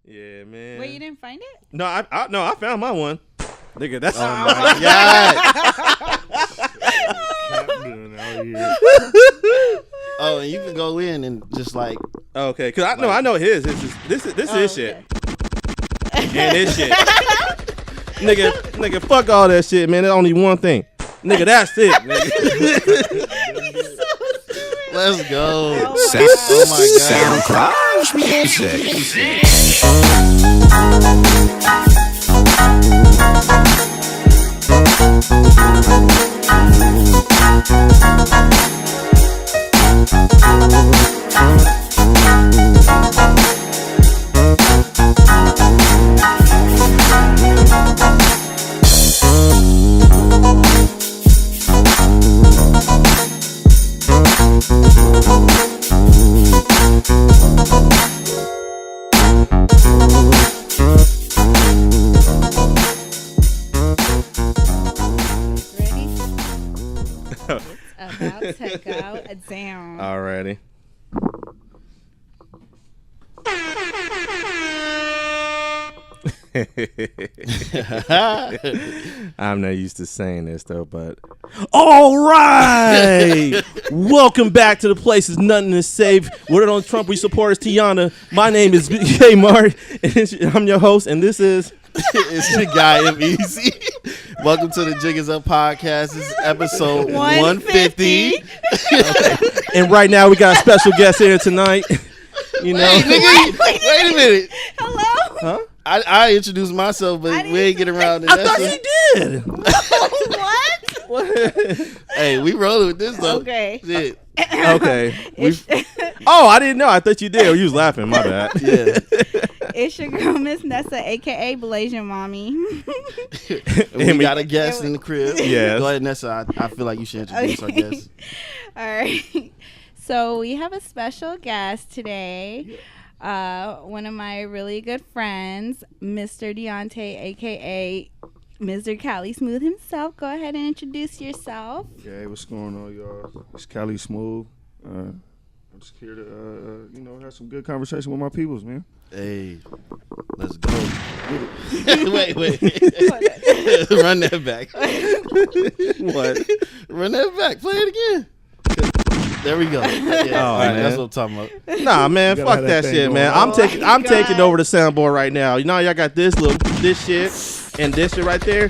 Yeah, man. Wait, you didn't find it? No, I found my one. Nigga, that's my God. Oh, and you can go in and just like. Okay, cause I know his. This is his shit. And this shit. nigga, fuck all that shit, man. There's only one thing. Nigga, that's it, nigga. Let's go. Oh my God. SoundCloud music. About to go down. Alrighty. I'm not used to saying this though, but all right. Welcome back to the place is nothing is safe. We're on Trump. We support Tiana. My name is Kmart, and I'm your host, and this is it's your guy M-Easy. Welcome to the Jiggers Up Podcast. This is episode 150. Okay. And right now we got a special guest here tonight. You know, wait a minute. Hello. Huh? I introduced myself, but we ain't get around to I that. thought you did. What? Hey, we rolling with this though. Okay. Shit. Okay. Oh, I didn't know. I thought you did. Or you was laughing. My bad. Yeah. It's your girl, Miss Nessa, a.k.a. Blasian Mommy. We got a guest in the crib. Yes. Go ahead, Nessa. I feel like you should introduce our guest. All right. So we have a special guest today. One of my really good friends, Mr. Deontay, a.k.a. Mr. Cali Smooth himself. Go ahead and introduce yourself. Hey, what's going on, y'all? It's Cali Smooth. I'm just here to, have some good conversation with my peoples, man. Hey, let's go. Wait. Run that back. What? Run that back. Play it again. There we go. Yeah, all right, that's what I'm talking about. Nah, man, fuck that shit, man. I'm taking over the soundboard right now. You know, y'all got this shit and this shit right there.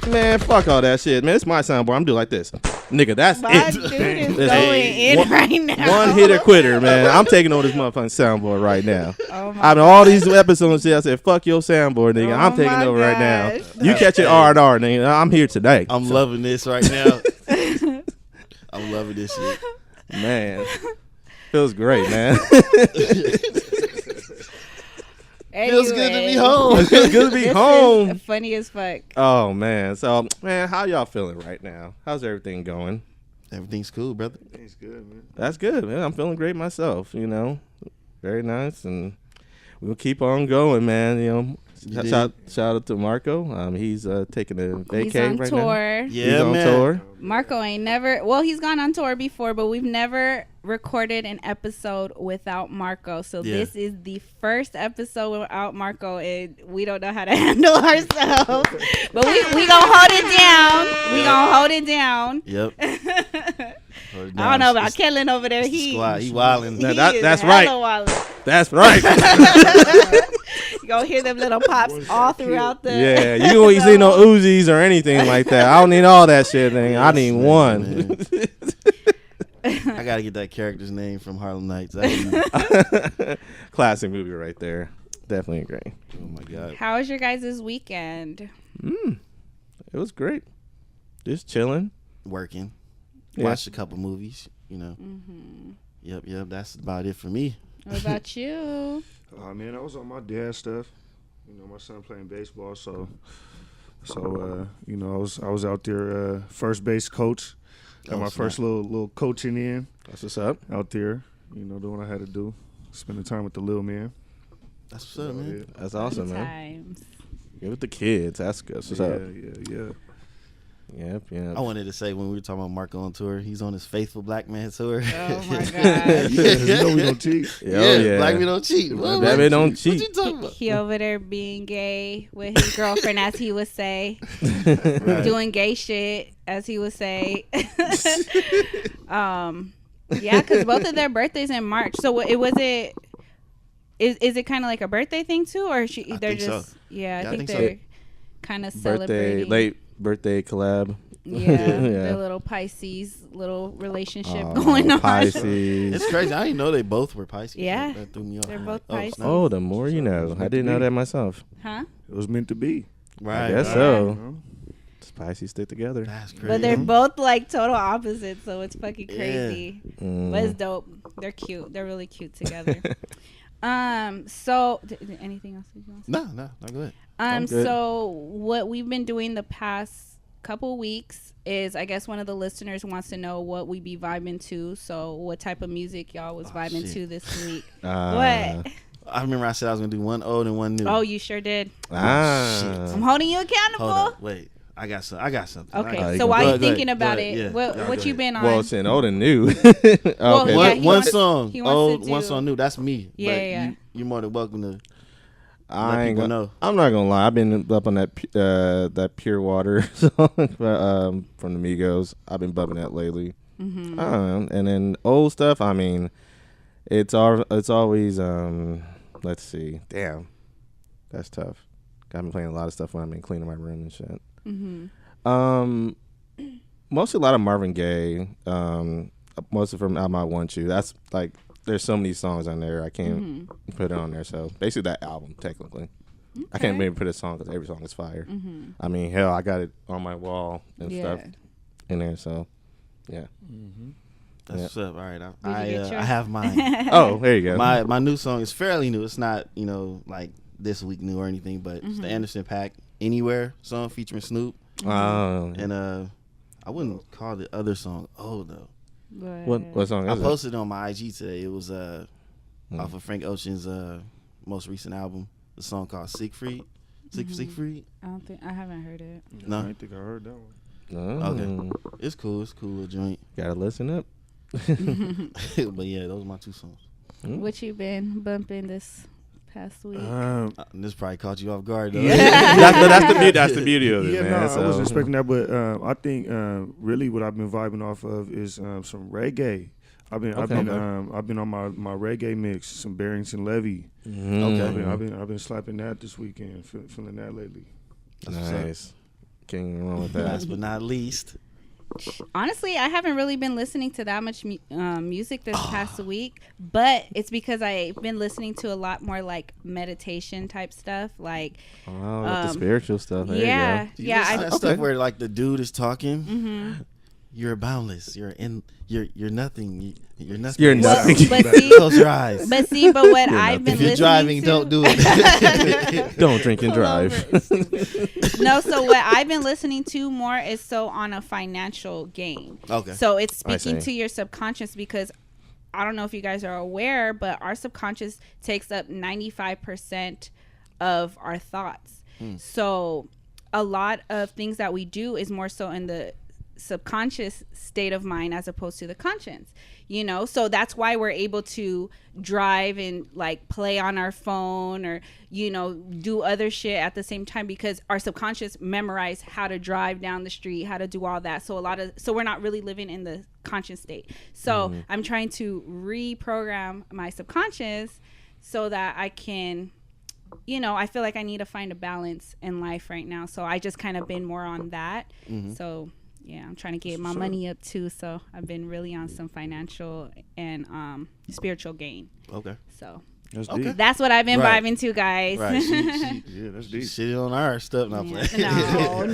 Man, fuck all that shit, man. It's my soundboard. I'm doing like this, nigga. That's My it. dude is going in right now. One hitter quitter, man. I'm taking over this motherfucking soundboard right now. Oh my Out of all these episodes, I said, fuck your soundboard, nigga. I'm taking my over right now. gosh. You catch it R&R, nigga. I'm here today. I'm loving this right now. I'm loving this shit. Man, feels great, man. Feels good to be home. It feels good to be This home. is funny as fuck. Oh, man. So, man, how y'all feeling right now? How's everything going? Everything's cool, brother. It's good, man. That's good, man. I'm feeling great myself, you know. Very nice. And we'll keep on going, man. You know, shout out to Marco. He's taking a vacay He's on right tour. now. Yeah, He's on man. tour. Marco ain't never, well, he's gone on tour before, but we've never recorded an episode without Marco. So this is the first episode without Marco, and we don't know how to handle ourselves. But we gonna hold it down. We gonna hold it down. Yep. I don't know about Kellen over there. He wilding. That's right. Wildin'. That's right. You gonna hear them little pops all throughout the. Yeah, you don't see no Uzis or anything like that. I don't need all that shit, thing. I need one. I gotta get that character's name from Harlem Nights. Classic movie right there. Definitely great. Oh my God. How was your guys' weekend? It was great. Just chilling. Working. Yeah. Watched a couple movies, you know. Mm-hmm. Yep. That's about it for me. What about you? Oh, man, I was on my dad's stuff. You know, my son playing baseball, so I was out there, first base coach. Got my first little coaching in. That's what's up. Out there, you know, doing what I had to do. Spending time with the little man. That's what's up, man. That's awesome, man. Times. Get with the kids. That's good. What's up? Yeah. Yep. I wanted to say when we were talking about Marco on tour, he's on his Faithful Black Man tour. Oh my god. You know we don't cheat. Yeah, black men don't cheat. Black men don't What you cheat. talking about? He over there being gay with his girlfriend, as he would say, Right. doing gay shit, as he would say. Yeah, because both of their birthdays in March. So is it kind of like a birthday thing too, or they're think just so. yeah? I think so. they're kind of Birthday, celebrating. late birthday collab. Yeah, their little Pisces little relationship Oh, going on. Pisces. It's crazy. I didn't know they both were Pisces. Yeah. That threw me off. They're I'm both like, Pisces. snap. Oh, the more you know. I didn't know that myself. Huh? It was meant to be. Right. I guess right. so. You know? Pisces stick together. That's crazy. But they're both like total opposites, so it's fucking crazy. Mm. But it's dope. They're cute. They're really cute together. So anything else you want to say? No, go ahead. I'm good. So what we've been doing the past couple weeks is, I guess one of the listeners wants to know what we be vibing to. So what type of music y'all was vibing shit. to this week? What? I remember I said I was gonna do one old and one new. Oh, you sure did. I'm holding you accountable. Hold up, wait. I got something. Okay, you so can- while Go you ahead, thinking go about ahead. it, Yeah, what go you ahead. been on? Well, it's in old and new. Well, Okay. yeah, One, he one wants- song, he wants old, to one do- song new. That's me. Yeah, But yeah. You're more than welcome to. I ain't people gonna, know. I'm not gonna lie. I've been up on that Pure Water song from the Migos. I've been bumping that lately. Mm-hmm. I don't know. And then old stuff. I mean, it's always let's see. Damn, that's tough. I've been playing a lot of stuff when I've been cleaning my room and shit. Mm-hmm. Mostly a lot of Marvin Gaye. Most of them album I Want You. That's like. There's so many songs on there. I can't put it on there. So basically that album, technically. Okay. I can't maybe put a song because every song is fire. Mm-hmm. I mean, hell, I got it on my wall and stuff in there. So, yeah. That's what's up. All right, you I get yours? have mine. Oh, there you go. My new song is fairly new. It's not like this week new or anything, but it's the Anderson .Paak Anywhere song featuring Snoop. Oh. And I wouldn't call the other song old though. What song I is it? posted it on my IG today. It was off of Frank Ocean's most recent album. The song called Siegfried. Siegfried. I haven't heard it. No. I don't think I heard that one. Oh. Okay. It's cool. It's a cool little joint. Gotta listen up. But yeah, those are my two songs. What you been bumping this past week? This probably caught you off guard though. That's the beauty of it, Yeah, man. no, I So- wasn't expecting that, but I think really what I've been vibing off of is some reggae. I've been on my reggae mix, some Barrington Levy. Okay. I've been slapping that this weekend, feeling that lately. That's what's up. Nice. Can't go wrong with that. Last but not least. Honestly, I haven't really been listening to that much music this past week, but it's because I've been listening to a lot more like meditation type stuff, like Oh, with the spiritual stuff. There yeah, you go. yeah. That stuff where like the dude is talking. You're boundless. You're nothing. You're nothing. You're nothing. But see, Close your eyes. but what I've been If you're listening driving, to, don't do it. Don't drink and drive. No, so what I've been listening to more is so on a financial gain. Okay. So it's I speaking see. to your subconscious, because I don't know if you guys are aware, but our subconscious takes up 95% of our thoughts. So a lot of things that we do is more so in the subconscious state of mind as opposed to the conscience, so that's why we're able to drive and like play on our phone or do other shit at the same time, because our subconscious memorized how to drive down the street, how to do all that. So we're not really living in the conscious state. So I'm trying to reprogram my subconscious so that I can, I feel like I need to find a balance in life right now. So I just kind of been more on that. So yeah, I'm trying to get my money up too. So I've been really on some financial and spiritual gain. Okay. So That's Okay. deep. that's what I've been Right. vibing to, guys. Right. She Yeah, that's deep. shit on our stuff. Not playing.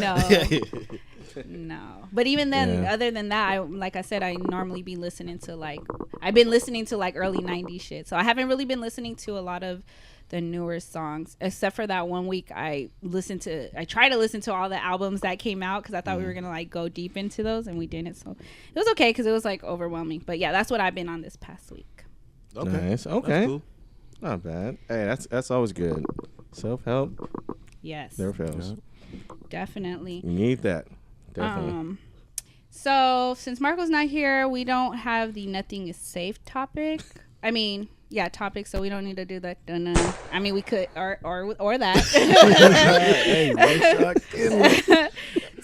No. But even then, other than that, like I said, I normally be listening to I've been listening to early 90s shit. So I haven't really been listening to a lot of the newer songs, except for that one week I tried to listen to all the albums that came out, because I thought we were gonna go deep into those, and we didn't. So it was okay, because it was overwhelming. But yeah, that's what I've been on this past week. Okay. Nice. Okay. That's cool. Not bad. Hey, that's always good. Self-help Yes, never fails. definitely. You need that. definitely. So since Marco's not here, we don't have the nothing is safe topic. I mean, yeah, topic. So we don't need to do that. I mean, we could or that. Hey,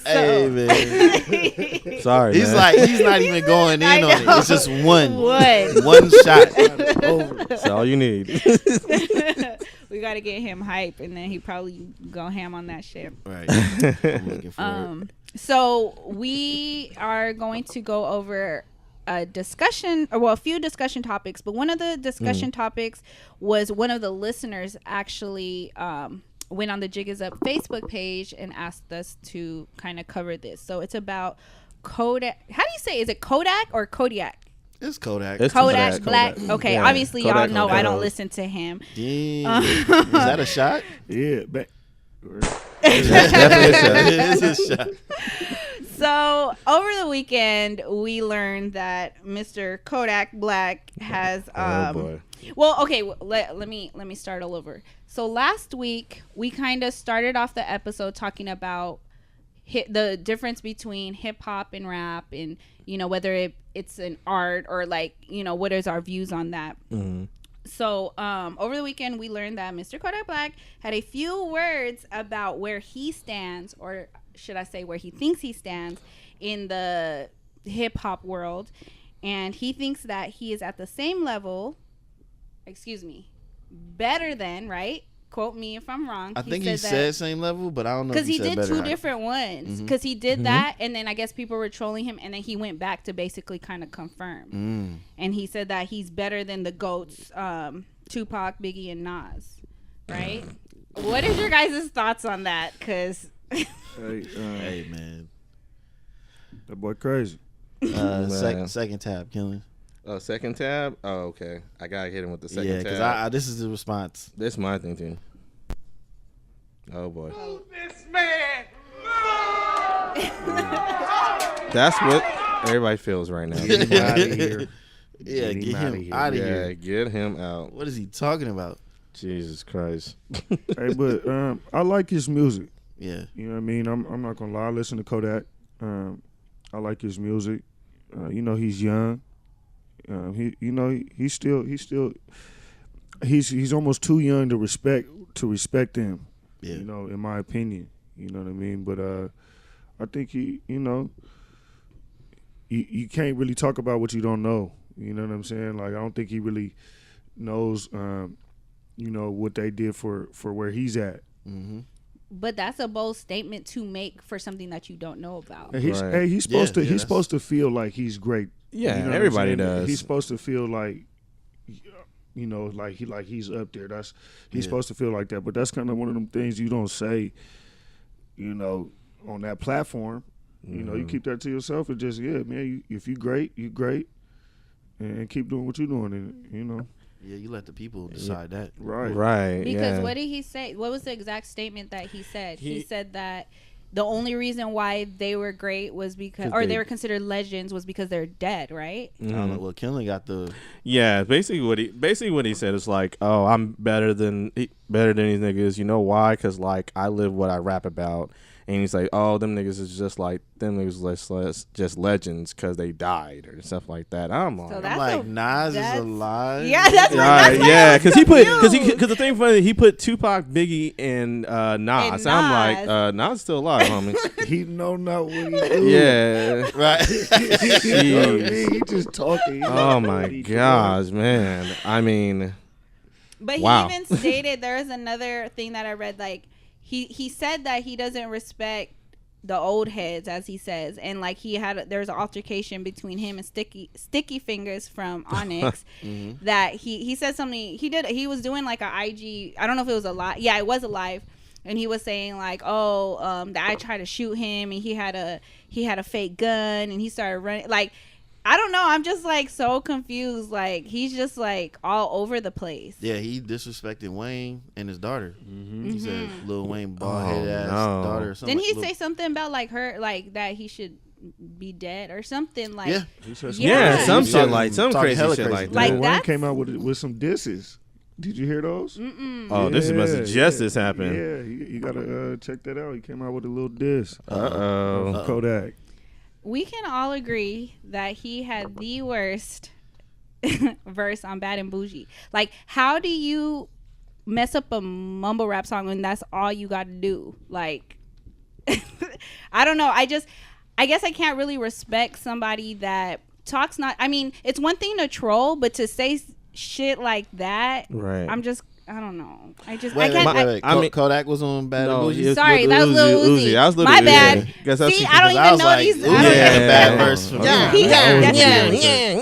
Hey, man. Sorry, He's man. like, he's not even going in I on it. know. It's just one One. shot. That's all you need. We got to get him hype, and then he probably go ham on that shit. Right. I'm looking for it. So we are going to go over a discussion, or well, a few discussion topics. But one of the discussion topics was one of the listeners actually went on the Jig Is Up Facebook page and asked us to kind of cover this. So it's about Kodak. How do you say? Is it Kodak or Kodiak? It's Kodak. It's Kodak Black. Kodak. Okay, Yeah. obviously Kodak y'all know I don't Kodak. listen to him. Damn. Is that a shot? Yeah, It's a shot. So over the weekend, we learned that Mr. Kodak Black has. Oh boy. Well, okay. Let me start all over. So last week we kind of started off the episode talking about the difference between hip hop and rap, and whether it's an art or like what is our views on that. Mm-hmm. So over the weekend we learned that Mr. Kodak Black had a few words about where he stands, or should I say where he thinks he stands in the hip hop world, and he thinks that he is at the same level, better than, right? Quote me if I'm wrong. I think he said same level, but I don't know. Because if he said did better two or not. different ones. Because he did that, and then I guess people were trolling him, and then he went back to basically kind of confirm. And he said that he's better than the GOATs, Tupac, Biggie, and Nas. Right? What is your guys' thoughts on that? Because Hey, man. that boy crazy. Second tab, killing. Oh, second tab. Oh, okay. I gotta hit him with the second Yeah, tab. because this is the response. This is my thing too. Oh boy. That's what everybody feels right now. Get him out of here. Yeah, get outta him here. out of Yeah, here. get him out. What is he talking about? Jesus Christ. Hey, but I like his music. Yeah. You know what I mean? I'm not gonna lie. I listen to Kodak. I like his music. He's young. He's almost too young to respect him. Yeah. In my opinion. You know what I mean? But I think you can't really talk about what you don't know. You know what I'm saying? Like, I don't think he really knows what they did for where he's at. Mm-hmm. but that's a bold statement to make for something that you don't know about. And he's Right. he's supposed Yeah, to yeah, he's supposed to feel like he's great. Yeah, You know what I'm everybody saying? does. He's supposed to feel like like he's up there. He's supposed to feel like that. But that's kind of one of them things you don't say, on that platform. You keep that to yourself and just man. If you great, you great, and keep doing what you're doing. And Yeah, you let the people decide that. right. Right. Because yeah. what did he say? What was the exact statement that he said? He said that the only reason why they were great was because, or they were considered legends, was because they're dead, right? I don't know. Well, Kinley got the. Yeah, basically what he said is like, oh, I'm better than these niggas. You know why? Because like I live what I rap about. And he's like, oh, them niggas is just like just legends because they died or stuff like that. I'm like, So I'm like, Nas is alive. Yeah, that's right, why yeah, because because the thing funny, he put Tupac, Biggie, and Nas. And I'm like, Nas still alive, homie. He know not what he do. Yeah. Right. Jeez. He just talking. Oh my gosh, man. I mean, But he Wow. even stated, there was another thing that I read, like he said that he doesn't respect the old heads, as he says, and like there was an altercation between him and Sticky Fingers from Onyx. That he said something, he was doing like a IG, I don't know if it was a live, yeah, it was a live, and he was saying like, that I tried to shoot him and he had a fake gun and he started running, like, I don't know, I'm just like so confused. Like, he's just like all over the place. Yeah, he disrespected Wayne and his daughter. He said Lil Wayne Oh, bald headed ass no. daughter or something. Didn't he like, say something about like her, like that he should be dead or something? Like, Yeah. He said Yeah, some He shit was like some talking crazy hella shit crazy. like that. Like Lil Wayne that's- came out with some disses. Did you hear those? Oh, this must have just this happened. Yeah, you gotta check that out. He came out with a little diss. Kodak. We can all agree that he had the worst verse on Bad and Bougie. Like, how do you mess up a mumble rap song when that's all you got to do? Like, I don't know. I guess I can't really respect somebody that talks not. I mean, it's one thing to troll, but to say shit like that, right? I don't know. I can't. Wait. Kodak was on Bad and Bougie. Sorry, that was Lil Uzi. I was Lil My Uzi. bad. Yeah. See, I don't even know like, these. Uzi had a bad verse for me.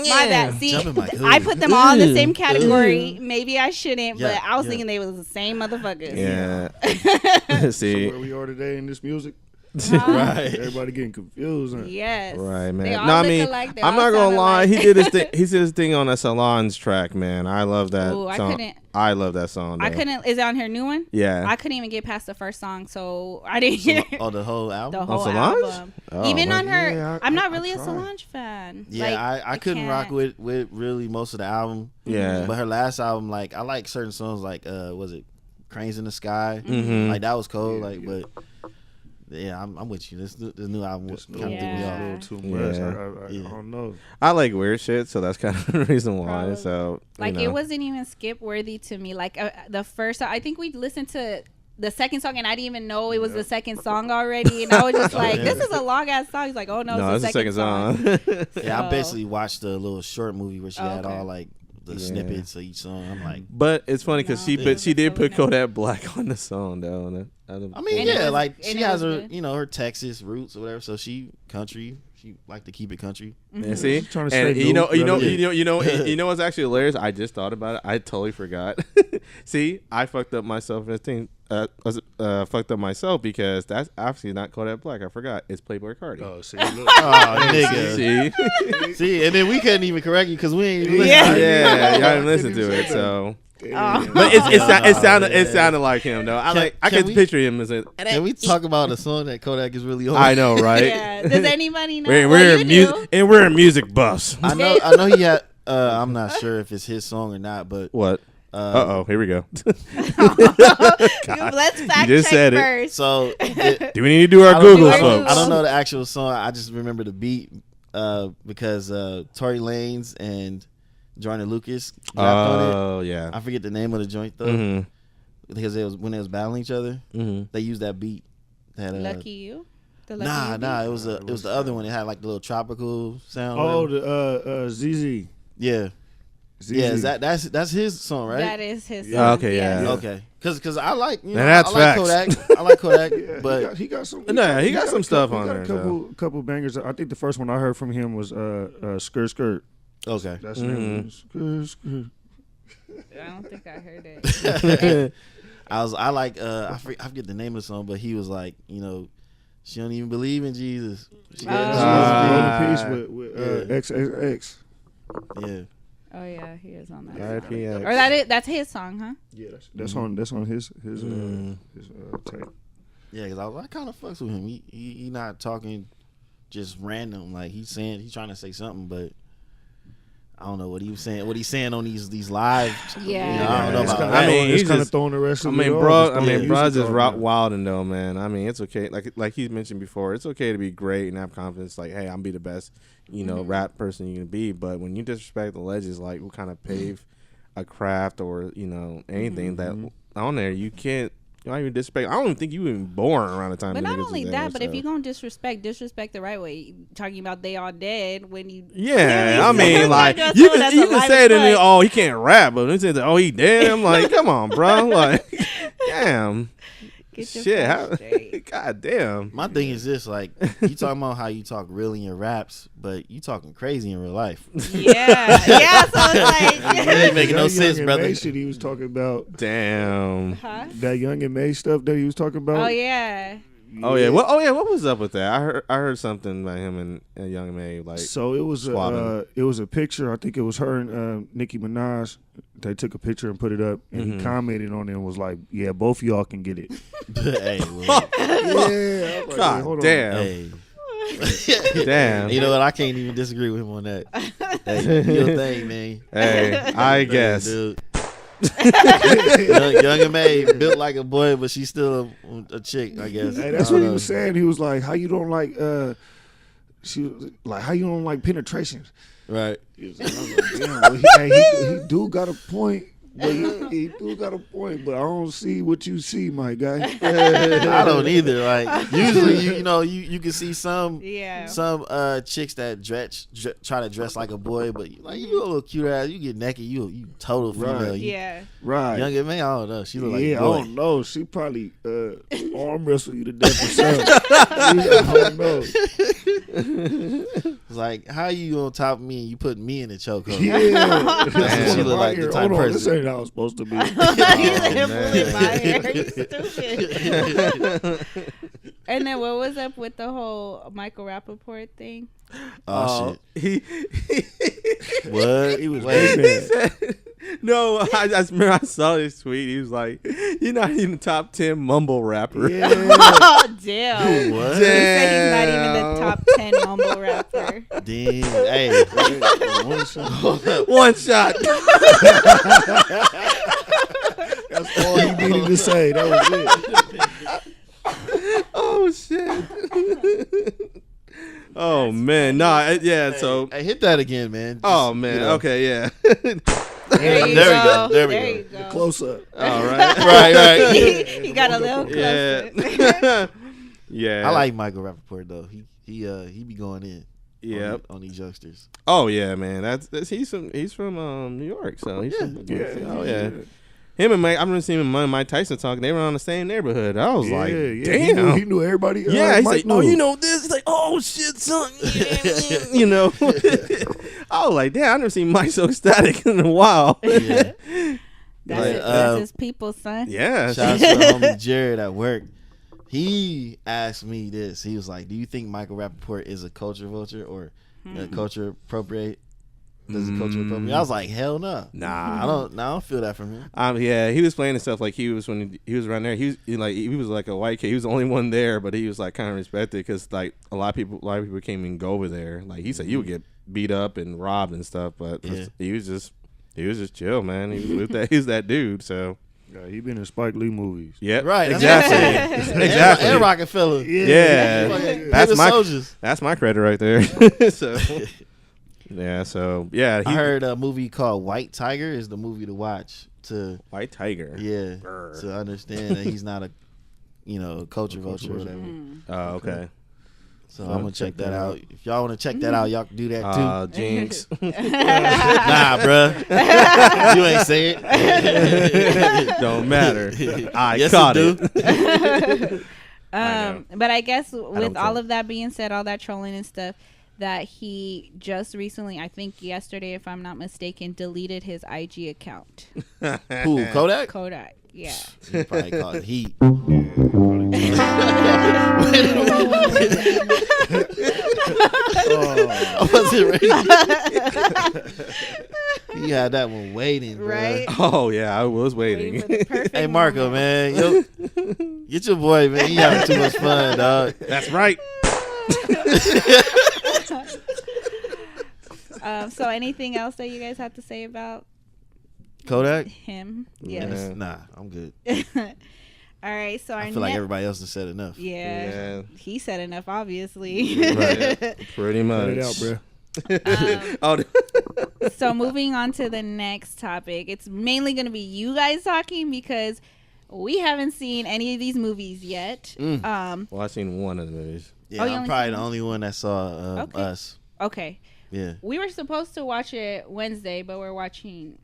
My bad. See, I put them all in the same category. Maybe I shouldn't, but I was thinking they was the same motherfuckers. Yeah. See, so where we are today in this music. Right. Everybody getting confused. Huh? Yes. Right, man. They all No, I look mean, alike. They I'm all not gonna sound lie. alike. He did his thing. He did his thing on that Salons track, man. I love that Ooh, song. I love that song. Though. I couldn't. Is it on her new one? Yeah. I couldn't even get past the first song, so I didn't hear. Oh, the whole album. The whole Solange? album. Oh, Even on her. Yeah, I'm not really a tried. Solange fan. Yeah, Like, I couldn't can't. rock with really most of the album. Yeah. But her last album, like I like certain songs, like was it Cranes in the Sky? Mhm. Like that was cold. Like, but yeah, I'm with you. This new album was kind of threw me A off. little too much. Yeah. I don't know. I like weird shit, so that's kind of the reason why. Probably. So Like, you know. it wasn't even skip worthy to me. Like, the first, I think we listened to the second song, and I didn't even know it was the second song already. And I was just like, this is a long ass song. He's like, oh no, it's the second song. Yeah, I So- basically watched the little short movie where she had Okay. all like the snippets of each song. I'm like, But it's funny because No, she did put totally Kodak Black on the song though. I mean, And it yeah, was- like and she it has was her, good. her Texas roots or whatever. So she country. She like to keep it country. Yeah, see, She's trying to and stay you know what's actually hilarious? I just thought about it. I totally forgot. See, I fucked up myself. Fucked up myself because that's obviously not Kodak Black. I forgot. It's Playboy Cardi. Oh, see, Oh, nigga. See, See, and then we couldn't even correct you because we ain't even Yeah. listen. yeah, y'all didn't listen to it. So, Oh. but it sounded like him though. I Can can we- picture him as a. Can we talk about a song that Kodak is really on? I know, right? Yeah. Does anybody know? We're music buffs. I know he had. I'm not sure if it's his song or not, but What? Here we go. Let's fact just check said it. first. so Do we need to do our Googles, folks? I don't know the actual song. I just remember the beat because Tory Lanez and Jordan Lucas rapped on it. Oh yeah. I forget the name of the joint though, Mm-hmm. because when they was battling each other, they used that beat. That, Lucky you. The Lucky You beat? Nah. It was the other one. It had like the little tropical sound. Oh, whatever. the ZZ. Yeah. ZZ. Yeah, that's his song, right? That is his Yeah, song. okay, yeah. yes. Okay, because I like Now that's I like facts. Kodak. I like Kodak, Yeah, but he got some. No, he got some a stuff couple- on he got there, A couple bangers. I think the first one I heard from him was Skirt Skirt. okay. That's the name. Skirt Skirt. I don't think I heard it. I forget the name of the song, but he was like, she don't even believe in Jesus. She Wrote a piece with Yeah. XXX. yeah. Oh yeah, he is on that. RIPX. Or that's his song, huh? Yeah, that's on his tape. Yeah, because I kind of fucks with him. He not talking just random. Like he's trying to say something, but I don't know what he was saying. What he's saying on these live. Yeah. I don't know It's about kinda- I mean, it's he's kind of just- throwing the rest I of mean, it off. bro. It's I throwing mean, the bro's music just off, man. wilding though, man. I mean, it's okay. Like he's mentioned before, it's okay to be great and have confidence. Like, hey, I'm be the best, rap person you can be. But when you disrespect the legends, like who kind of pave a craft or anything that on there, you can't. You don't even disrespect. I don't even think you were even born around the time. But the not niggas only was that, there, but so. if you gonna disrespect the right way, talking about they all dead when you Yeah, I clearly mean, like that's you someone that's can alive say it as and fuck. he can't rap, but then say he dead. I'm like, come on, bro, like, damn, Get your shit, facts straight. god damn. My thing is this: like you talking about how you talk real in your raps, but you talking crazy in real life. Yeah, so it's like, It ain't making no That sense, Young and brother. May shit he was talking about. Damn. huh? That Young and May stuff that he was talking about. Oh yeah, Oh yeah. What was up with that? I heard something about him and Young May. Like, So it was a picture. I think it was her and Nicki Minaj. They took a picture and put it up, and he commented on it and was like, "Yeah, both of y'all can get it." Hey, well, Yeah, I was like, God hold on. damn. hey. Damn. You know what? I can't even disagree with him on that. Hey, your thing, man. Hey, I guess. Dude. Young and May built like a boy, but she's still a chick, I guess. Hey, that's what he was saying. He was like, "How you don't like?" She was like, "How you don't like penetrations?" Right. He was like, damn, well, he do got a point. But he do got a point, but I don't see what you see, my guy. I don't either. Like usually, you can see some chicks that try to dress like a boy, but like you a little cute ass. You get naked, you total female. Right. Right. Young and May, I don't know. She look like a boy. I don't know. She probably arm wrestle you to death or something. I don't know. It's like, how you on top of me and you put me in the chokehold? Yeah. She look like the type of person. This ain't how it's supposed to be. You stupid. And then what was up with the whole Michael Rappaport thing? Oh, shit. What? He was no, I remember I saw this tweet. He was like, "You're not even top 10 mumble rapper." Yeah. Oh, damn. What? He said he's not even the top 10 mumble rapper. Damn. Hey. One shot. That's all he needed to say. That was it. Oh shit. Oh man, yeah. So Hey, hit that again, man. oh man, okay, yeah. There you There we go. You go. Close up. All right, right. He got a little closer. Yeah. Yeah. I like Michael Rappaport though. He be going in. Yep. On these youngsters. Oh yeah, man. That's he's from New York, so he's from, oh yeah. Him and Mike, I remember seeing him and Mike Tyson talking. They were on the same neighborhood. I was like, damn. He knew everybody. Yeah, he's like, knew. oh, you know this? He's like, oh shit, son. You know. I was like, damn, I never seen Mike so ecstatic in a while. Yeah. That's his people, son. Yeah. Shout out to the homie Jared at work. He asked me this. He was like, do you think Michael Rappaport is a culture vulture or a culture appropriate? Does it culture appropriate? I was like, hell no. Nah. I don't feel that from him. Yeah, he was playing and stuff like he was when he was around there. He was like a white kid. He was the only one there, but he was like kind of respected because like a lot of people came and go over there. Like he said, you would get beat up and robbed and stuff, but he was just chill, man. He was that. He's that dude. So. Yeah, he been in Spike Lee movies. Yeah, right. Exactly. Exactly. And Rockefeller. Yeah. Soldiers. That's my credit right there. So. Yeah, so yeah, I heard a movie called White Tiger is the movie to watch to White Tiger. Yeah, to understand that he's not a culture vulture or whatever. Oh, okay. So I'm gonna check that out. If y'all want to check that out, y'all can do that too. Jinx. Nah, bruh. You ain't say it. Don't matter. I yes, caught it. But I guess with all of that being said, all that trolling and stuff, that he just recently, I think yesterday, if I'm not mistaken, deleted his IG account. Who? Kodak? Kodak, yeah. He probably called it heat. I wasn't ready. He had that one waiting, bro. Right? Oh yeah, I was waiting. Hey Marco, man, yo, get your boy, man. He having too much fun, dog. That's right. So anything else that you guys have to say about Kodak? him? Yes. Nah, I'm good. All right, so I feel like everybody else has said enough. Yeah, he said enough, obviously. Right. Pretty much. Cut it out, bro. So moving on to the next topic, it's mainly going to be you guys talking because we haven't seen any of these movies yet. Well, I've seen one of the movies. Yeah, I'm probably the only one that saw Us. Okay. Yeah. We were supposed to watch it Wednesday, but we're watching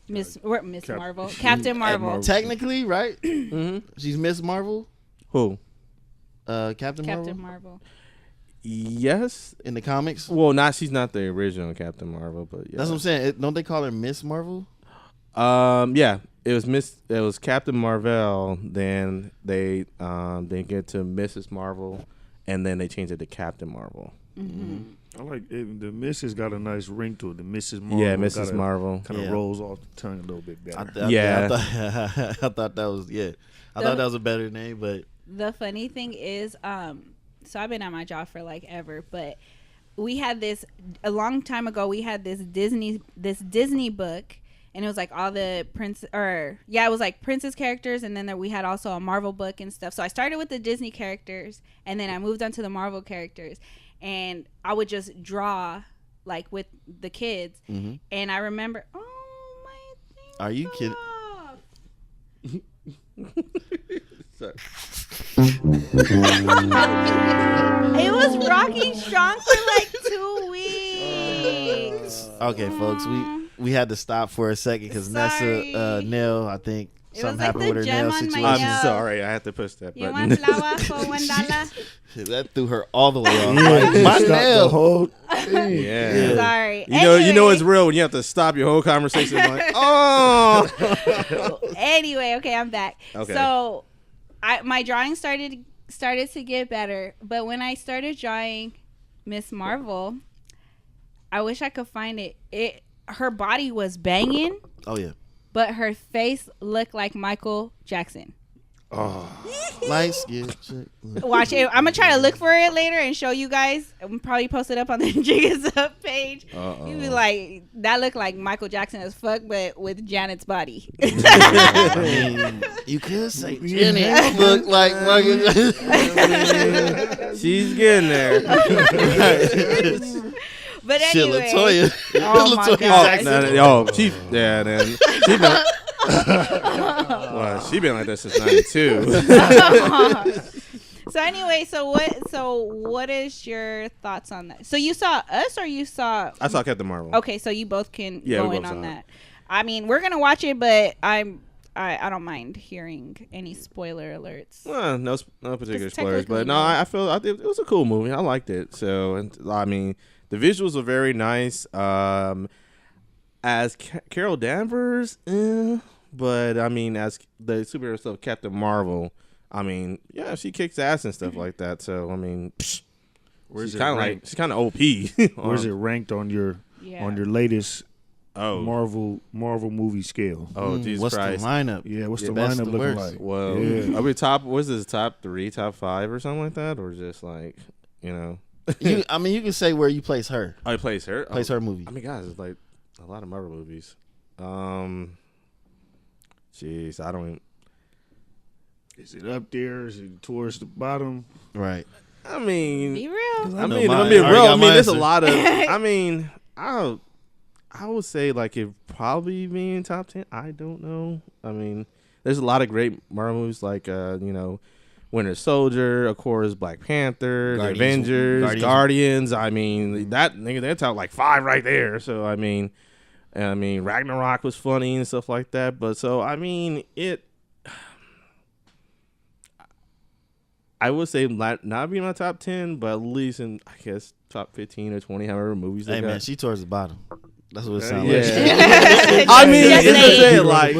Captain Marvel. Technically, right? Mm-hmm. She's Miss Marvel. Who? Captain Marvel. Yes, in the comics. Well, she's not the original Captain Marvel, but yeah. That's what I'm saying. Don't they call her Miss Marvel? Yeah. It was Captain Marvel. Then they get to Mrs. Marvel, and then they changed it to Captain Marvel. Mm-hmm. I like it. The Mrs. got a nice ring to it. The Mrs. Marvel. Yeah, Mrs. Marvel kind of rolls off the tongue a little bit better. I thought that was I thought that was a better name, but the funny thing is, so I've been at my job for like ever, but we had this a long time ago. We had this Disney book, and it was like all the it was like princess characters, and then we had also a Marvel book and stuff. So I started with the Disney characters, and then I moved on to the Marvel characters, and I would just draw like with the kids. And I remember, oh my thing. Are you kidding? It was rocking strong for like 2 weeks. Okay, folks, we had to stop for a second because Nessa nail, I think something happened with her nail situation. I'm sorry, I had to push that You button. want flour for $1? That threw her all the way off. Like, my nail. The whole thing. Yeah. Sorry. You know it's real when you have to stop your whole conversation. Like, oh. Anyway, okay, I'm back. Okay. So, my drawing started to get better, but when I started drawing Miss Marvel, I wish I could find it. Her body was banging. Oh yeah. But her face looked like Michael Jackson. Oh, light skin. Watch it. I'm gonna try to look for it later and show you guys. I'm probably post it up on the Jiggas Up page. You be like, that looked like Michael Jackson as fuck, but with Janet's body. I mean, you could say Janet look like Michael Jackson. She's getting there. But anyway, Shit, Latoya. Oh my gosh. She been like that since '92. So anyway, so what is your thoughts on that? So you saw Us, or you saw? I saw Captain Marvel. Okay, so you both can go in on that. It. I mean, we're gonna watch it, but I don't mind hearing any spoiler alerts. No particular spoilers, but no, I feel it was a cool movie. I liked it. So, and I mean, the visuals are very nice. As Carol Danvers, but I mean, as the superhero stuff, Captain Marvel, I mean, yeah, she kicks ass and stuff like that. So, I mean, she's kind of OP. Where's it ranked on your latest Marvel movie scale? Oh, Jesus what's Christ! The lineup? Yeah, what's the lineup looking like? Well, are we top? What's this? Top 3, top 5, or something like that, or just like you can say where you place her. Oh, he plays her. Place her movie. I mean, guys, it's like a lot of Marvel movies. Jeez, I don't even. Is it up there? Is it towards the bottom? Right. I mean, Be real. I mean, there's a lot of. I mean, I would say like it probably be in top 10. I don't know. I mean, there's a lot of great Marvel movies like Winter Soldier, of course, Black Panther, The Avengers, Guardians. I mean, that's out like 5 right there. So I mean, Ragnarok was funny and stuff like that. But so I mean, I would say not be in my top 10, but at least in I guess top 15 or 20, however movies. Hey man, she towards the bottom. That's what it sounds like. I mean, it's like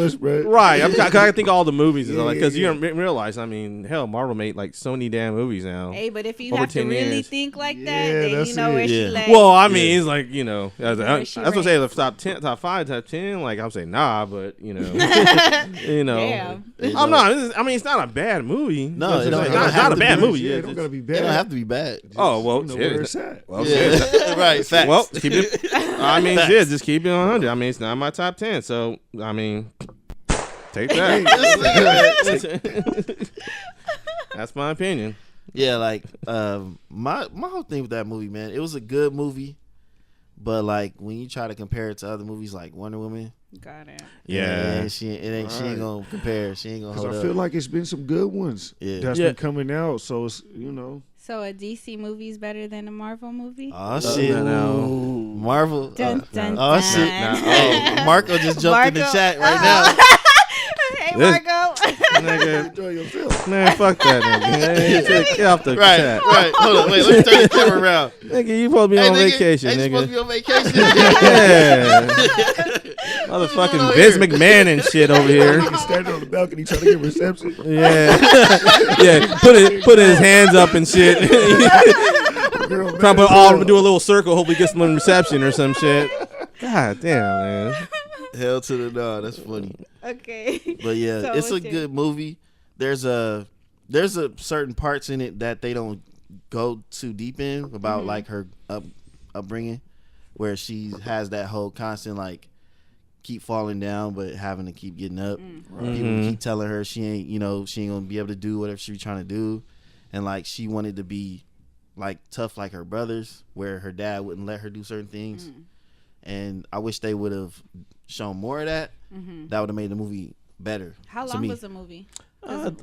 right. I think all the movies is like because you don't realize. I mean, hell, Marvel made like so many damn movies now. Hey, but if you have to really think like that, then you know where she lays. Well, I mean, it's like that's what I say. The top 10, top 5, top 10. Like I'm saying, nah, but Damn. I'm not. I mean, it's not a bad movie. No, it's not a bad movie. It don't gotta be bad. It don't have to be bad. Oh well, where it's at. Well, right. Facts. Well, keep it. I mean, just keep it 100. I mean, it's not my top 10, so I mean, take that. That's my opinion. Yeah, like my whole thing with that movie, man, it was a good movie, but like when you try to compare it to other movies like Wonder Woman, got it. Yeah, she ain't gonna compare. She ain't gonna hold up. I feel like it's been some good ones that's been coming out. So it's So a DC movie is better than a Marvel movie? Oh shit! No. Marvel. Dun, dun, oh shit! Nah. Marco just jumped in the chat right now. Hey Marco. Nigga, man, fuck that nigga. Get off the chat. Right. Hold on, wait. Let me turn the camera around. Nigga, you supposed to be on vacation, nigga. nigga. You supposed to be on vacation. Yeah. Motherfucking Vince McMahon and shit over here. Nigga standing on the balcony trying to get reception. Yeah. Yeah. Put his hands up and shit. Trying to do a little circle, hopefully get some reception or some shit. God damn, man. Hell to the no, that's funny. Okay. But yeah, So it's a good movie. There's a certain parts in it that they don't go too deep in about like her upbringing, where she has that whole constant like keep falling down, but having to keep getting up. People keep telling her she ain't gonna be able to do whatever she trying to do, and like she wanted to be like tough like her brothers, where her dad wouldn't let her do certain things. And I wish they would have shown more of that. That would have made the movie better. How long was the movie?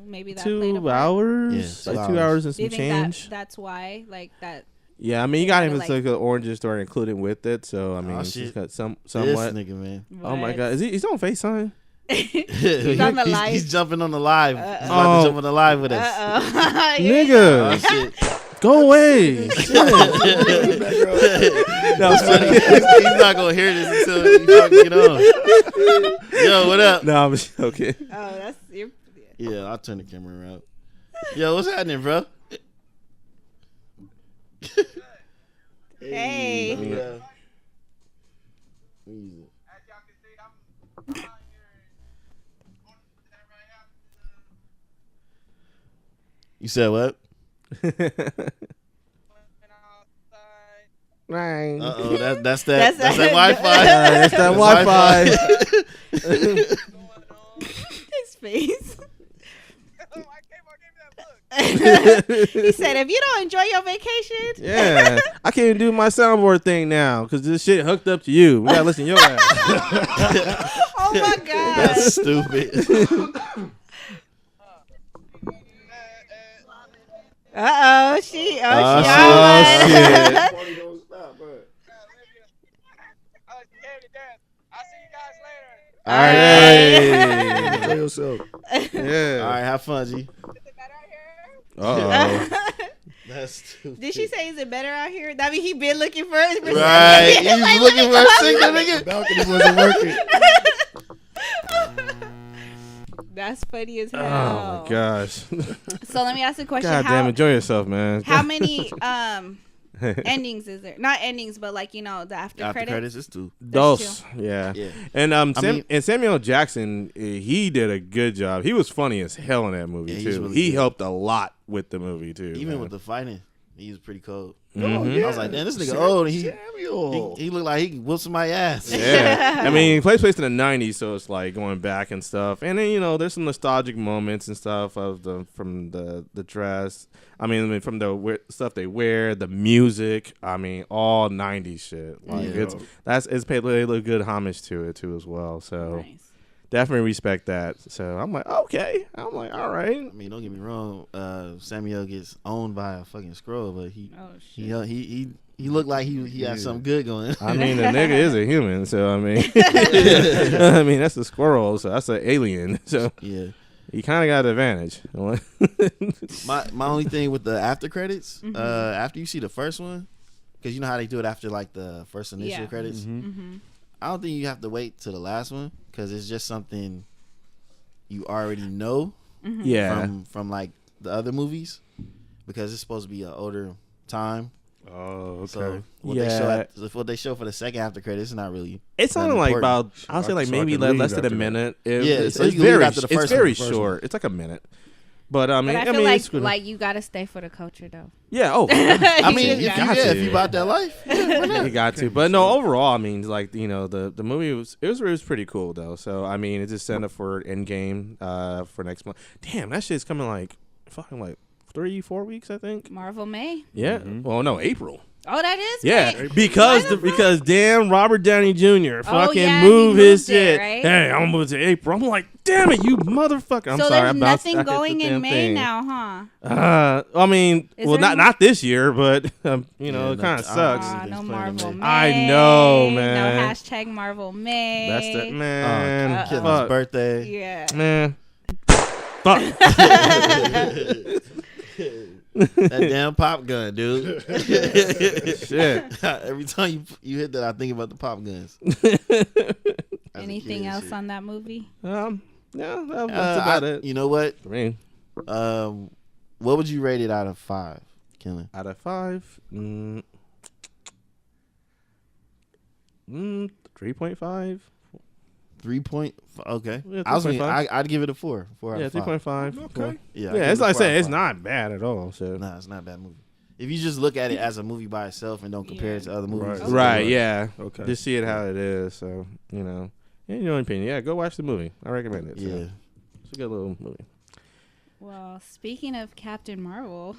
Maybe that 2 hours. Yeah, like 2 hours and Do you some think change. that's why? Like that. Yeah, I mean, you got him Like- like an origin story included with it, so I mean, it's just got somewhat. This nigga, man. Oh my god, he's on FaceTime? He's on the live. He's jumping on the live. He's about to jump on the live with us. Nigga, Oh, shit. go away. No, he's not gonna hear this until you fucking get on. Yo, what up? No, I'm joking. Oh, that's your. Yeah, I'll turn the camera around. Yo, what's happening, bro? Hey. You said what? Right. Uh-oh, that's that Wi-Fi. That's that Wi-Fi. His face. He said, "If you don't enjoy your vacation, Yeah, I can't even do my soundboard thing now because this shit hooked up to you. We gotta listen to your ass. oh my god, That's stupid. she Oh, on shit. All right. Hey. Enjoy yourself. Yeah. All right, have fun, G. Uh-oh. That's stupid. Did she say, "Is it better out here?" That mean he been looking for it. Right. He's Like, looking for a single The nigga. balcony wasn't working. That's funny as hell. Oh my gosh. So let me ask a question. God damn, enjoy yourself, man. How many endings is there? Not endings, but like the after After credits. credits is 2. Dos. Yeah. Yeah. And mean- and Samuel Jackson, he did a good job. He was funny as hell in that movie Yeah, he's too. really He good. helped a lot with the movie too. Even man. with the fighting, he was pretty cold. Mhm. I was like, damn, this nigga old. And Samuel. he looked like he could whoop somebody's ass. Yeah, I mean, he plays in the '90s, so it's like going back and stuff. And then there's some nostalgic moments and stuff from the dress. I mean, from the stuff they wear, the music. I mean, all '90s shit. Like Yeah. it's paid really good homage to it too as well. So Nice. definitely respect that. So I'm like, okay. I'm like, all right. I mean, don't get me wrong. Samuel gets owned by a fucking scroll, but he looked like he had something good going. I mean, the nigga is a human, so I mean, I mean that's a squirrel, so that's an alien. So Yeah. he kind of got an advantage. My only thing with the after credits, after you see the first one, because you know how they do it after like the first initial credits. Mm-hmm. I don't think you have to wait to the last one because it's just something you already know Yeah. from like the other movies, because it's supposed to be an older time. Oh, okay. So what they show for the second after credits is not really. It's only nothing like important. about, I'll say like So I maybe can less leave than a after that. minute. Yeah, so it's you can leave very, after the it's first very one, the first short. It's like a minute. But I mean, But I feel it's good. like you gotta stay for the culture though. Yeah. Oh, I mean, You if got if you bought that life, you got to. But no, overall, I mean, like the movie was pretty cool though. So I mean, it's just set up for Endgame for next month. Damn, that shit's coming like fucking like 3-4 weeks, I think. Marvel May. Yeah. Well, no, April. Oh, that is. Yeah, May. because damn Robert Downey Jr. fucking yeah, he moved his moved it, shit. right? Hey, I'm moving to April. I'm like, damn it, you motherfucker. I'm So sorry. there's I bounced- I nothing hit the going in damn May thing. now, huh? I mean, Is well, there not this year, but it kind Yeah, of no, sucks. I- No It's Marvel playing in May. I know, No man. hashtag Marvel May. That's that man. Killen's Fuck, birthday. Yeah. man. Fuck. That damn pop gun, dude. Shit. Every time you hit that, I think about the pop guns. Anything else on that movie? Yeah, that's about it. You know what? For me, What would you rate it out of 5, Killen? out of 5, 3.5. 3 point. Okay. Yeah, I was 3.5. I'd give it a 4. 4 out Yeah, of 5. 3.5. Okay. Yeah, Yeah, it's like I said, it's not bad at all. So Nah, it's not a bad movie. If you just look at it as a movie by itself and don't compare it to other movies, Right. it's right, good. yeah. Okay. Just see it how it is. So In your own opinion, yeah, go watch the movie. I recommend it. So. Yeah. It's a good little movie. Well, speaking of Captain Marvel,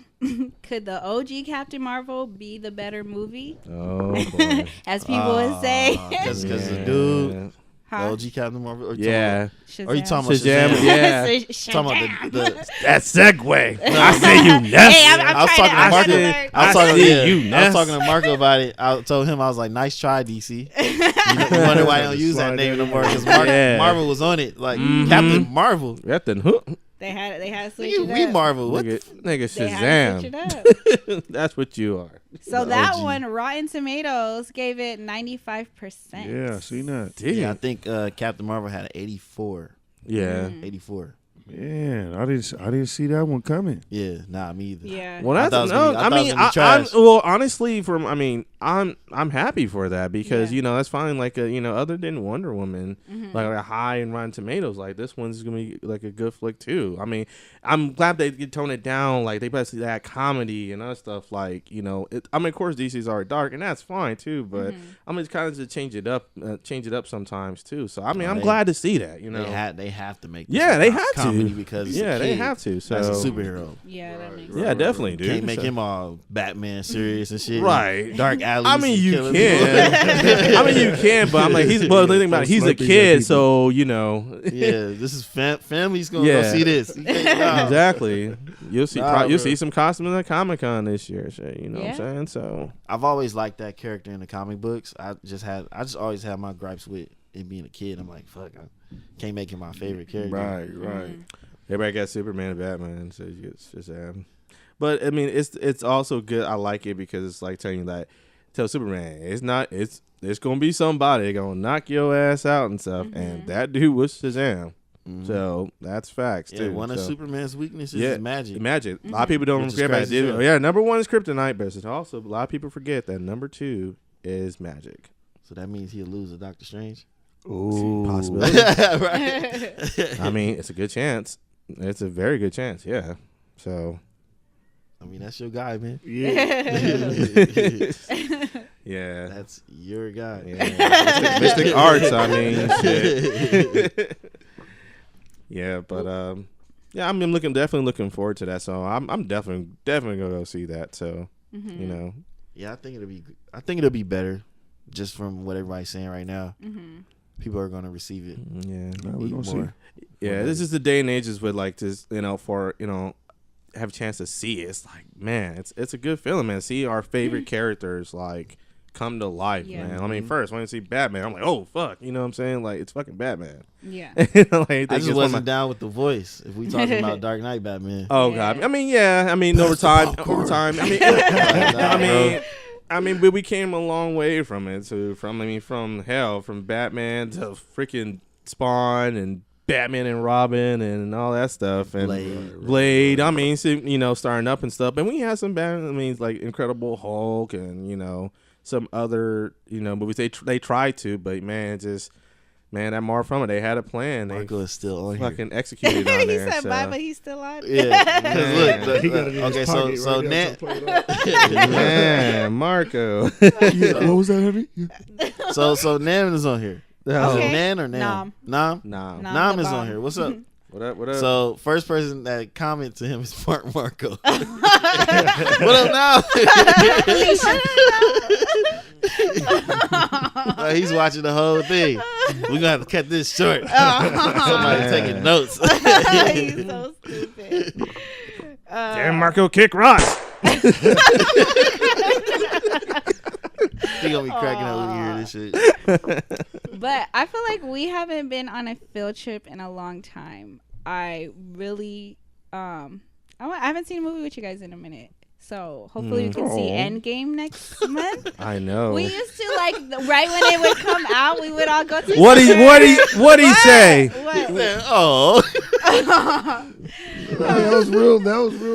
could the OG Captain Marvel be the better movie? Oh, boy. As people would say. Because the dude, the OG Captain Marvel. Or Shazam. Are you talking about Shazam? Shazam? Yeah. Shazam. Talking about the That segue. I say you, Nessa. Hey, I'm I was trying talking to to Marco. learn. I was talking to you, I was talking to Marco about it. I told him, I was like, nice try, DC. You wonder why I don't use that name no more, because Marvel was on it, like Captain Marvel. Captain Hook. They had to switch it up. We Marvel. What? Nigga They had to switch Shazam. it up. That's what you are. So The that OG. one, Rotten Tomatoes gave it 95%. Yeah, seen that. Yeah, I think Captain Marvel had an 84. Yeah. 84. Man, I didn't see that one coming. Yeah, nah, me either. Yeah. Well, I that's thought it was gonna be- I thought it was gonna be trash. well, honestly, I'm happy for that because that's fine. Like other than Wonder Woman, like a high in Rotten Tomatoes, like this one's gonna be like a good flick too. I mean, I'm glad they could tone it down. Like they basically had comedy and other stuff. Like of course DC's are dark and that's fine too. But I'm just kind of just change it up sometimes too. So I mean, I'm glad to see that. They have to make. This They have comedy to because they have to. So that's a superhero. Yeah, that makes Yeah, definitely, dude. Can't make him all Batman serious and shit. Right. Dark alleys. I mean, you killing can. I mean, you can, but I'm like, the thing about it, he's a kid, so Yeah, this is family's gonna go see this. Exactly. You'll see. Nah, You'll bro. see some costumes at Comic-Con this year. Shit, you know what I'm saying? So I've always liked that character in the comic books. I just always had my gripes with it being a kid. I'm like, fuck, I can't make him my favorite character. Right. everybody got Superman and Batman, so you get Shazam. But I mean, it's also good. I like it because it's like telling you that tell Superman it's gonna be somebody gonna knock your ass out and stuff, and that dude was Shazam. So that's facts too. One of Superman's weaknesses is magic. Magic. A lot of people don't forget about it. Oh, yeah, number one is kryptonite, but it's also a lot of people forget that number two is magic. So that means he'll lose to Doctor Strange. Ooh, possibility. Right. I mean, it's a good chance. It's a very good chance. Yeah. So. I mean, that's your guy, man. Yeah. Yeah. That's your guy. Yeah. Mystic Arts. I mean, shit. Yeah, but yeah, I'm definitely looking forward to that. So I'm definitely gonna go see that. So you know. Yeah, I think it'll be better, just from what everybody's saying right now. People are gonna receive it. Yeah, we're gonna see. Yeah, this is the day and age is with like this, for have a chance to see it. It's like, man, it's a good feeling, man. See our favorite characters like come to life, man. I mean, first when I see Batman, I'm like, oh fuck, you know what I'm saying? Like, it's fucking Batman. Yeah. Like, I just wasn't down with the voice. If we talking about Dark Knight Batman. Oh god. I mean, yeah. I mean, over time. I mean, but we came a long way from it. From hell, from Batman to freaking Spawn and Batman and Robin and all that stuff and Blade. I mean, so, starting up and stuff. And we had some Batman. I mean, like Incredible Hulk and some other movies. They tried to, but man, that more from it. They had a plan. Marco is still on fucking executed on there. He said bye, but he's still on. Yeah. Look, He got it in okay, his pocket so right Nan, Man, Marco. what was that, honey? so Nam is on here. Okay. Nan or Nam? Nam. Nah. Nam is on here. What's up? What up? So first person that comment to him is Marco. What up now? He's watching the whole thing. We're gonna have to cut this short. Somebody taking notes. He's so stupid. Damn, Marco, kick rocks. He gonna be cracking up when you hear this shit. But I feel like we haven't been on a field trip in a long time. I really, I haven't seen a movie with you guys in a minute. So hopefully we can see Endgame next month. I know. We used to right when it would come out, we would all go to. What do you say? What? Oh, That was real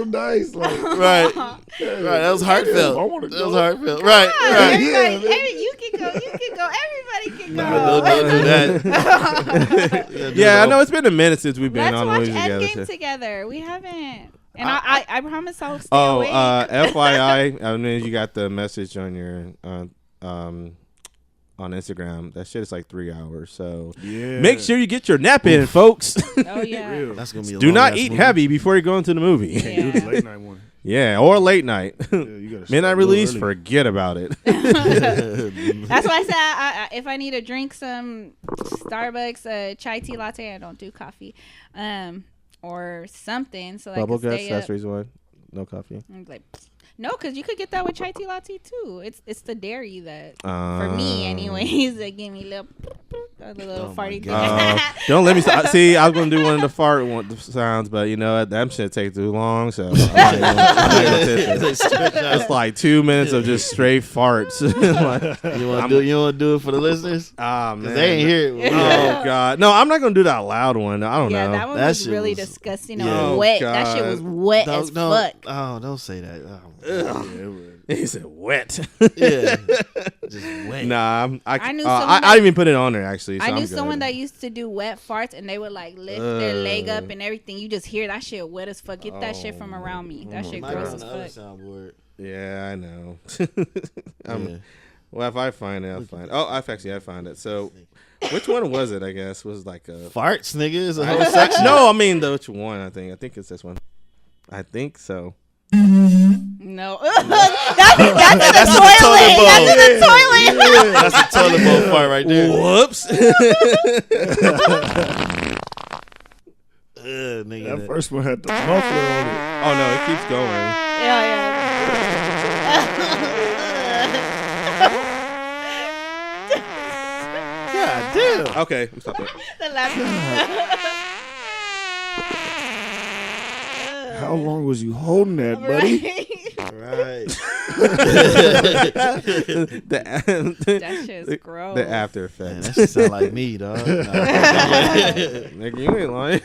nice. Like, right. That was heartfelt. I wanna go. That was heartfelt. Right. Everybody, you can go. Everybody can go. Don't do that. Yeah, I know it's been a minute since we've been Let's on watch movies together. Endgame together. We haven't. And I promise I'll stay Oh, awake. FYI, I mean you got the message on your on Instagram. That shit is like 3 hours. So Yeah. make sure you get your nap in, folks. Oh yeah. That's gonna be. Do not eat heavy before you go into the movie. Yeah. Do the late night one. Yeah, or late night. Yeah, you gotta start Midnight a little release, early. forget about it. That's why I said if I need to drink some Starbucks chai tea latte, I don't do coffee, or something. So Bubble I can guts, stay that's up. the reason why. No coffee. I'm like, no, because you could get that with chai tea latte too. It's the dairy that for me, anyways, that give me a little farty thing. Don't let me see. I was gonna do one of the fart sounds, but you know that shit take too long. So it's like 2 minutes of just straight farts. Like, You want to do it for the listeners? Ah man, They ain't hear it. Oh god, no, I'm not gonna do that loud one. I don't Yeah, know. that one That was shit really was- disgusting. It yeah. was Oh, wet. That shit God. was wet as fuck. Oh, don't say that. He said wet. Yeah, just wet. Nah, I knew I didn't even put it on there actually. So I knew I'm good. someone that used to do wet farts, and they would like lift their leg up and everything. You just hear that shit wet as fuck. Get that shit from around me. That shit Might be gross on as the other fuck. soundboard. Yeah, I know. Yeah. Well, if I find it, I'll find it. Oh, I find it. So, which one was it? I guess was like a Farts, nigga, is a whole section. No, I mean which one? I think it's this one. I think so. No, that's in the toilet. That's in the toilet. That's the toilet bowl fart right there. Whoops. Nigga, That first one had the muffler on it. Oh no, it keeps going. God damn. Okay, I'm stopping. The last How long was you holding that, buddy? Right. That shit's gross. The after Man, effects. that shit sound like me, dog. Nigga, you ain't lying.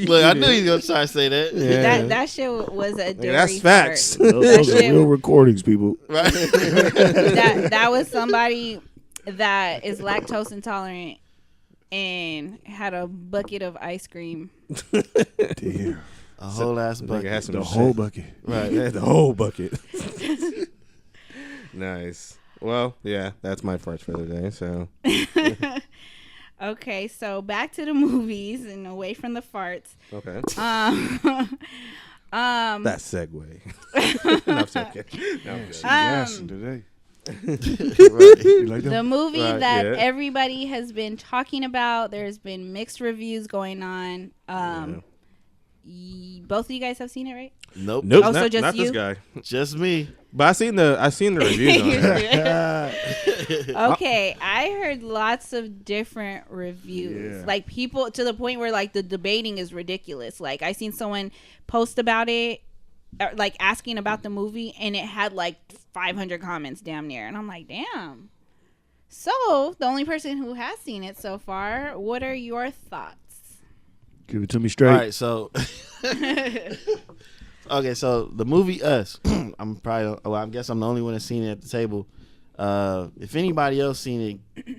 Look, I knew he was gonna try to say that. Yeah. That shit was a dairy That's facts. fart. Those are shit- real recordings, people. Right. that was somebody that is lactose intolerant and had a bucket of ice cream. Damn. A whole ass Nigga bucket. has some The shit. whole bucket. Right. Yeah, the whole bucket. Nice. Well, yeah, that's my farts for the day. So Okay, so back to the movies and away from the farts. okay, that segue. No, I'm joking. No, I'm joking. Gassing today. Right. You like The that? movie Right, that yeah. everybody has been talking about, there's been mixed reviews going on. Both of you guys have seen it, right? Nope. Nope, Oh, so not, just not this you? guy. Just me. But I seen the reviews on it. Okay, I heard lots of different reviews. Yeah. Like people to the point where like the debating is ridiculous. Like I seen someone post about it, like asking about the movie, and it had like 500 comments damn near. And I'm like, damn. So the only person who has seen it so far, what are your thoughts? Give it to me straight. All right, so okay, so the movie Us. I'm guess I'm the only one that's seen it at the table. If anybody else seen it,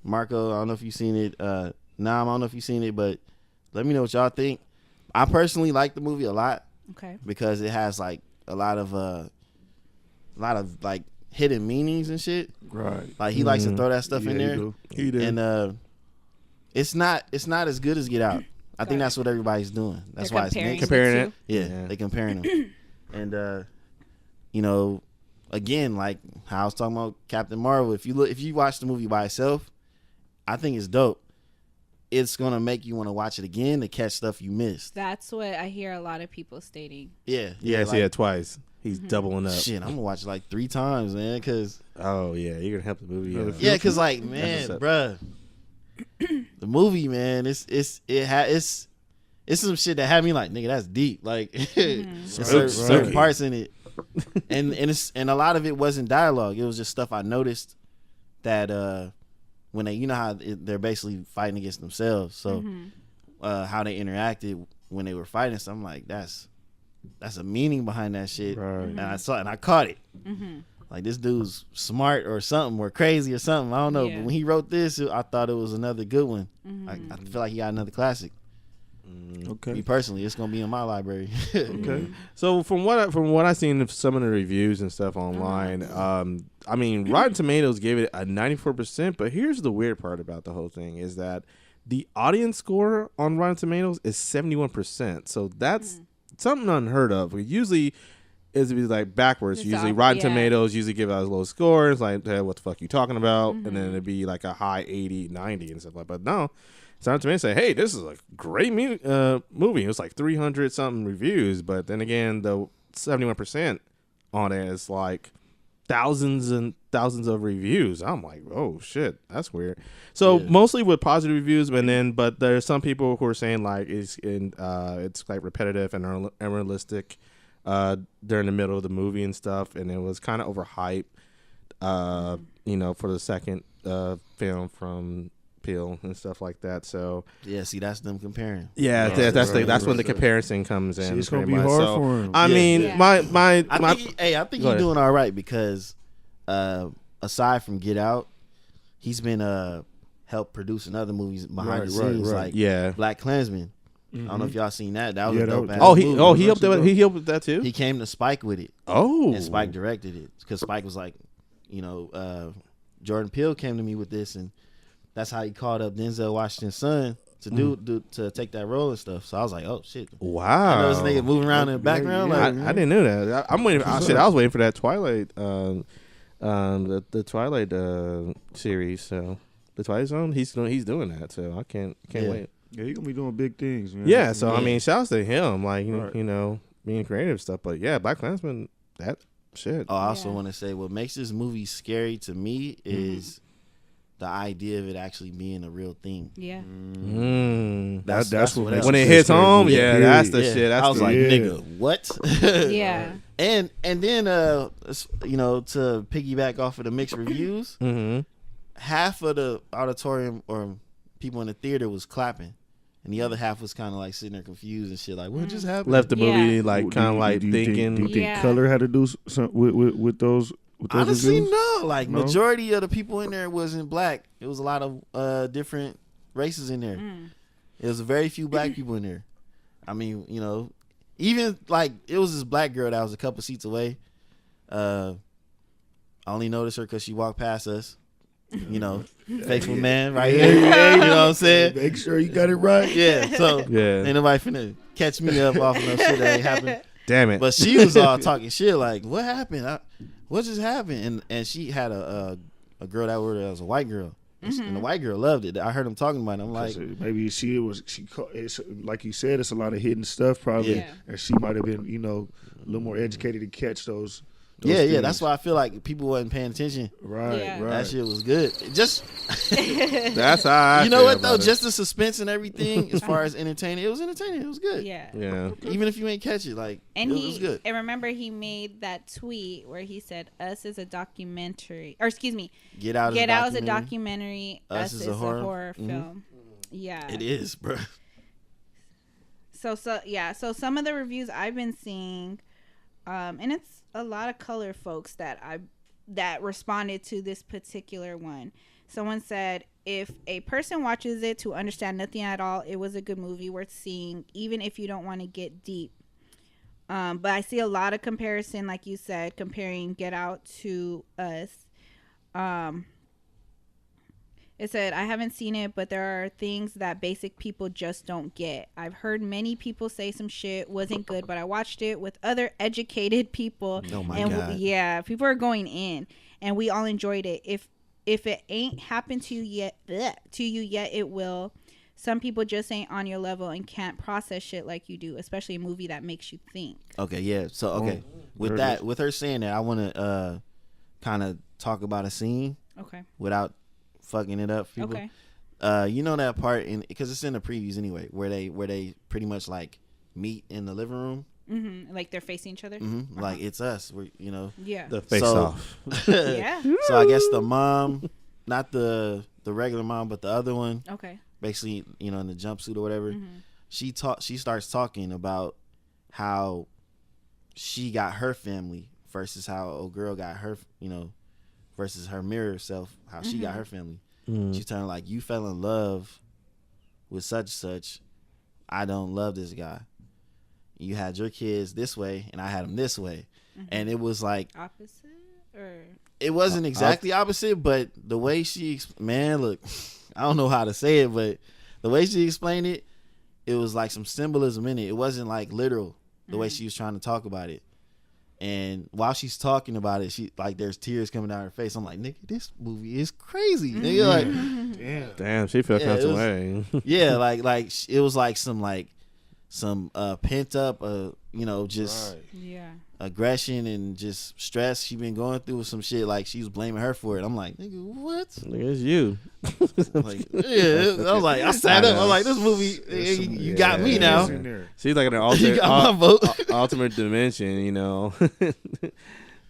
Marco, I don't know if you've seen it. Nam, I don't know if you've seen it, but let me know what y'all think. I personally like the movie a lot Okay. because it has like a lot of like hidden meanings and shit. Right. Like he likes to throw that stuff in Yeah, there. He did. And it's not as good as Get Out. I think that's what everybody's doing. That's They're why it's comparing mixed. Comparing the it. two. Yeah, they comparing them. And you know, again, like how I was talking about Captain Marvel, if you watch the movie by itself, I think it's dope. It's gonna make you want to watch it again to catch stuff you missed. That's what I hear a lot of people stating. Yeah. Yeah, I see like, it twice. He's doubling up. Shit, I'm gonna watch it like 3 times, man, cause Oh yeah, you're gonna help the movie. yeah, cause like, man, what's up. bruh, the movie, man, it's some shit that had me like, nigga, that's deep. Like, certain parts in it, and a lot of it wasn't dialogue. It was just stuff I noticed that when they, you know how they're basically fighting against themselves. So how they interacted when they were fighting. So I'm like, that's a meaning behind that shit. Right. And I saw it and I caught it. Like this dude's smart or something or crazy or something. I don't know. Yeah. But when he wrote this, I thought it was another good one. I feel like he got another classic. Okay. Me personally, it's gonna be in my library. Okay. So from what I've seen of some of the reviews and stuff online, I mean, Rotten Tomatoes gave it a 94%. But here's the weird part about the whole thing is that the audience score on Rotten Tomatoes is 71%. So that's something unheard of. Usually, it'd be like backwards. Usually, Rotten Tomatoes usually give out low scores, like, hey, what the fuck you talking about? And then it'd be like a high 80, 90 and stuff like that. But no. Rotten Tomatoes say, hey, this is a great movie. It was like 300 something reviews, but then again, the 71% on it is like thousands and thousands of reviews. I'm like, oh shit, that's weird. So mostly with positive reviews, but there's some people who are saying like it's like repetitive and unrealistic during the middle of the movie and stuff, and it was kind of overhyped. For the second film from and stuff like that. So see, that's them comparing. That's when the comparison comes in. It's gonna be hard for him. I mean, I think he's doing all right because aside from Get Out, he's been helped producing other movies behind the scenes, like Black Klansman. I don't know if y'all seen that. That was a dope ass movie. He helped with that too. He came to Spike with it. And Spike directed it because Spike was like, Jordan Peele came to me with this, and that's how he called up Denzel Washington's son to to take that role and stuff. So I was like, oh shit! Wow, I know this nigga moving around in the background. I didn't know that. I'm waiting. I was waiting for that Twilight, the Twilight series. So the Twilight Zone, he's doing that. So I can't wait. Yeah, he's gonna be doing big things, man. Yeah. So I mean, shouts to him, like being creative stuff. But yeah, Black Klansman, that shit. Oh, I also want to say what makes this movie scary to me is the idea of it actually being a real thing. Yeah. That's what when it hits home. Yeah, that's the shit. That's I was like, nigga, what? Yeah. And then to piggyback off of the mixed reviews, half of the auditorium or people in the theater was clapping, and the other half was kind of like sitting there confused and shit, like what just happened? Left the movie like kind of like thinking. Do you think color had to do something with those? Honestly, no. Like majority of the people in there wasn't black. It was a lot of different races in there. It was very few black people in there. I mean, even like it was this black girl that was a couple seats away. I only noticed her because she walked past us. Faithful man right here. You know what I'm saying? Make sure you got it right. Yeah. So ain't nobody finna catch me up off of no shit that ain't happened. Damn it. But she was all talking shit like, what happened? What just happened? And she had a girl that was a white girl. And the white girl loved it. I heard them talking about it. I'm like, maybe it's like you said, it's a lot of hidden stuff probably. And she might have been, a little more educated to catch those things. That's why I feel like people wasn't paying attention. Right. That shit was good. That's how I you know what though? Just the suspense and everything, as far as entertaining, it was entertaining. It was good. Yeah. Even if you ain't catch it, like it was good. And remember, he made that tweet where he said, "Us is a documentary," or excuse me, Get Out is a documentary. Us is a horror film. Yeah, it is, bro. So some of the reviews I've been seeing, and it's a lot of color folks that responded to this particular one. Someone said, if a person watches it to understand nothing at all, it was a good movie worth seeing, even if you don't want to get deep. But I see a lot of comparison, like you said, comparing Get Out to Us. It said, I haven't seen it, but there are things that basic people just don't get. I've heard many people say some shit wasn't good, but I watched it with other educated people. Oh my God. People are going in, and we all enjoyed it. If it ain't happened to you yet, it will. Some people just ain't on your level and can't process shit like you do, especially a movie that makes you think. Okay, yeah. So, with her saying that, I want to kind of talk about a scene. Okay. Without fucking it up, people. Okay. That part because it's in the previews anyway, where they pretty much like meet in the living room. Mm-hmm. Like they're facing each other. Mm-hmm. Like it's us. We're the face off. Yeah. So I guess the mom, not the regular mom, but the other one. Okay. Basically, in the jumpsuit or whatever. Mm-hmm. She starts talking about how she got her family versus how old girl got her. Versus her mirror self, how she got her family. She's telling like, you fell in love with such I don't love this guy. You had your kids this way, and I had them this way. And it was like opposite, or it wasn't exactly opposite, but the way she, man, look, I don't know how to say it, but the way she explained it, it was like some symbolism in it. It wasn't like literal the way she was trying to talk about it. And while she's talking about it, she like there's tears coming down her face. I'm like, nigga, this movie is crazy. Nigga, like, damn, she felt kind of way. Yeah, like it was like some pent up, just aggression and just stress she been going through with some shit. Like she was blaming her for it. I'm like, nigga, what? Nigga, it's you. Like, I was like, I sat up. I'm like, this movie, you got me now. She's like an ultimate dimension, you know.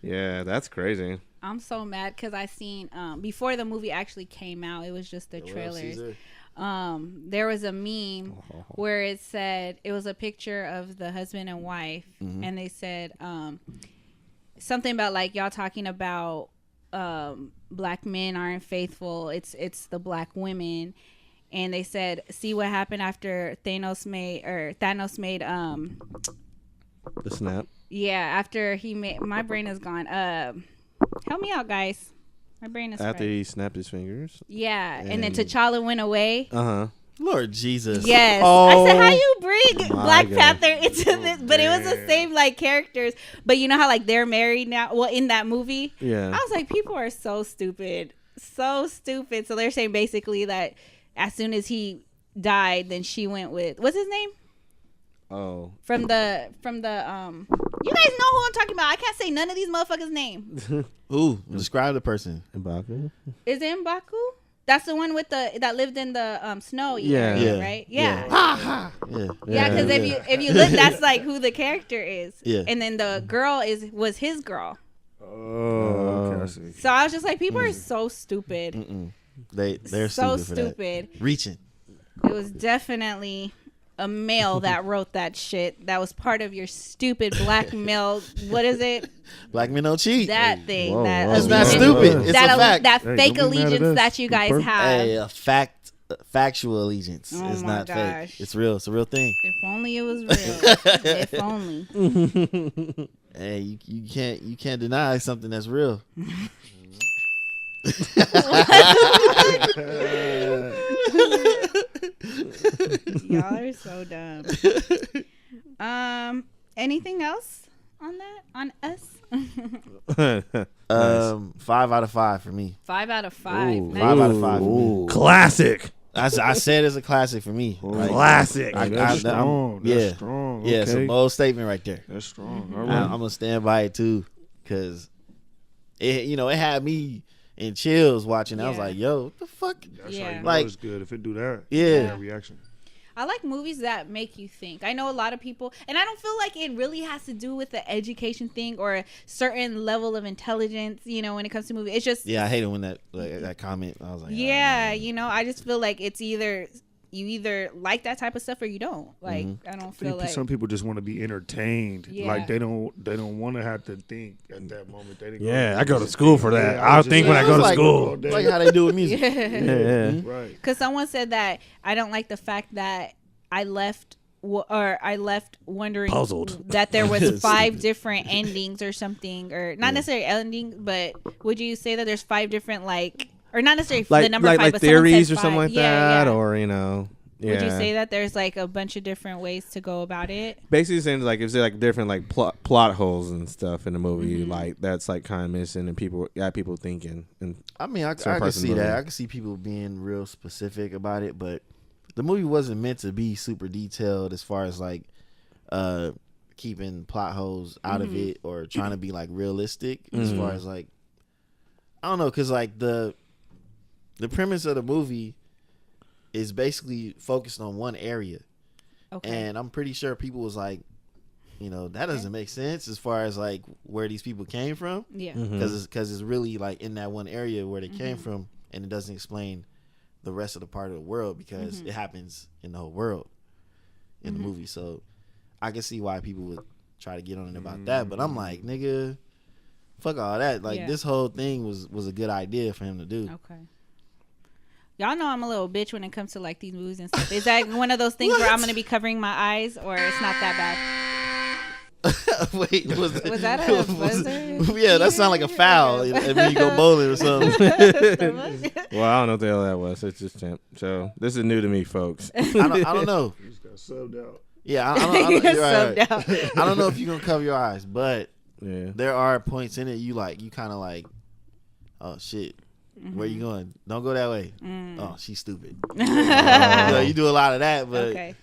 Yeah, that's crazy. I'm so mad because I seen before the movie actually came out, it was just the trailers. There was a meme where it said, it was a picture of the husband and wife, and they said something about like y'all talking about black men aren't faithful. It's the black women, and they said, see what happened after Thanos made the snap. Yeah, after he made, my brain is gone. Help me out, guys. My brain is after fried. he snapped his fingers. Yeah, and then T'Challa went away. Lord Jesus. Yes. I said, how you bring Black Panther into this? But it was the same like characters. But you know how like they're married now? Well, in that movie. Yeah. I was like, people are so stupid. So stupid. So they're saying basically that as soon as he died, then she went with, what's his name? Oh. From the you guys know who I'm talking about. I can't say none of these motherfuckers' names. Ooh, describe the person. M'Baku? Is it M'Baku? That's the one with that lived in the snow area, right? Yeah. Yeah, because if you look, that's like who the character is. Yeah. And then the girl was his girl. Oh, okay, I see. So I was just like, people are so stupid. They're so stupid. Reaching. It was definitely a male that wrote that shit. That was part of your stupid black male. What is it? Black men don't cheat. That thing. Whoa, That's not stupid. It's a fact. That fake allegiance that you guys have. Hey, factual allegiance. It's not fake. It's real. It's a real thing. If only it was real. If only. Hey, you can't deny something that's real. Y'all are so dumb. Anything else on that? On us? 5 out of 5 for me. 5 out of 5. Ooh. Nice. 5 out of 5 for me. Classic. I said it's a classic for me. Like, classic. That's strong. That's strong. Okay. Yeah, it's a bold statement right there. That's strong. All I'm right. gonna stand by it too, cause it had me in chills watching. I was like, yo, what the fuck? That's how you know like, it's good if it do that. Yeah. That reaction. I like movies that make you think. I know a lot of people, and I don't feel like it really has to do with the education thing or a certain level of intelligence, when it comes to movies. It's just... Yeah, I hate it when that comment, I was like... Yeah, I just feel like it's either... You either like that type of stuff or you don't. Like, I don't feel like... Some people just want to be entertained. Yeah. Like, they don't want to have to think at that moment. I go to school for that. I'll think when I go to school. Like how they do with music. Yeah. Right. Because someone said that I don't like the fact that I left wondering puzzled that there was 5 different endings or something, or not necessarily ending, but would you say that there's 5 different or not necessarily the number 5, but theories said or something like 5. that, Yeah. or Would you say that there's like a bunch of different ways to go about it? Basically saying like if there's like different like plot holes and stuff in the movie, like that's like kind of missing, and people thinking. And I mean, I can see that. I can see people being real specific about it, but the movie wasn't meant to be super detailed as far as like keeping plot holes out of it or trying to be like realistic as far as like, I don't know, because like the premise of the movie is basically focused on one area. Okay. And I'm pretty sure people was like, that doesn't make sense as far as like where these people came from. Yeah. Because it's really like in that one area where they came from, and it doesn't explain the rest of the part of the world because it happens in the whole world in the movie. So I can see why people would try to get on it about that. But I'm like, nigga, fuck all that. Like this whole thing was a good idea for him to do. Okay. Y'all know I'm a little bitch when it comes to like these movies and stuff. Is that one of those things where I'm gonna be covering my eyes, or it's not that bad? Wait, was that a buzzer? Yeah, that sounded like a foul. And when you go bowling or something. Well, I don't know what the hell that was. It's just champ. So this is new to me, folks. I don't know. You just got subbed out. Yeah, I don't You're you're right. subbed out. I don't know if you're gonna cover your eyes, but Yeah. there are points in it you kind of like, oh shit. Where you going? Don't go that way. Oh, she's stupid. You do a lot of that, but Okay.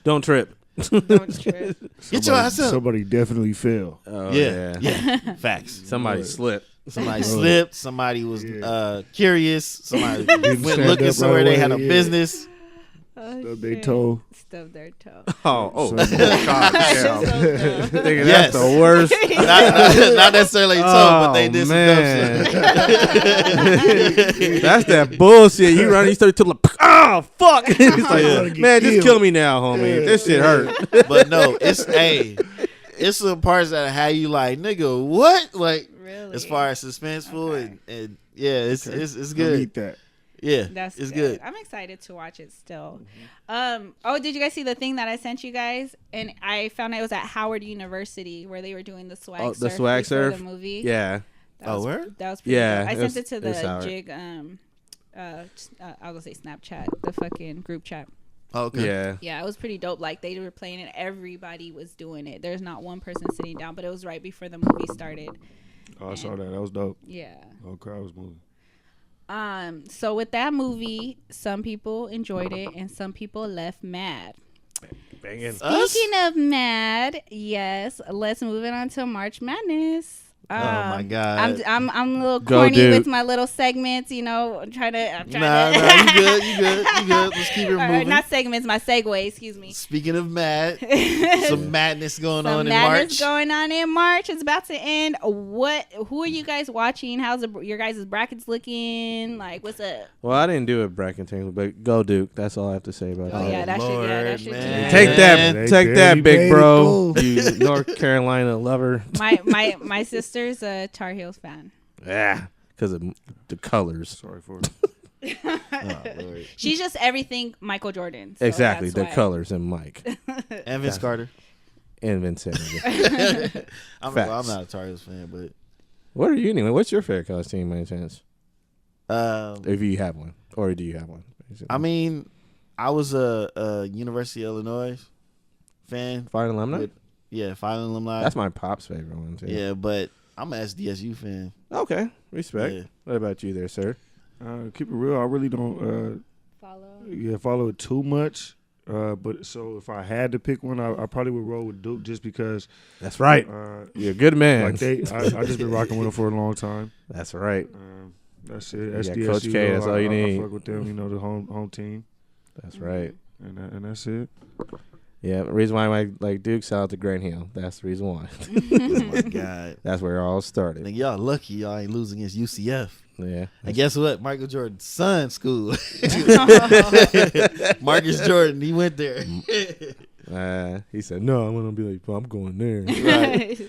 Don't trip. Don't trip. Get your ass up. Somebody definitely fell. Oh, Yeah. Facts. Somebody slipped. Somebody slipped. Somebody was curious. Somebody went stand looking up somewhere right they away, had a yeah. business. Stubbed their toe. Stub their toe. Oh, So- God, So damn. dumb. Thinking Yes. that's the worst. Not necessarily toe, but they did some man. dumb shit. That's that bullshit. You run, you start to like, oh fuck. It's like, Yeah. man, just kill me now, homie. This shit hurt. But no, it's some parts that have you like, nigga, what? Like, Really? as far as suspenseful and yeah, it's I good. need that. Yeah, That's it's good. I'm excited to watch it still. Oh, did you guys see the thing that I sent you guys? And I found out it was at Howard University where they were doing the swag surf. The swag before surf? The movie. Yeah. That was, word? That was pretty Yeah, dope. I it sent was- it to it was the Howard. Jig. I was gonna say Snapchat, the fucking group chat. Okay. Yeah. Yeah, it was pretty dope. Like they were playing it, everybody was doing it. There's not one person sitting down, but it was right before the movie started. Oh, I saw that. That was dope. Yeah. The whole crowd was moving. So with that movie, some people enjoyed it and some people left mad. Banging. Speaking of mad, yes, let's move it on to March Madness. Oh my God. I'm a little Go, corny dude. with my little segments, you know. I'm trying to. Nah, you good. Let's keep it moving. Not segments, my segue. Excuse me. Speaking of mad, some madness going on in madness March. going on in March. It's about to end. Who are you guys watching? How's your guys' brackets looking? Like, what's up? Well, I didn't do a bracket thing, but go Duke. That's all I have to say about Oh, that. yeah, that shit. Yeah, that shit. man. Take that, They take barely that, big made bro. it, You North Carolina lover. My sister's a Tar Heels fan. Yeah, because of the colors. Sorry for it. Oh, Lord. She's just everything Michael Jordan. So Exactly, the that's why. colors and Mike And Vince Carter. and Vincent. I'm Facts. not a Tar Heels fan, but What are you anyway? What's your favorite college team, by any chance? if you have one, or do you have one? I mean, I was a University of Illinois fan. Fire alumni. Final alumni. That's my pop's favorite one too. Yeah, but I'm an SDSU fan. Okay, respect. Yeah. What about you, there, sir? Keep it real. I really don't follow it too much. But so if I had to pick one, I probably would roll with Duke just because. That's right. You're a good man. Like I just been rocking with them for a long time. That's right. That's it. got SDSU, Coach K, that's all you need. I fuck with them. You know, the home team, That's right. and that's it. Yeah, the reason why I like Duke, shout out to Grant Hill. That's the reason why. Oh my God. That's where it all started. Nigga, y'all lucky y'all ain't losing against UCF. Yeah. And guess what? Michael Jordan's son's school. Marcus Jordan, he went there. He said, no, I'm going to be like, I'm going there. Right.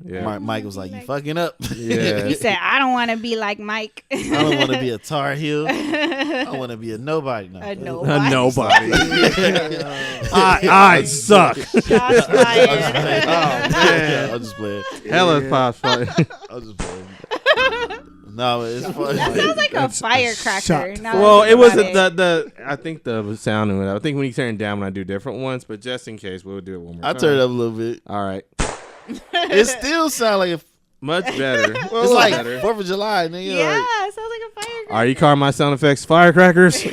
Yeah. Mike was like, you fucking up. Yeah. He said, I don't want to be like Mike. I don't want to be a Tar Heel. I want to be a nobody now. A A nobody. nobody. I suck. Shots fired. Oh, man. I'll just play it. Hella pops funny. I'll just play it. No, it's fun. That sounds like a firecracker. shot. now that Well, I it think wasn't about the I think the sound and I think when you turn it down when I do different ones, but just in case, we'll do it one more I time. turned it up a little bit. All right. It still sounds like Much better. Well, it's like better. 4th of July, nigga. Yeah, Like, it sounds like a firecracker. Are you calling my sound effects firecrackers?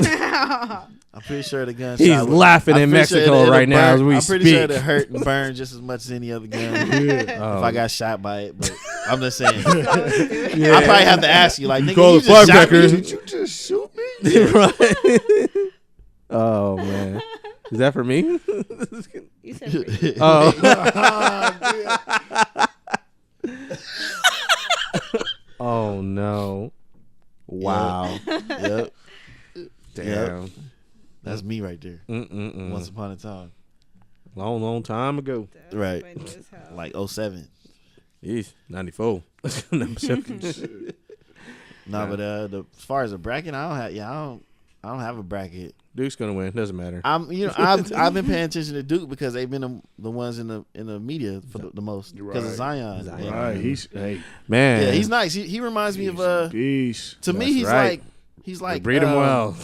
I'm pretty sure the gun. He's shot laughing I'm in pretty sure Mexico it'll right now as we I'm pretty sure speak. it hurt and burned just as much as any other gun. Oh. If I got shot by it, but I'm just saying. Yeah. I probably have to ask you, like, nigga, call you it just shot firecrackers. me? Did you just shoot me? Right. Oh man, is that for me? You said Oh. Oh no! Wow. Yep, Damn. that's me right there. Mm-mm-mm. Once upon a time, Long time ago. right? funny as hell. Like 07. Yeesh, 94. No, I'm joking. No, but as far as a bracket, I don't. I don't have a bracket. Duke's gonna win. Doesn't matter. I've been paying attention to Duke because they've been the ones in the media for the most because of Zion. Right. He's man. Yeah, he's nice. He reminds me of Peace. To me, he's like breed him well.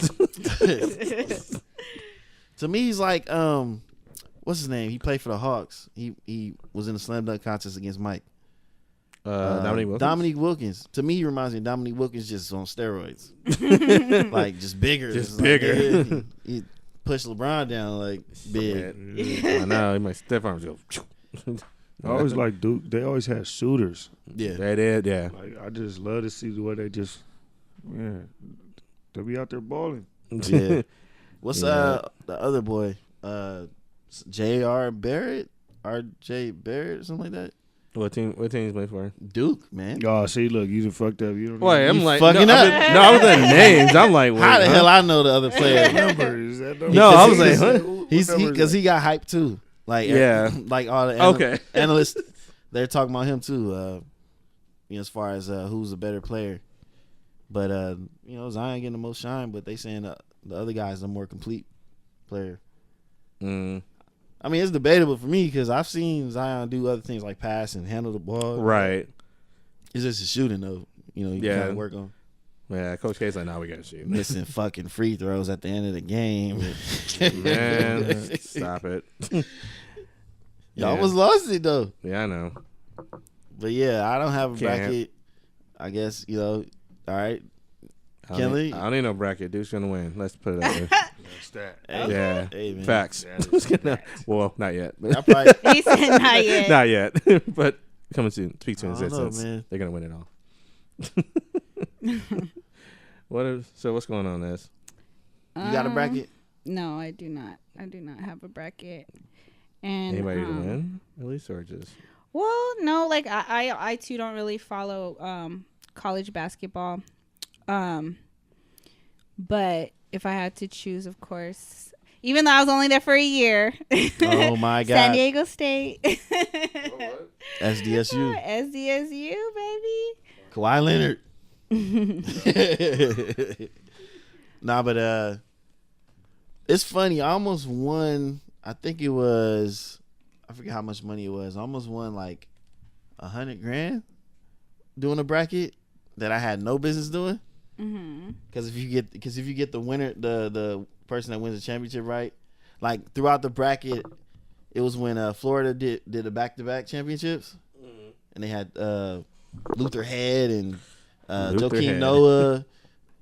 To me, he's like what's his name? He played for the Hawks. He was in the slam dunk contest against Mike. Dominique Wilkins. Dominique Wilkins. To me, he reminds me of Dominique Wilkins just on steroids. Like just bigger. Just bigger. Like, he pushed LeBron down like big. I know. He might step arms go. I always like Duke. They always had shooters. Yeah, they did. Yeah. Like I just love to see the way they just, they'll be out there balling. Yeah. What's the other boy? J.R. Barrett, R.J. Barrett, something like that. What team he's playing for? Duke, man. Oh, see, look, you done fucked up. You don't. Wait, I'm like fucking up. up. I was at names. I'm like, wait, how the hell I know the other player? number is that number? No, I was like, huh? Because he got hyped too. Like like all the analysts, they're talking about him too. As far as who's a better player, but Zion getting the most shine, but they saying the other guy's the more complete player. I mean, it's debatable for me because I've seen Zion do other things like pass and handle the ball. Right. It's just a shooting though. You kind of work on. Yeah, Coach K's like, we got to shoot. Missing fucking free throws at the end of the game. Man, stop it. Y'all almost lost it though. Yeah, I know. But yeah, I don't have a bracket. I guess, all right. Kelly? I don't need no bracket. Dude's going to win. Let's put it out there. That's that. Yeah. Hey, man. Facts. Well, not yet. I probably, He said not yet. Not yet. But coming soon. Speak soon. I don't know, man. They're going to win it all. So what's going on, Ness? You got a bracket? No, I do not. I do not have a bracket. And anybody to win, at least, or just? Well, no. Like I too don't really follow college basketball. But if I had to choose, of course, even though I was only there for a year. Oh my God. San Diego State. SDSU. SDSU, baby. Kawhi Leonard. Nah, but it's funny. I almost won. I think it was. I forget how much money it was. I almost won like $100,000 doing a bracket that I had no business doing. Because if you get the winner, the person that wins the championship, right? Like throughout the bracket, it was when Florida did the back-to-back championships, and they had Luther Head and Joakim Noah.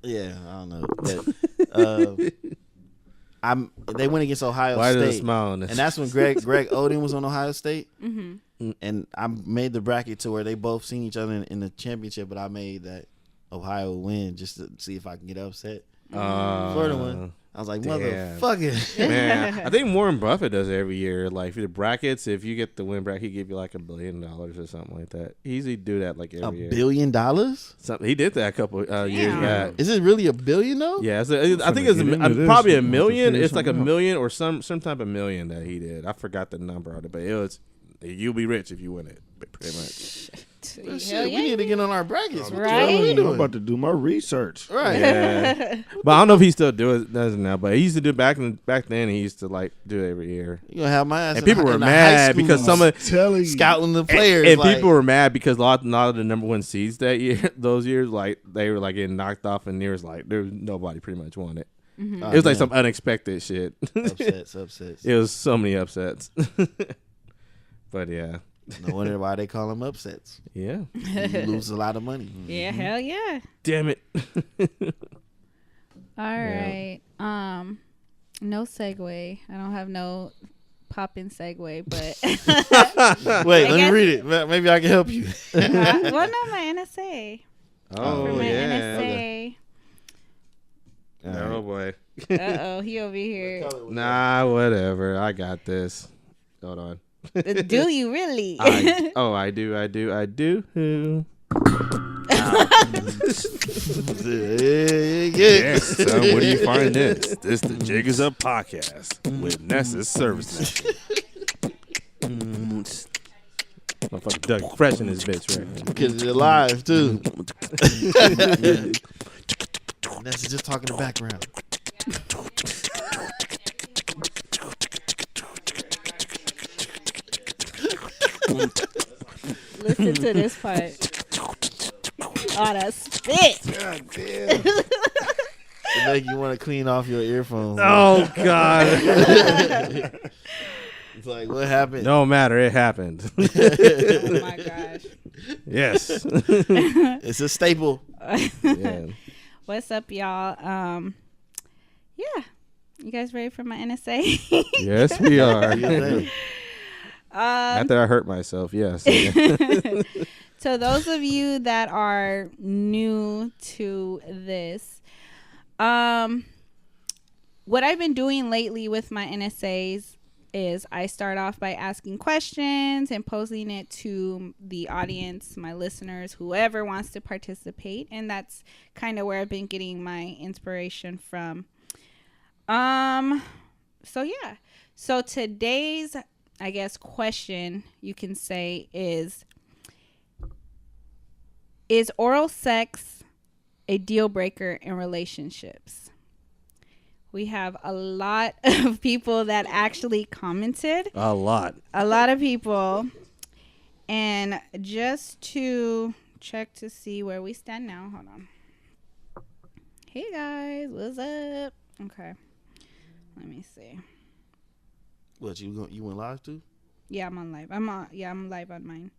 Yeah, I don't know. But, they went against Ohio State, and that's when Greg Oden was on Ohio State. And I made the bracket to where they both seen each other in the championship, but I made that Ohio would win just to see if I can get upset. Florida won. I was like, motherfucker. Man, I think Warren Buffett does it every year. Like, for the brackets, if you get the win bracket, he give you like $1 billion or something like that. He usually do that like every year. $1 billion? He did that a couple years back. Is it really $1 billion though? Yeah, I think it's probably $1 million. It's like $1 million or some type of million that he did. I forgot the number on it, but it was you'll be rich if you win it, pretty much. Shit, we need to get on our brackets. Right? I'm about to do my research. Right. Yeah. But I don't know if he still does it now. But he used to do back then. He used to like do it every year. You gonna have my ass. And people were mad because some of scouting the players, and people were mad because a lot of the number one seeds that year, those years, like they were like getting knocked off, and there was nobody pretty much won it. It was like some unexpected shit. Upsets. It was so many upsets. But yeah. No wonder why they call them upsets. Yeah. You lose a lot of money. Yeah, hell yeah. Damn it. All right. No segue. I don't have no popping segue, but wait, let me read it. Maybe I can help you. well, no, my NSA. Oh, my yeah. NSA. Oh boy. Uh-oh, he over here. Nah, whatever. I got this. Hold on. Do you really? I do. Yes, son, where do you find this? This the Jiggers Up podcast with Nessa's Service Net. Motherfucker Doug fresh in this bitch right now. Because you're live too. That's just talking in the background. Listen to this part. Oh, that spit. God damn. It make you want to clean off your earphones. Oh God. It's like, what happened? No matter, it happened. Oh my gosh. Yes. It's a staple. Yeah. What's up, y'all? Yeah. You guys ready for my NSA? Yes, we are. Yeah. After I hurt myself, yes. So those of you that are new to this, what I've been doing lately with my NSAs is I start off by asking questions and posing it to the audience, my listeners, whoever wants to participate. And that's kind of where I've been getting my inspiration from. So yeah. So today's, I guess, question you can say is oral sex a deal breaker in relationships? We have a lot of people that actually commented. A lot of people. And just to check to see where we stand now. Hold on. Hey guys, what's up? Okay. Let me see. What, you went live too? Yeah, I'm on live. I'm live on mine.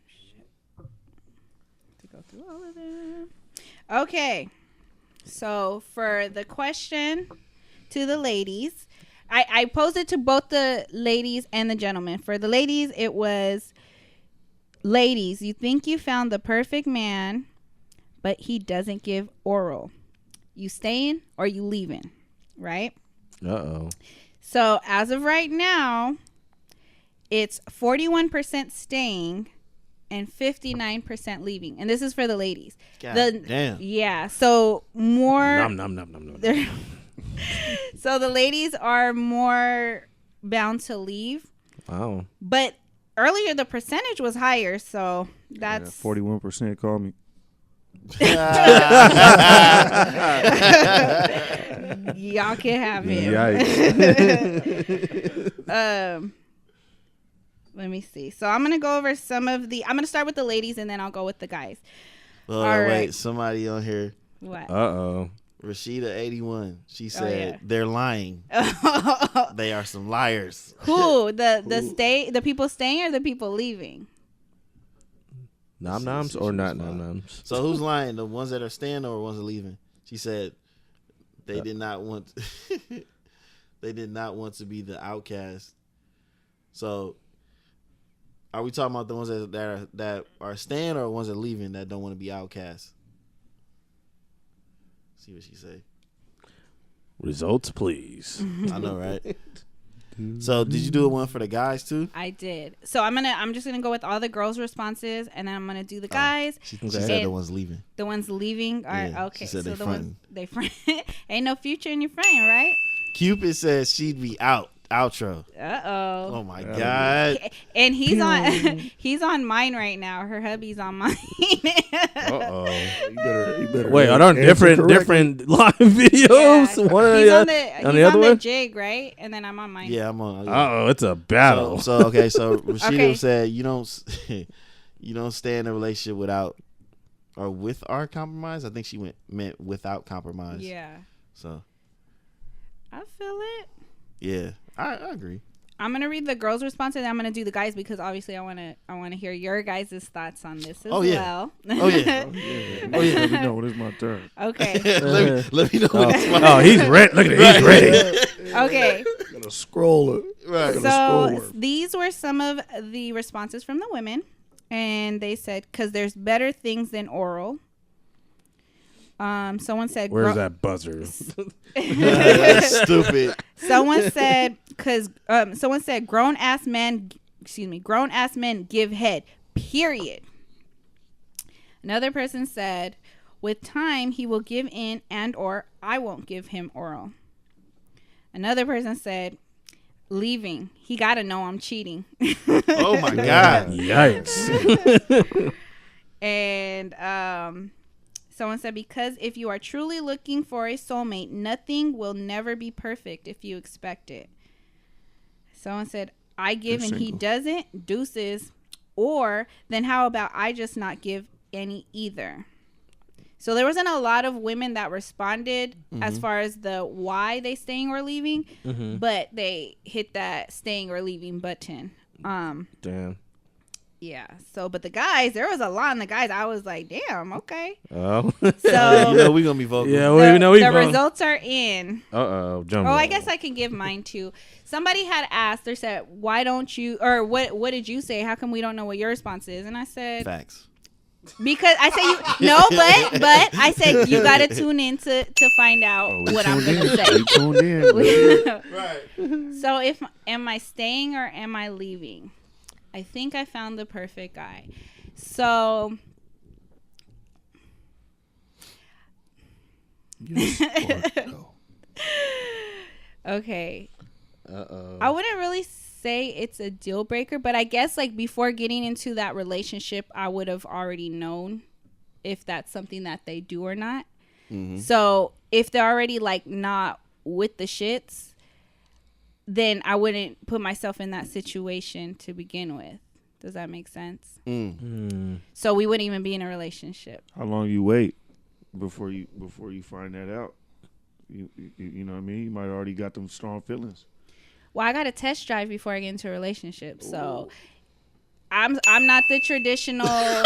Shit. To go through all of them. Okay. So for the question to the ladies, I posed it to both the ladies and the gentlemen. For the ladies, it was, ladies, you think you found the perfect man, but he doesn't give oral. You staying or you leaving, right? Uh-oh. So as of right now, it's 41% staying and 59% leaving. And this is for the ladies. God damn. Yeah. So more. Nom. So the ladies are more bound to leave. Wow. But earlier the percentage was higher. So that's 41% call me. Y'all can have it. Yikes. Let me see. So I'm going to go over I'm going to start with the ladies and then I'll go with the guys. Oh, All wait, right. somebody on here. What? Uh-oh. Rashida81. She said they're lying. They are some liars. Who? The people staying or the people leaving? Nom-noms or not nom-noms? So who's lying? The ones that are staying or the ones that are leaving? She said they did not want they did not want to be the outcast. So are we talking about the ones that are staying or the ones that are leaving that don't want to be outcast? See what she say. Results, please. I know, right? So did you do one for the guys too? I did. So I'm just gonna go with all the girls' responses and then I'm gonna do the guys. She said the ones leaving. The ones leaving are Yeah, okay. she said so they the fronting. ones they front. Ain't no future in your fronting, right? Cupid says she'd be out. Outro. Oh my God. And he's on mine right now. Her hubby's on mine. Uh-oh. You better Wait, are there different live videos? Yeah. One He's on the other the one? jig, right? And then I'm on mine. Yeah, I'm on. Uh-oh, it's a battle. So Rashida Okay. said you don't stay in a relationship without or with our compromise. I think she meant without compromise. Yeah. So I feel it. yeah, I agree. I'm gonna read the girls' response and I'm gonna do the guys because obviously I wanna hear your guys' thoughts on this as well. Oh yeah. Oh yeah. Let me know when it's my turn. Okay. let me know. When it's my Oh, he's ready. Look at it. He's ready. Okay. Gonna scroll it. right. So these were some of the responses from the women, and they said because there's better things than oral. Someone said, Where's that buzzer? That's stupid. Someone said grown ass men give head. Period. Another person said, with time he will give in and or I won't give him oral. Another person said, leaving. He got to know I'm cheating. Oh my God. Yikes. And someone said, because if you are truly looking for a soulmate, nothing will never be perfect if you expect it. Someone said, I give and he doesn't, deuces. Or then how about I just not give any either? So there wasn't a lot of women that responded as far as the why they staying or leaving, but they hit that staying or leaving button. Damn. Yeah. So, but the guys, there was a lot in the guys. I was like, damn, okay. Oh. So you know we're gonna be vocal. Yeah, the results are in. Jump. I guess I can give mine too. Somebody had asked, they said, why don't you, or what did you say? How come we don't know what your response is? And I said, facts. Because I said but I said you gotta tune in to find out what I'm gonna say. We tuned in. Right. So am I staying or am I leaving? I think I found the perfect guy. So okay. I wouldn't really say it's a deal breaker, but I guess like before getting into that relationship, I would have already known if that's something that they do or not. So if they're already like not with the shits, then I wouldn't put myself in that situation to begin with. Does that make sense? So we wouldn't even be in a relationship. How long you wait before you find that out? You know what I mean? You might have already got them strong feelings. Well, I got a test drive before I get into a relationship, so I'm not the traditional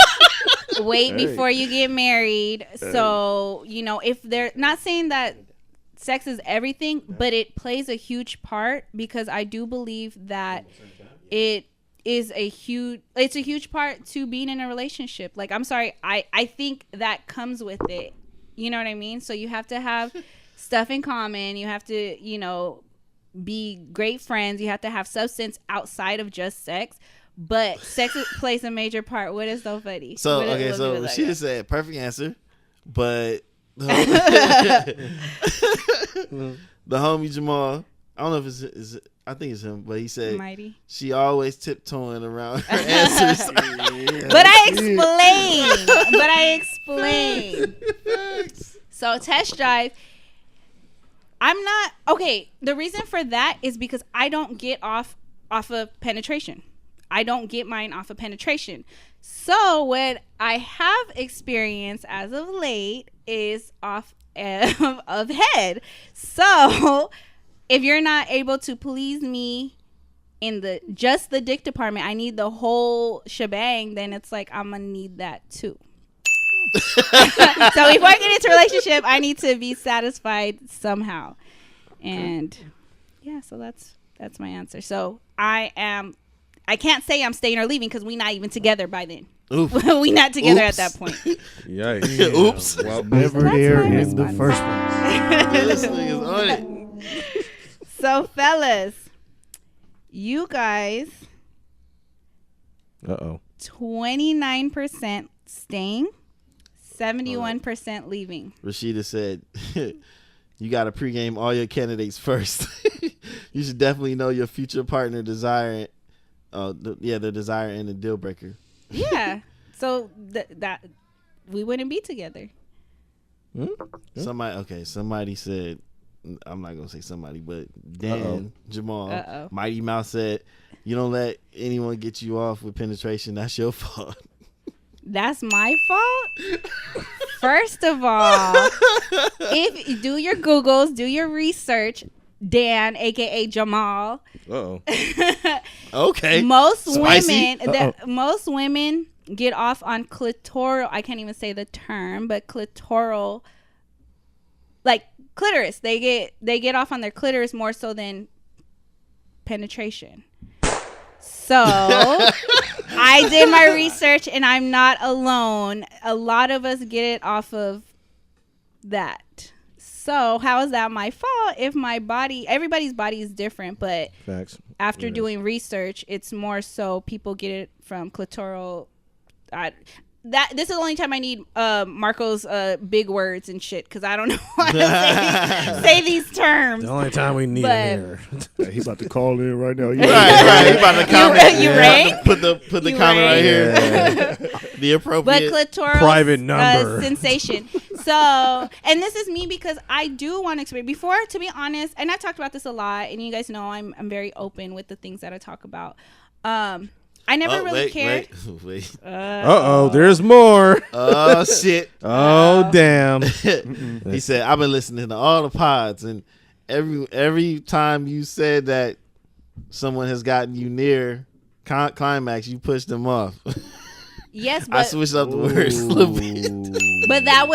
wait before you get married. So if they're not saying that sex is everything, but it plays a huge part, because I do believe that it's a huge part to being in a relationship. Like, I'm sorry, I think that comes with it. You know what I mean? So you have to have stuff in common. You have to, be great friends. You have to have substance outside of just sex. But sex plays a major part. What is so funny? So, so she just said perfect answer, but the homie Jamal, I don't know if it's I think it's him, but he said Mighty. She always tiptoeing around her answers. But I explained. So test drive. I'm not okay. The reason for that is because I don't get off of penetration. I don't get mine off of penetration. So what I have experienced as of late is off of head. So if you're not able to please me in just the dick department, I need the whole shebang, then it's like I'm gonna need that too. So before I get into a relationship, I need to be satisfied somehow. And yeah, so that's my answer. So I can't say I'm staying or leaving because we're not even together by then. We not together at that point. Yikes. Oops. Well, never there in the first place. This nigga's on it. So fellas, you guys 29% staying, 71% leaving. Rashida said, you got to pregame all your candidates first. You should definitely know your future partner desire. The desire and the deal breaker. Yeah. So that we wouldn't be together. Somebody said, I'm not going to say somebody, but Dan, Jamal, Mighty Mouse said, you don't let anyone get you off with penetration. That's your fault. That's my fault? First of all, if you do your Googles, do your research, Dan, aka Jamal. Okay. Most women get off on clitoral. I can't even say the term, but clitoral, like clitoris. They get off on their clitoris more so than penetration. So I did my research and I'm not alone. A lot of us get it off of that. So how is that my fault if everybody's body is different, but Facts. After doing research, it's more so people get it from clitoral. this is the only time I need Marco's big words and shit because I don't know how to say these terms. The only time we need him here. He's about to call in right now. Right. He's about to comment. You rang? Put the comment right here. The appropriate but clitoral private number sensation. So, and this is me because I do want to experience. Before, to be honest, and I've talked about this a lot, and you guys know I'm very open with the things that I talk about. I never really cared. Wait. There's more. Oh shit. Oh damn. He said, I've been listening to all the pods, and every time you said that someone has gotten you near climax, you pushed them off. Yes, but I switched up the words a little bit. But that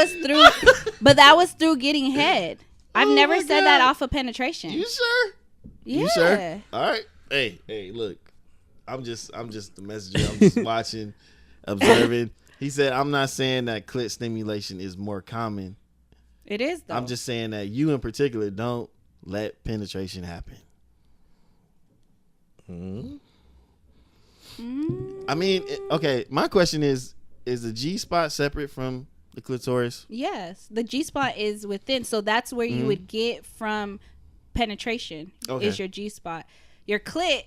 was through getting head. I've never said that off of penetration. You sure? Yeah. You sure? All right. Hey, look. I'm just the messenger. I'm just watching, observing. He said, I'm not saying that clit stimulation is more common. It is, though. I'm just saying that you in particular don't let penetration happen. I mean, okay, my question is the G-spot separate from the clitoris? Yes. The G-spot is within. So that's where you would get from penetration is your G-spot. Your clit,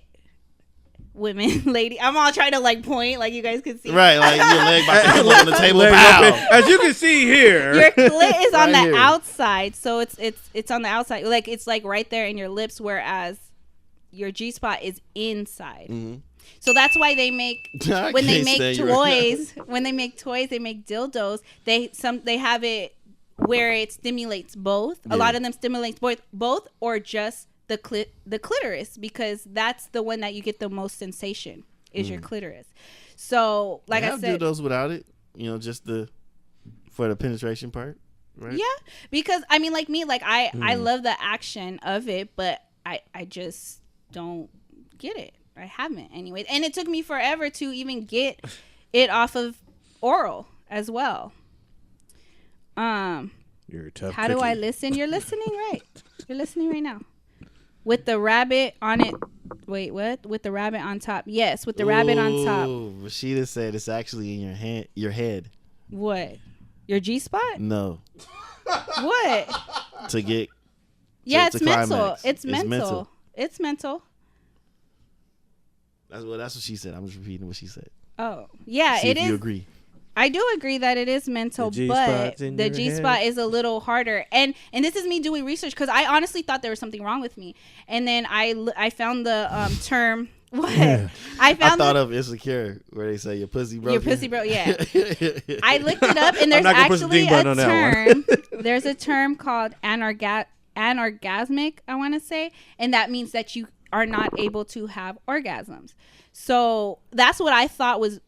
women, lady. I'm all trying to like point like you guys can see. Right, like your leg about to come up on the table. Pow. As you can see here. Your clit is on Right the here. outside. So it's on the outside. Like it's like right there in your lips, whereas your G-spot is inside. Mm-hmm. So that's why they make when they make toys, they make dildos. They have it where it stimulates both. A lot of them stimulates both or just the clitoris, because that's the one that you get the most sensation is your clitoris. So like I said, dildos without it, just for the penetration part, right? Yeah, because I mean, like me, like I love the action of it, but I just don't get it. I haven't anyway, and it took me forever to even get it off of oral as well. You're a tough how cookie. do I listen? You're listening, right? You're listening right now. With the rabbit on it. Wait, what? With the rabbit on top? Yes, with the rabbit on top. Rashida said it's actually in your head. What? Your G-spot? No. What? To get. Yeah, to it's mental. climax. It's mental. It's mental. That's what she said. I'm just repeating what she said. Oh, yeah, See it if is. you agree. I do agree that it is mental, but the G-spot is a little harder. And this is me doing research because I honestly thought there was something wrong with me. And then I found the term. What? Yeah. I thought of Insecure where they say your pussy broke. Your pussy broke, yeah. I looked it up and there's actually a term. There's a term called anorgasmic, I want to say. And that means that you are not able to have orgasms. So that's what I thought was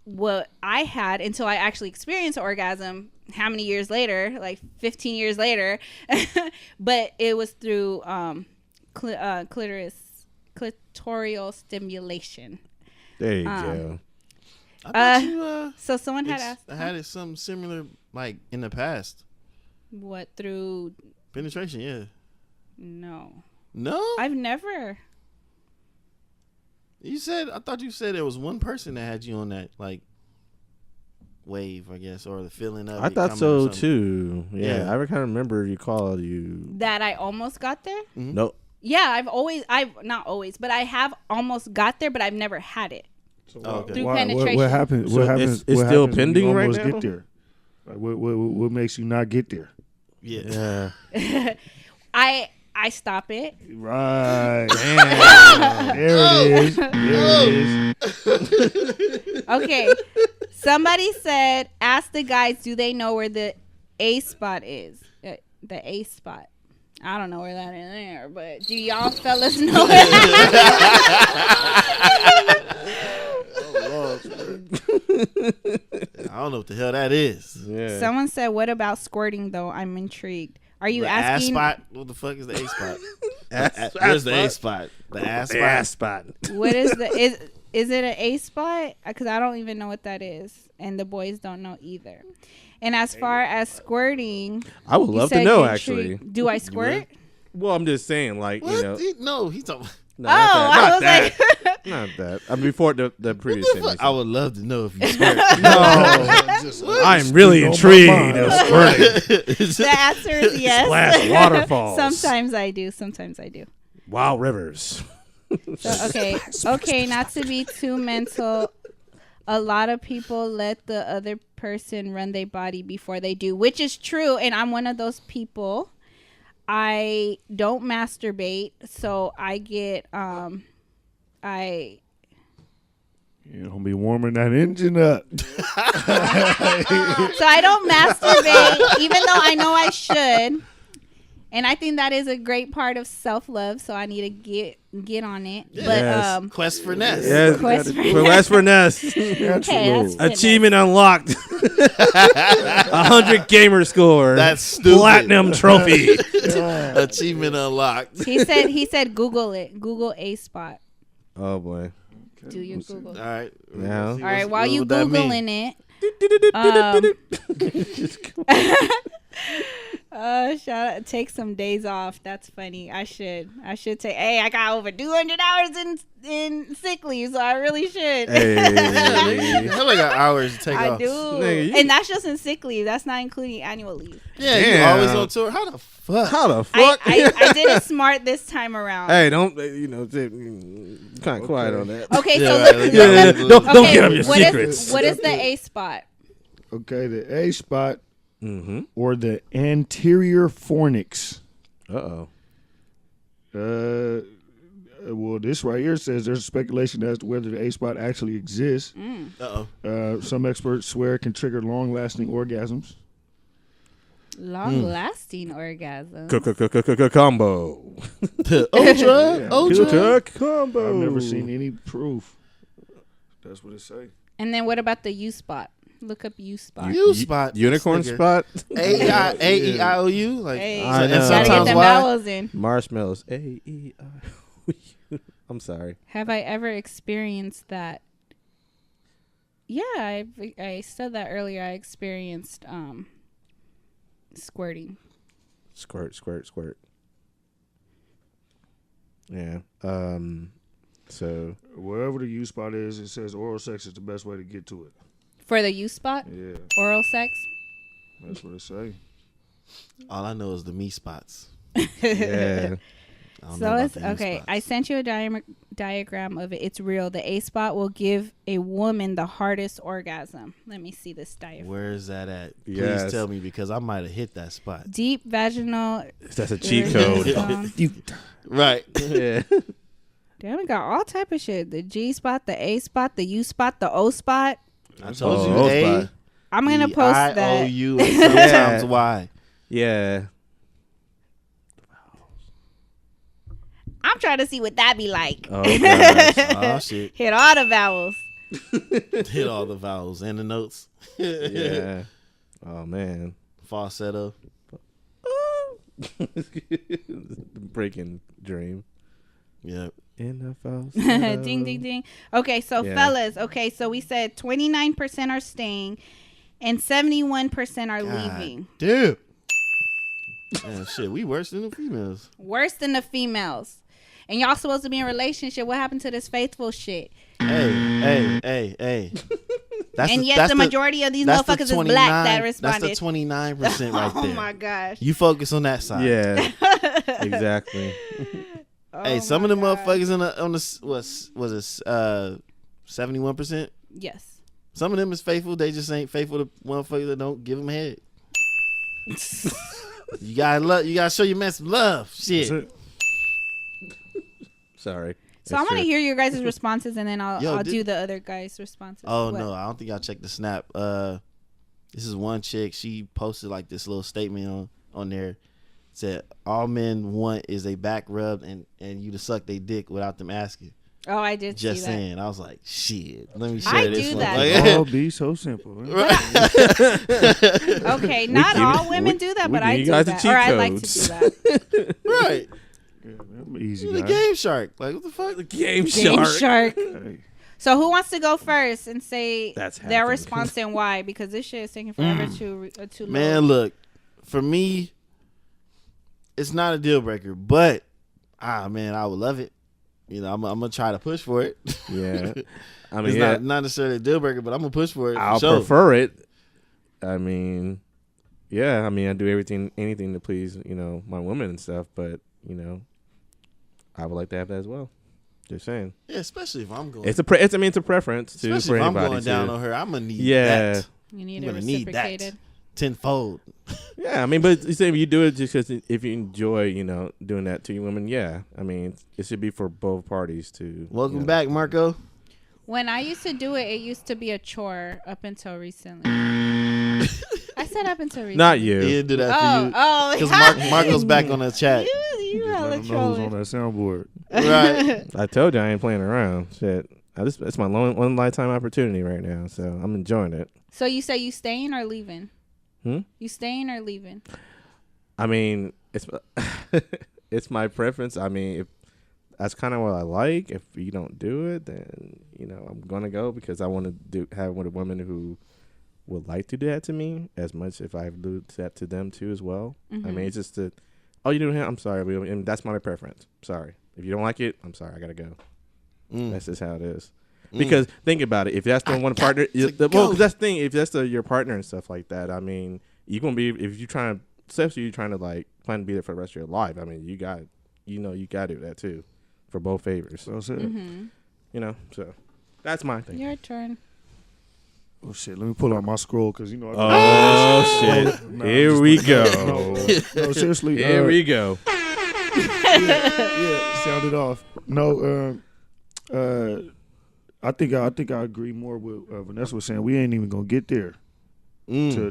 what I had until I actually experienced an orgasm. How many years later? Like 15 years later. But it was through clitoral stimulation. There you go. I thought you, so someone had asked. I had it something similar like in the past. What, through penetration? Yeah. No. I've never. I thought you said there was one person that had you on that like wave, I guess, or the feeling of. I thought so too. Yeah, I kind of remember you called you that I almost got there. Mm-hmm. Nope. Yeah, I've not always, but I have almost got there, but I've never had it. So through penetration. What happens? So what happens? It's what still happens when pending you right almost now. Get there? Like, what makes you not get there? Yeah. I stop it. Right. Damn. There it is. Okay. Somebody said, ask the guys, do they know where the A spot is? The A spot. I don't know where that is there, but do y'all fellas know where I don't know what the hell that is. Yeah. Someone said, what about squirting though? I'm intrigued. Are you asking? Ass spot? What the fuck is the A spot? Where's the A spot? The ass spot? Ass spot. What is is it an A spot? Because I don't even know what that is, and the boys don't know either. And as far as squirting, I would love to know actually. Do I squirt? Well, I'm just saying, like, What? you know. No, he's talking. No, I was that. like, Not that. I mean, before the previous sentence. I would love to know if you squirt. I'm really intrigued. the answer is yes. Splash waterfalls. Sometimes I do. Wild rivers. So, okay. Not to be too mental. A lot of people let the other person run their body before they do, which is true. And I'm one of those people. I don't masturbate, so I get You don't be warming that engine up. So I don't masturbate, even though I know I should. And I think that is a great part of self-love, so I need to get on it. Yes. But Quest for Ness. Yes. Quest for Ness. Achievement unlocked. 100 gamer score. That's stupid. Platinum trophy. Achievement unlocked. He said Google it. Google A spot. Oh boy. Do your Google. All right. Yeah. All right. While you Googling it. Shout out, take some days off. That's funny. I should take. Hey, I got over 200 hours in sick leave, so I really should. Hey. How many hours to take I off? do, and that's just in sick leave. That's not including annual leave. Yeah, you always on tour. How the fuck? I did it smart this time around. Hey, don't kind of quiet on that. Okay, Don't get up your secrets. What is the A spot? Okay, the A spot or the anterior fornix. Well, this right here says there's speculation as to whether the A spot actually exists. Some experts swear it can trigger long-lasting orgasms. Long-lasting orgasm. Combo. Ultra combo. I've never seen any proof. That's what it say. And then what about the U spot? Look up U spot. U spot. Unicorn spot. A-E-I-O-U. Like, Hey, I know. gotta get sometimes them why? vowels in. Marshmallows. A-E-I-O-U. I'm sorry. Have I ever experienced that? Yeah, I said that earlier. I experienced squirting. Squirt. Yeah. So wherever the U spot is, it says oral sex is the best way to get to it. For the U spot? Yeah. Oral sex? That's what it say. All I know is the me spots. yeah. So it's okay. I sent you a diagram of it. It's real. The A spot will give a woman the hardest orgasm. Let me see this diagram. Where is that at? Yes. Please tell me, because I might have hit that spot. Deep vaginal. That's a cheat code. Right. Yeah. Damn, we got all type of shit. The G spot, the A spot, the U spot, the O spot. I told you O A. spot. I'm gonna post that. I-O-U and sometimes Y. Yeah. I'm trying to see what that be like. Oh, gosh. Oh, shit. Hit all the vowels. Hit all the vowels and the notes. Yeah. Oh, man. Falsetto. Breaking dream. Yep. In the false. Ding, ding, ding. Okay, so fellas. Okay, so we said 29% are staying and 71% are leaving. Dude. Man, shit, we worse than the females. Worse than the females. And y'all supposed to be in a relationship. What happened to this faithful shit? Hey. That's the majority of these motherfuckers is black that responded. That's the 29% right there. Oh my gosh. You focus on that side. Yeah. Exactly. Hey, some of the motherfuckers on the was it 71%? Yes. Some of them is faithful. They just ain't faithful to motherfuckers that don't give them head. You gotta show your man some love. Shit. Sorry. So I want to hear your guys' responses, and then I'll do the other guys' responses. Oh, no, I don't think I checked the snap. This is one chick. She posted like this little statement on there. Said all men want is a back rub and you to suck their dick without them asking. Oh, I did just see that. saying. I was like, shit. Let me share I this do one. that. All be so simple. Right? Okay, not all women do that, but I do that. Or I like to do that. Right. Yeah, I'm easy You're the guy. Game Shark. Like, what the fuck? The Game Game Shark. Hey. So who wants to go first and say That's their hacking. response and why? Because this shit is taking forever to load. Man, look. For me, it's not a deal breaker, but man, I would love it. you know, I'm gonna try to push for it. Yeah, I mean, it's yeah, not necessarily a deal breaker, but I'm gonna push for it. I'll prefer it. I mean, yeah, I mean, I do anything to please, you know, my woman and stuff, but you know, I would like to have that as well. Just saying. Yeah, especially if I'm going. It's a preference too. Especially for if I'm anybody going down too. on her, I'm gonna need Yeah. that. You need I'm it gonna need that reciprocated. tenfold. Yeah, I mean, but you say if you do it just because if you enjoy, you know, doing that to your women, yeah. I mean, it should be for both parties to. Welcome back, Marco. When I used to do it, it used to be a chore up until recently. I said up until recently. Not you. He didn't do that for you. Oh, Because Marco's back on the chat. You hella Who's trolling. on that soundboard? Right. I told you I ain't playing around. Shit, it's my one lifetime opportunity right now, so I'm enjoying it. So you say you staying or leaving? Hmm? You staying or leaving? I mean, it's it's my preference. I mean, if that's kind of what I like. If you don't do it, then you know I'm gonna go because I want to have with a woman who would like to do that to me as much if I do that to them too as well. Mm-hmm. I mean, it's just you doing it. I'm sorry, and that's my preference. Sorry, if you don't like it, I'm sorry. I gotta go. That's just how it is. Because think about it. If that's the one partner, well, that's the thing. If that's your partner and stuff like that, I mean, you're gonna be if you're trying to, especially you're trying to like plan to be there for the rest of your life. I mean, you got to do that too, for both favors. So said. You know, so that's my thing. Your turn. Oh shit! Let me pull out my scroll because you know. Shit! Nah, Here we go. No, seriously. Here we go. Yeah, sound it off. No, I think I agree more with Vanessa was saying. We ain't even gonna get there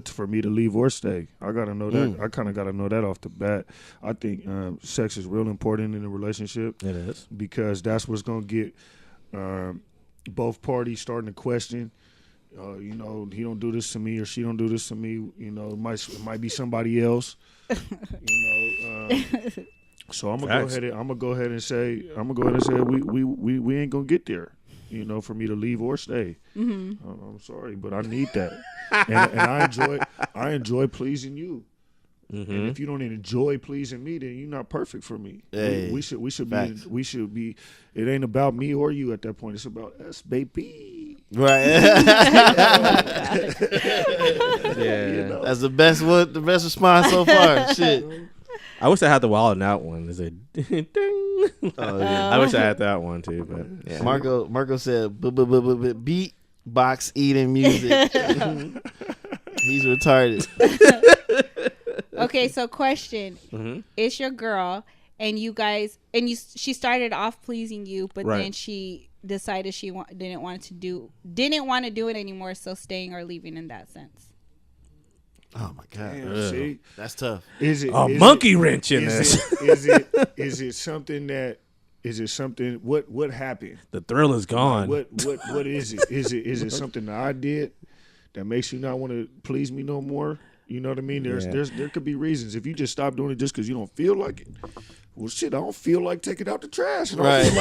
for me to leave or stay. I gotta know that. I kind of gotta know that off the bat. I think sex is real important in a relationship. It is because that's what's gonna get both parties starting to question. You know, he don't do this to me or she don't do this to me. You know, it might be somebody else. You know. So I'm gonna go ahead and say we ain't gonna get there. You know, for me to leave or stay. I'm sorry, but I need that, and I enjoy pleasing you. And if you don't enjoy pleasing me, then you're not perfect for me. Hey, we should be. It ain't about me or you at that point. It's about us, baby. Right. yeah. You know? That's the best response so far. Shit. I wish I had the Wild 'N Out one. Is it ding? Oh, yeah. I wish I had that one too, but yeah. Marco said beat box eating music. He's retarded. Okay, so question: It's your girl, and she started off pleasing you, but then she decided she didn't want to do it anymore. So staying or leaving in that sense. Oh my god! Damn, see, that's tough. Is it monkey wrench in this? Is it something that? Is it something? What happened? The thrill is gone. What is it? Is it something that I did that makes you not want to please me no more? You know what I mean? There could be reasons. If you just stop doing it just because you don't feel like it, well, shit, I don't feel like taking out the trash. Right. You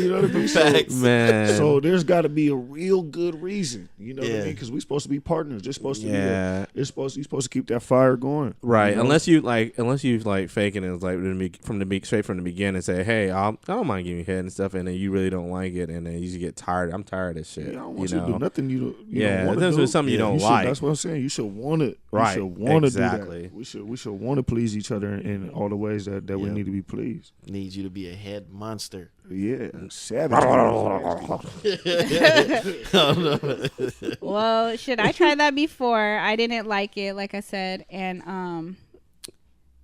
know what I mean? Facts. Man. So there's got to be a real good reason. You know what I mean? Because we're supposed to be partners. They're supposed to be. You're supposed to keep that fire going. Right. You know? Unless you faking it like straight from the beginning and say, hey, I don't mind giving you head and stuff, and then you really don't like it, and then you just get tired. I'm tired of this shit. Yeah, I don't want you to do nothing you don't want to that's do. Something you don't like. That's what I'm saying. You should want it. Right. You should want to Exactly. do that. We should want to please each other in all the ways that we need to be pleased. Need you to be a head monster. Yeah, savage. Well, shit, I tried that before. I didn't like it, like I said, and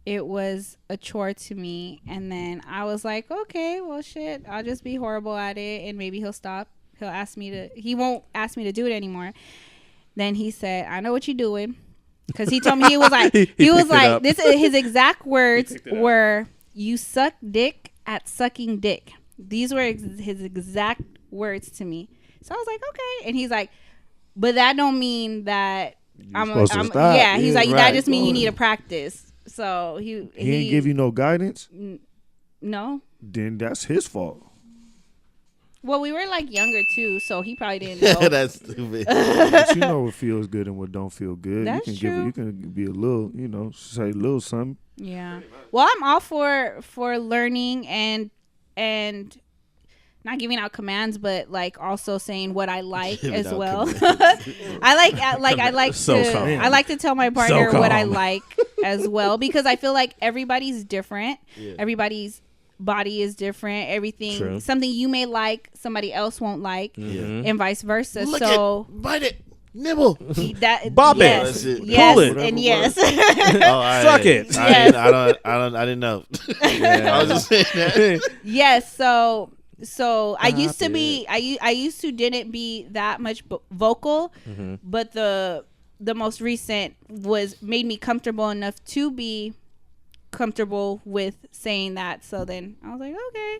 it was a chore to me. And then I was like, okay, well, shit, I'll just be horrible at it, and maybe he'll stop. He won't ask me to do it anymore. Then he said, I know what you're doing. Because he told me, he was like, this is his exact words were, you suck dick at sucking dick. These were his exact words to me. So I was like, okay. And he's like, but that don't mean that I'm stop. Yeah, he's like, right. that just means you need to practice. So he ain't give you no guidance? No. Then that's his fault. Well, we were like younger too, so he probably didn't know. That's stupid. But you know what feels good and what don't feel good. That's true. You can be a little, say a little something. Yeah. Well, I'm all for learning and and not giving out commands, but like also saying what I like as well. I like to tell my partner what I like as well, because I feel like everybody's different. Yeah. Everybody's body is different. Everything, True. Something you may like, somebody else won't like, and vice versa. Bite it. Nibble. Bob yes, it. Yes, Pull it. And yes. Suck it. I didn't know. Yeah. I was just saying that. Yes. So I used to be. I used to didn't be that much vocal, but the most recent made me comfortable enough to be comfortable with saying that. So then I was like, okay,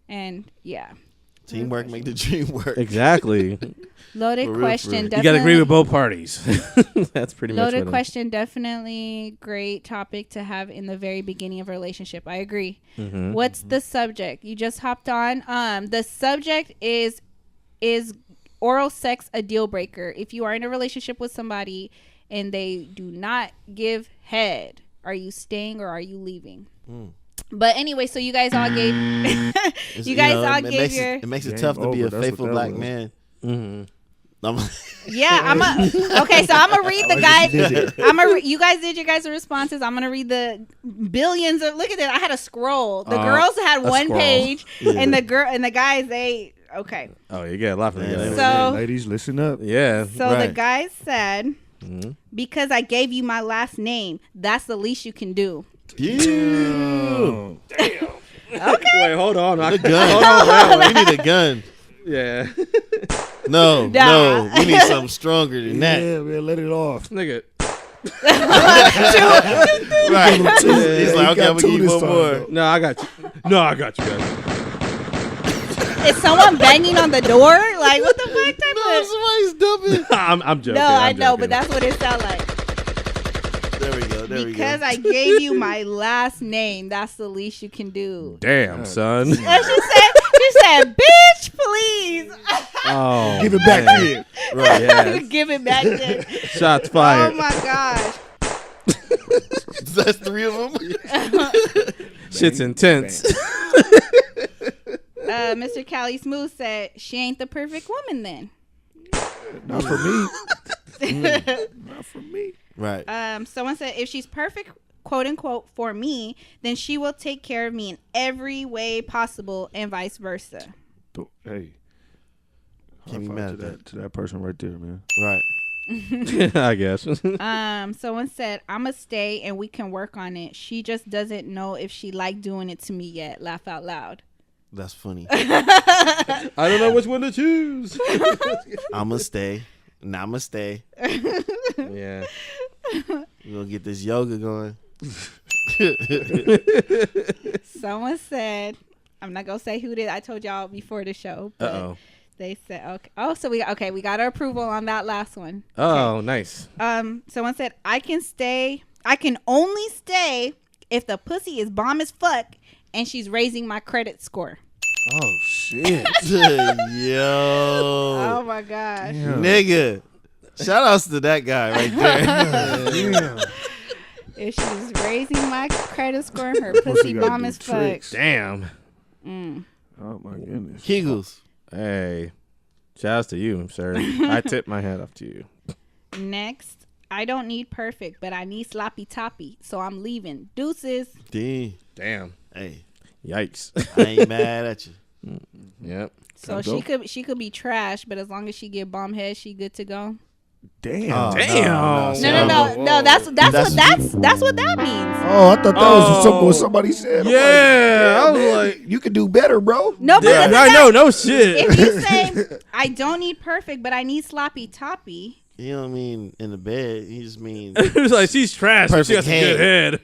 and yeah. Teamwork make the dream work. Exactly. Loaded question. You got to agree with both parties. That's pretty much loaded question. Definitely great topic to have in the very beginning of a relationship. I agree. What's the subject? You just hopped on. The subject is oral sex a deal breaker? If you are in a relationship with somebody and they do not give head, are you staying or are you leaving? But anyway, so you guys all gave it makes it tough to be a faithful black man. Yeah, okay, so I'm gonna read the guys. You guys did your guys' responses. I'm gonna read the billions of. Look at that! I had a scroll. The girls had one page, and the guys okay. Oh, you get a lot from that. So ladies, listen up. Yeah. So the guys said, because I gave you my last name, that's the least you can do. Damn. Okay. Wait, hold on. The gun. We need a gun. Yeah. No. We need something stronger than that. Yeah, man, let it off. Nigga. Right. He's like, okay, I'm going to give you one more. No, I got you guys. Is someone banging on the door? Like, what the fuck type of... somebody's dumping. I'm joking. No, I know, but that's what it sounds like. There we go. Because I gave you my last name, that's the least you can do. Damn, son. She said, bitch, please. Oh, give it back then. Right, yeah. Give it back then. Shots fired. Oh my gosh. That's 3 of them. Shit's intense. Mr. Cali Smooth said, she ain't the perfect woman then. Not for me. Not for me. Right. Someone said, if she's perfect, quote unquote, for me, then she will take care of me in every way possible, and vice versa. Hey, can't be mad at to that person right there, man. Right. I guess. Someone said, I'ma stay and we can work on it. She just doesn't know if she like doing it to me yet. Laugh out loud. That's funny. I don't know which one to choose. I'ma stay. Namaste. Yeah. We're gonna get this yoga going. Someone said, I'm not gonna say who did. I told y'all before the show. But they said, okay. Oh, so we got our approval on that last one. Oh, nice. Someone said, I can only stay if the pussy is bomb as fuck and she's raising my credit score. Oh shit. Yo. Oh my gosh. Damn. Nigga. Shout outs to that guy right there. If she's raising my credit score, her pussy bomb as fuck. Damn. Oh my goodness. Kegels. Hey. Shout outs to you, sir. I tip my hat off to you. Next. I don't need perfect, but I need sloppy toppy, so I'm leaving. Deuces. Damn. Hey. Yikes. I ain't mad at you. Yep. So she could be trash, but as long as she get bomb head, she good to go. Damn. Oh, damn. No. That's what that means. Oh, I thought that was what somebody said. Yeah. I was like, you could do better, bro. No, but I know. No shit. If you say I don't need perfect, but I need sloppy toppy. You don't mean in the bed. You just mean it was like she's trash, but she got some good head.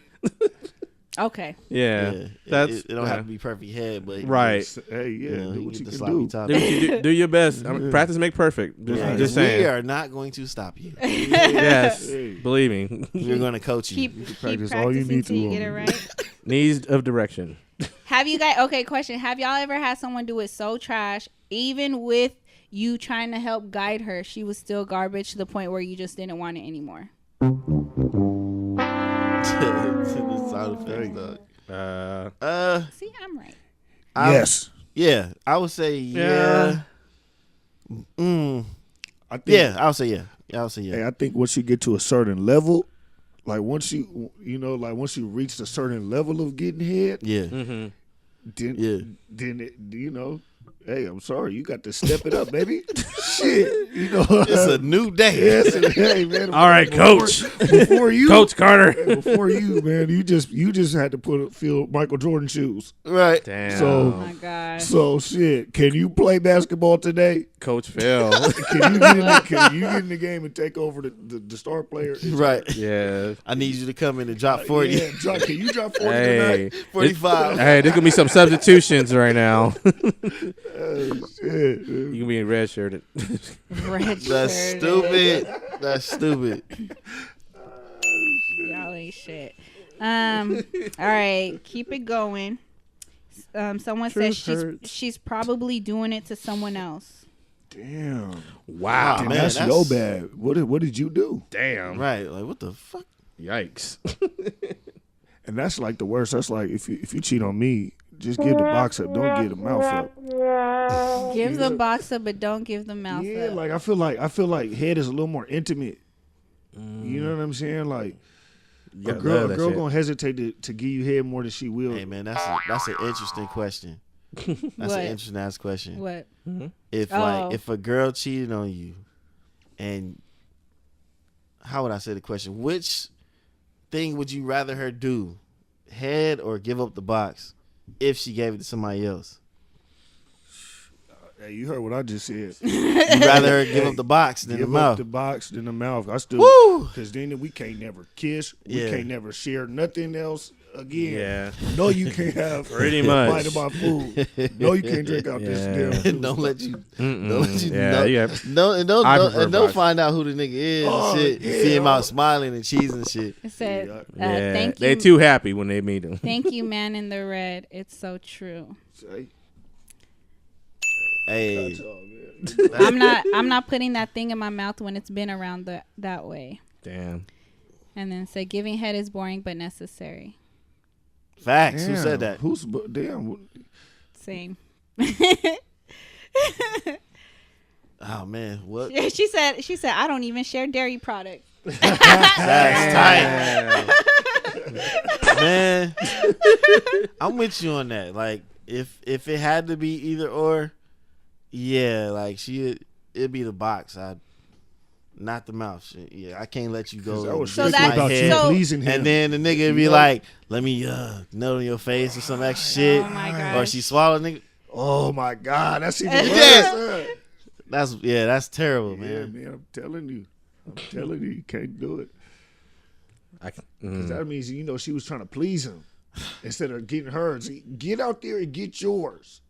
Okay. Yeah. It don't have to be perfect head, but right. Hey, do what you can do. Do your best. I mean, practice make perfect. Just saying. We are not going to stop you. Yes. Believe me. We're going to coach you. Keep practice all you need to get it right. Needs of direction. Have you guys? Okay, question. Have y'all ever had someone do it so trash, even with you trying to help guide her, she was still garbage to the point where you just didn't want it anymore? To the sound effects, dog. See, I'm right. Yes. Yeah, I would say yeah. I would say yeah. Hey, I think once you get to a certain level, like once you reach a certain level of getting head, then hey, I'm sorry, you got to step it up, baby. Shit, it's a new day. Yes, hey, man. All right, Coach. Before you, Coach Carter. Before you, man, you just had to feel Michael Jordan shoes. Right. Damn. So, Oh my God. So shit. Can you play basketball today? Coach Phil. Can you get in the game and take over the star player? Right. Yeah. I need you to come in and drop 40. Yeah, can you drop 40 Hey, tonight? 45. Hey, there's gonna be some substitutions right now. Shit. You can be in red shirted. That's stupid. That's stupid. Y'all ain't shit. All right, keep it going. Someone says she's probably doing it to someone else. Damn. Wow. Damn, man, that's your bad. What did you do? Damn. Right. Like, what the fuck? Yikes. And that's like the worst. That's like if you cheat on me, just give the box up. Don't give the mouth up. Give the box up, but don't give the mouth Yeah, up. like I feel like head is a little more intimate. You know what I'm saying? Like a girl gonna hesitate to give you head more than she will. Hey, man, that's an interesting question. That's an interesting ass question. What? If a girl cheated on you, and how would I say the question? Which thing would you rather her do, head or give up the box, if she gave it to somebody else? Hey, you heard what I just said. You'd rather her give up the box than the mouth. The box than the mouth. I still, because then we can't never kiss. We can't never share nothing else again. Yeah. No, you can't have Pretty a much. bite of my food. No, you can't drink out this damn food. Don't let you. Don't find out who the nigga is and shit. You see him out smiling and cheesing and shit. It said, Yeah. thank you. They too happy when they meet him. Thank you, man in the red. It's so true. Say, Hey, I'm not putting that thing in my mouth when it's been around that way. Damn. And then say giving head is boring but necessary. facts. Who said that? Who's damn? Same. Oh man, what? She said I don't even share dairy products. That's tight, man. I'm with you on that. Like, if it had to be either or, yeah, like it'd be the box. Not the mouth. Shit. Yeah, I can't let you go. That was So strictly that- about you so- pleasing him. And then the nigga would be like, "Let me nut on your face" or some extra shit. Oh my gosh. Or she swallowed nigga. Oh my God, that's even Yeah. worse. That's terrible, Yeah, man. man, I'm telling you, you can't do it. Because that means she was trying to please him instead of getting hers. Get out there and get yours.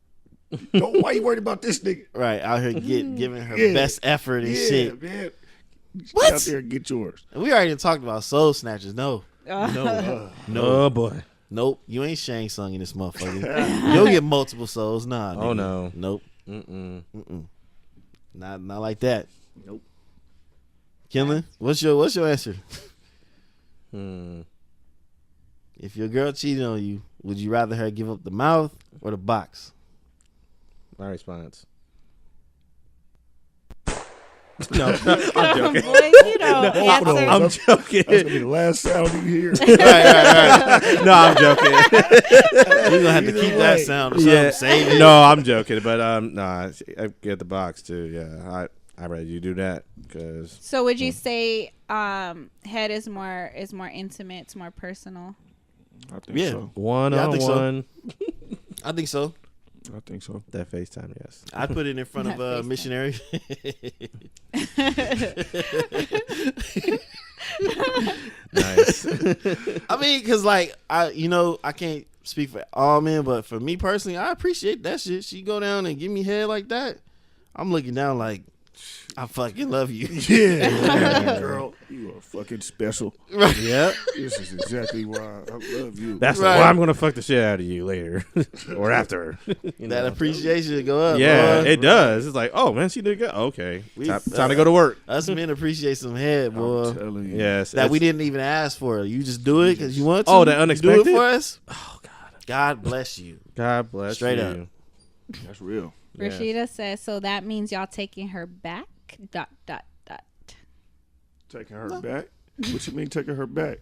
Why you worried about this nigga? Right, out here giving her Yeah. best effort and Yeah, shit. man. What? Get out there and get yours. And we already talked about soul snatchers. No, Oh boy. nope. You ain't Shang Tsung in this motherfucker. You'll get multiple souls. Nah. Oh nigga. no. Nope. Mm-mm. Not like that. Nope. Kinlan, what's your answer? Hmm. If your girl cheated on you, would you rather her give up the mouth or the box? My response. No, I'm joking. Boy, you don't answer. I'm joking. That's gonna be the last sound you hear. right. No, I'm joking. We're gonna have to keep that sound or something. Yeah. Save it. No, I'm joking. But no, I get the box too. Yeah, I rather you do that because. So would you say head is more intimate, it's more personal? I think Yeah. so. One Yeah, I on think so. one. I think so. I think so. That FaceTime, yes. I'd put it in front of Not FaceTime. missionary. Nice. I mean, because like I can't speak for all men, but for me personally, I appreciate that shit. She go down and give me head like that. I'm looking down like, I fucking love you. Yeah, girl, you are fucking special. Right. Yeah. This is exactly why I love you. That's Right. why I'm gonna fuck the shit out of you later or after. You That know? appreciation go up. Yeah, boy. it does. It's like, oh man, she did good. Okay, We- time to go to work. Us men appreciate some head, boy. I'm telling you. Yes, That we didn't even ask for. You just do it because you want to. Oh, the You unexpected? do it for us. Oh God. God bless you. God bless Straight you. up. That's real. Rashida says, so that means y'all taking her back? ... Taking her back? What you mean taking her back?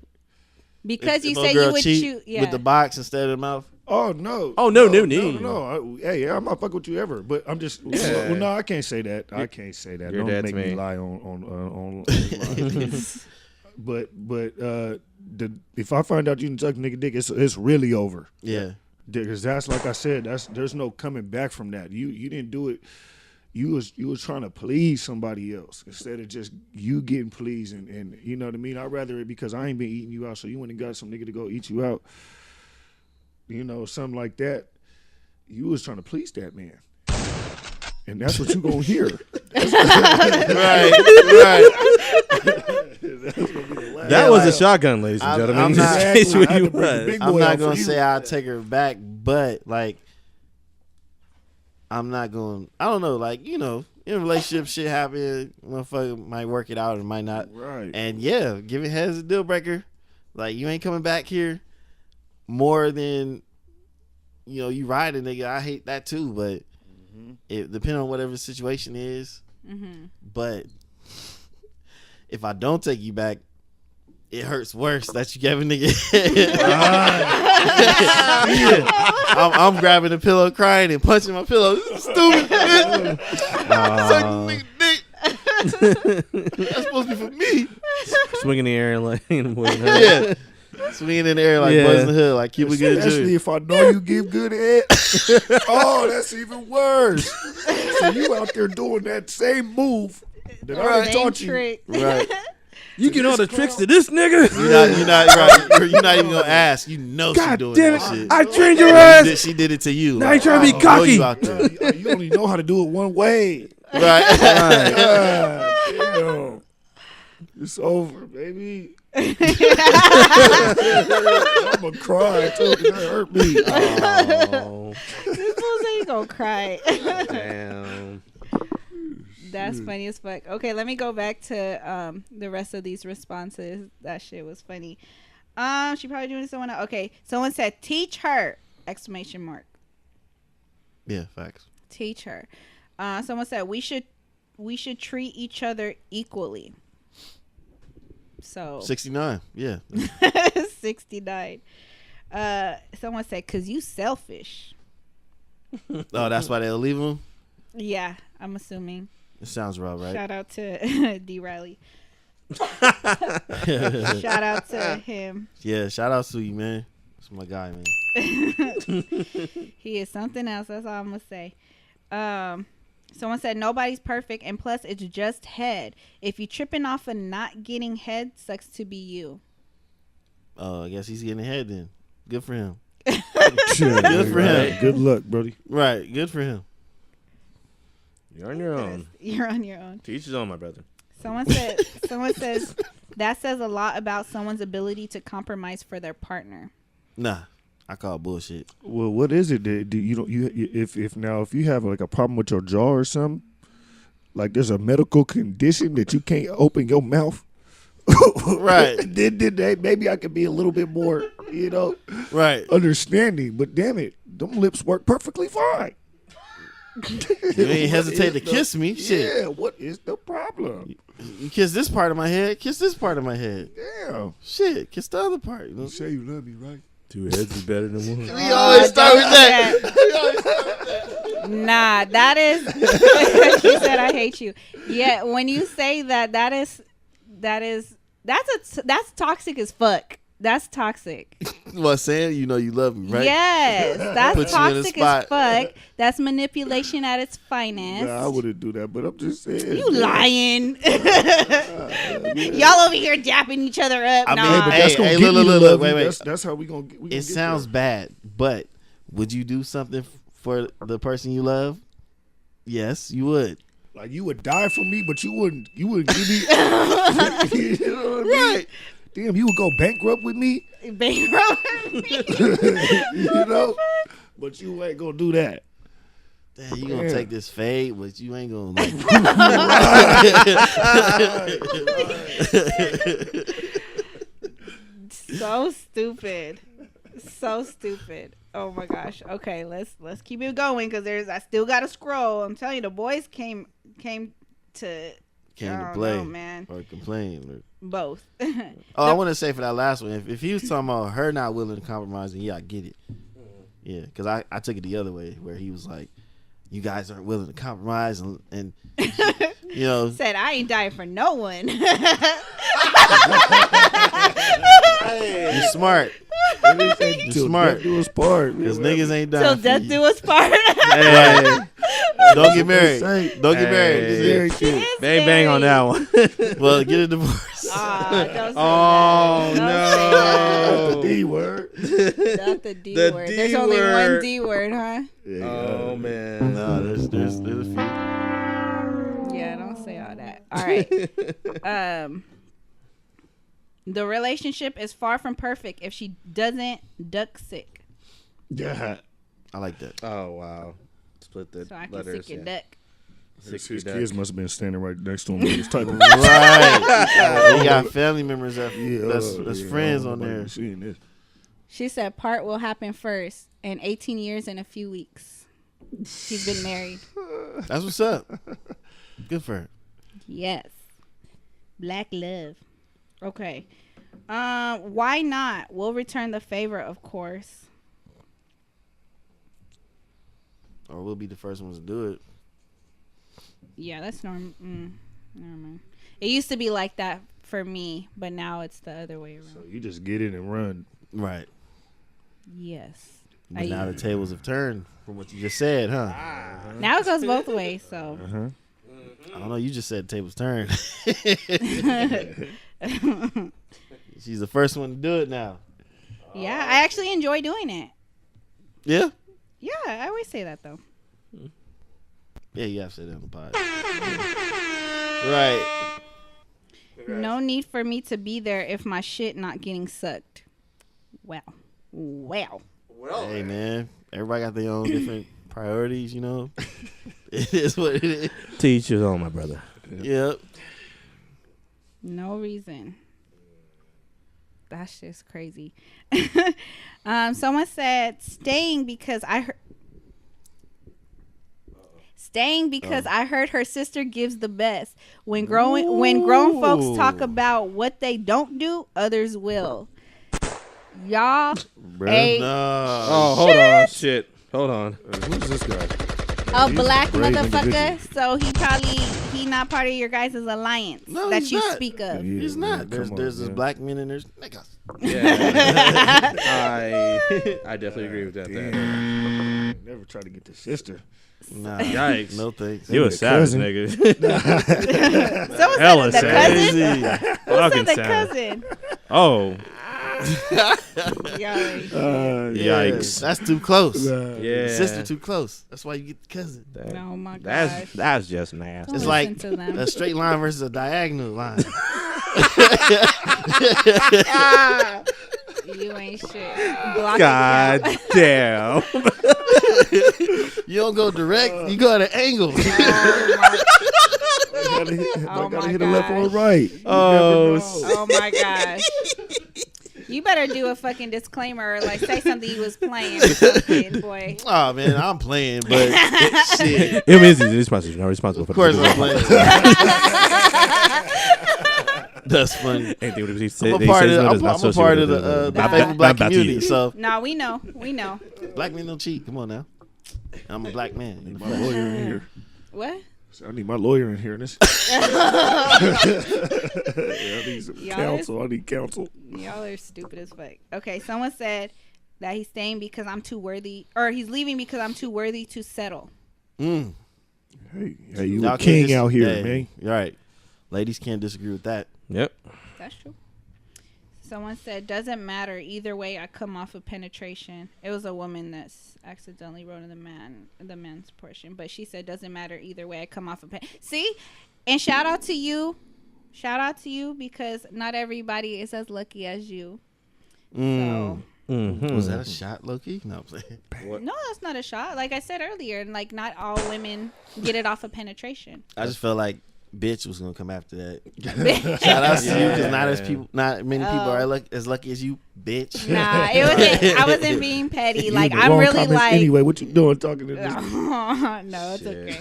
Because you If a say girl you would cheat choose. Yeah. with the box instead of the mouth. Oh no! Oh, no need. No. Hey, I'm not fucking with you ever. But I'm just. Yeah. Well, no, I can't say that. I can't say that. Your Don't dad's make me me. lie on But if I find out you can suck nigga dick, it's really over. Yeah. Because that's like I said. There's no coming back from that. You didn't do it. You was trying to please somebody else instead of just you getting pleased and you know what I mean. I'd rather it because I ain't been eating you out, so you went and got some nigga to go eat you out. You know, something like that. You was trying to please that man, and that's what you gonna hear. Right. That was a shotgun, ladies and gentlemen. I'm Just not- in case I you had to bring the was. big I'm boy not out gonna for you. say I'll take her back, but like, I'm not going. I don't know. Like, you know, in a relationship, shit happen. Motherfucker might work it out or might not. Right. And yeah, giving head is a deal breaker. Like, you ain't coming back here more than, you know, you ride a nigga. I hate that too, but it depending on whatever the situation is. But if I don't take you back, it hurts worse that you gave a nigga head. I'm grabbing the pillow, crying and punching my pillow. Stupid bitch. Suck nigga dick. That's supposed to be for me. Swinging the air like Yeah. Swinging in the air like Buzz in the Hood, like Cuba Gooding Especially Jr. if I know you give good head. Oh, that's even worse. So you out there doing that same move that I Same taught you. trick. Right. you get all the tricks to this nigga. You're not right. You're not even gonna ask. You know she God doing damn it! that shit. I trained your She ass. she did it to you. Now you trying to be I know cocky. You out there. You only know how to do it one way. Right. God damn. It's over, baby. I'm gonna cry too. That hurt me. Oh, This fool say you gonna cry. damn. That's funny as fuck. Okay, let me go back to the rest of these responses. That shit was funny. She probably doing someone else. Okay, someone said teach her! Exclamation mark. Yeah, facts. Teach her. Someone said we should treat each other equally. So 69. Yeah. 69. Someone said cause you selfish. Oh, that's why they'll leave him. Yeah, I'm assuming. It sounds raw, right? Shout out to D. Riley. Shout out to him. Yeah, shout out to you, man. That's my guy, man. He is something else. That's all I'm gonna say. Someone said nobody's perfect, and plus it's just head. If you tripping off of not getting head, sucks to be you. Oh, I guess he's getting ahead then. Good for him. Good for him. Good luck, Brody. Right. Good for him. You're on your own. You're on your own. To each his own, my brother. Someone says that says a lot about someone's ability to compromise for their partner. Nah, I call bullshit. Well, what is it that if you have like a problem with your jaw or something, like there's a medical condition that you can't open your mouth, Right. then maybe I could be a little bit more, Right. understanding. But damn it, them lips work perfectly fine. You ain't hesitate to kiss me. Shit. Yeah, what is the problem? You kiss this part of my head. Kiss this part of my head. Damn. Shit. Kiss the other part. You know? You say you love me, right? Two heads is better than one. We always start with that. Nah, that is. She said, "I hate you." Yeah, when you say that's toxic as fuck. That's toxic. What, saying you know you love me, right? Yes, that's Put you in a toxic as spot. fuck. That's manipulation at its finest. Nah, I wouldn't do that, but I'm just saying. You lying. Y'all over here dapping each other up. I mean, nah. But that's gonna Hey, get look, me to look, love wait, you. wait. That's how we gonna get. It sounds bad, but would you do something for the person you love? Yes, you would. like you would die for me, but you wouldn't give me. You know what I mean? Right. Damn, you would go bankrupt with me. Bankrupt. But you ain't gonna do that. Damn, you gonna Yeah. take this fade, but you ain't gonna like. So stupid. So stupid. Oh my gosh. Okay, let's keep it going because I still got to scroll. I'm telling you, the boys came to play, man, or complain. Or... Both. I want to say for that last one, if he was talking about her not willing to compromise, then yeah, I get it. Yeah, because I took it the other way where he was like, you guys aren't willing to compromise and you know. Said I ain't dying for no one. You're smart. You're smart. Do us part. Because niggas ain't dying. Till death do us part. Hey, don't get married. Don't get married. Bang bang on that one. Well, get a divorce. Don't say Oh that. no. The D word. Not the D The word. D There's only word. one D word, huh? Yeah. Oh man. No, there's a few. Yeah, don't say all that. All right. The relationship is far from perfect if she doesn't duck sick. Yeah. I like that. Oh wow. Split the So I can letters. sick your duck. His Sick your kids duck. must have been standing right next to him. He was typing. Right. We got family members that's friends on there. Seeing this. She said part will happen first in 18 years and a few weeks. She's been married. That's what's up. Good for her. Yes. Black love. Okay. Why not? We'll return the favor, of course. Or we'll be the first ones to do it. Yeah, that's normal. Never mind. It used to be like that for me, but now it's the other way around. So you just get in and run. Right. Yes. But now the tables have turned from what you just said, huh? Now it goes both ways, so. I don't know. You just said tables turned. She's the first one to do it now. Yeah, I actually enjoy doing it. Yeah? Yeah, I always say that, though. Yeah, you have to say that on the pod. Right. No need for me to be there if my shit not getting sucked. Well. Hey, man. Everybody got their own different priorities, you know? It is what it is. Teach your own, my brother. Yep. No reason. That's just crazy. Someone said staying because I heard her sister gives the best. When grown folks talk about what they don't do, others will. Y'all ain't Oh, hold on. Shit. Hold on. Who's this guy? a He's black a brave motherfucker, individual. so he not part of your guys' alliance No, that he's you not. speak of. Yeah, He's not. man, There's come on, black men and there's niggas. Yeah. I definitely agree with that. Damn. Never try to get the sister. Nah. Yikes. No thanks. You a The savage cousin. nigga. Someone Hella said the cousin. savage. Who Fucking said the savage. cousin? Oh. Yikes. Yikes. That's too close. Yeah. Sister too close. That's why you get the cousin. Oh my gosh. That's just nasty. It's Don't like listen to them. a straight line versus a diagonal line. You ain't shit. Block God it damn. You don't go direct. You go at an angle. I gotta my hit a left or a gosh. right. Oh, Oh my gosh. You better do a fucking disclaimer or like say something you was playing or something, boy. Oh man, I'm playing, but shit. It means he's responsible. You're not responsible for Of course the I'm playing. That's funny. anything what he I'm said. a part of the faithful black community. So No, we know. black men don't cheat. Come on now. I'm a black man. My lawyer in here. What? So I need my lawyer in here. I need some counsel. I need counsel. Y'all are stupid as fuck. Okay, someone said that he's staying because I'm too worthy, or he's leaving because I'm too worthy to settle. Mm. Hey, you Y'all a king can't out here, hey, man. You're right. Ladies can't disagree with that. Yep. That's true. Someone said, doesn't matter. Either way, I come off of penetration. It was a woman that's accidentally wrote in the man's portion. But she said, doesn't matter. Either way, I come off of See? And shout out to you. Shout out to you because not everybody is as lucky as you. So, Was that a shot, Loki? No, I'm saying. no, that's not a shot. Like I said earlier, like not all women get it off of penetration. I just felt like bitch was gonna come after that. Shout out to you because not many people are as lucky as you, bitch. Nah, I wasn't being petty. Like I'm really like. Anyway, what you doing talking to this? No, it's okay.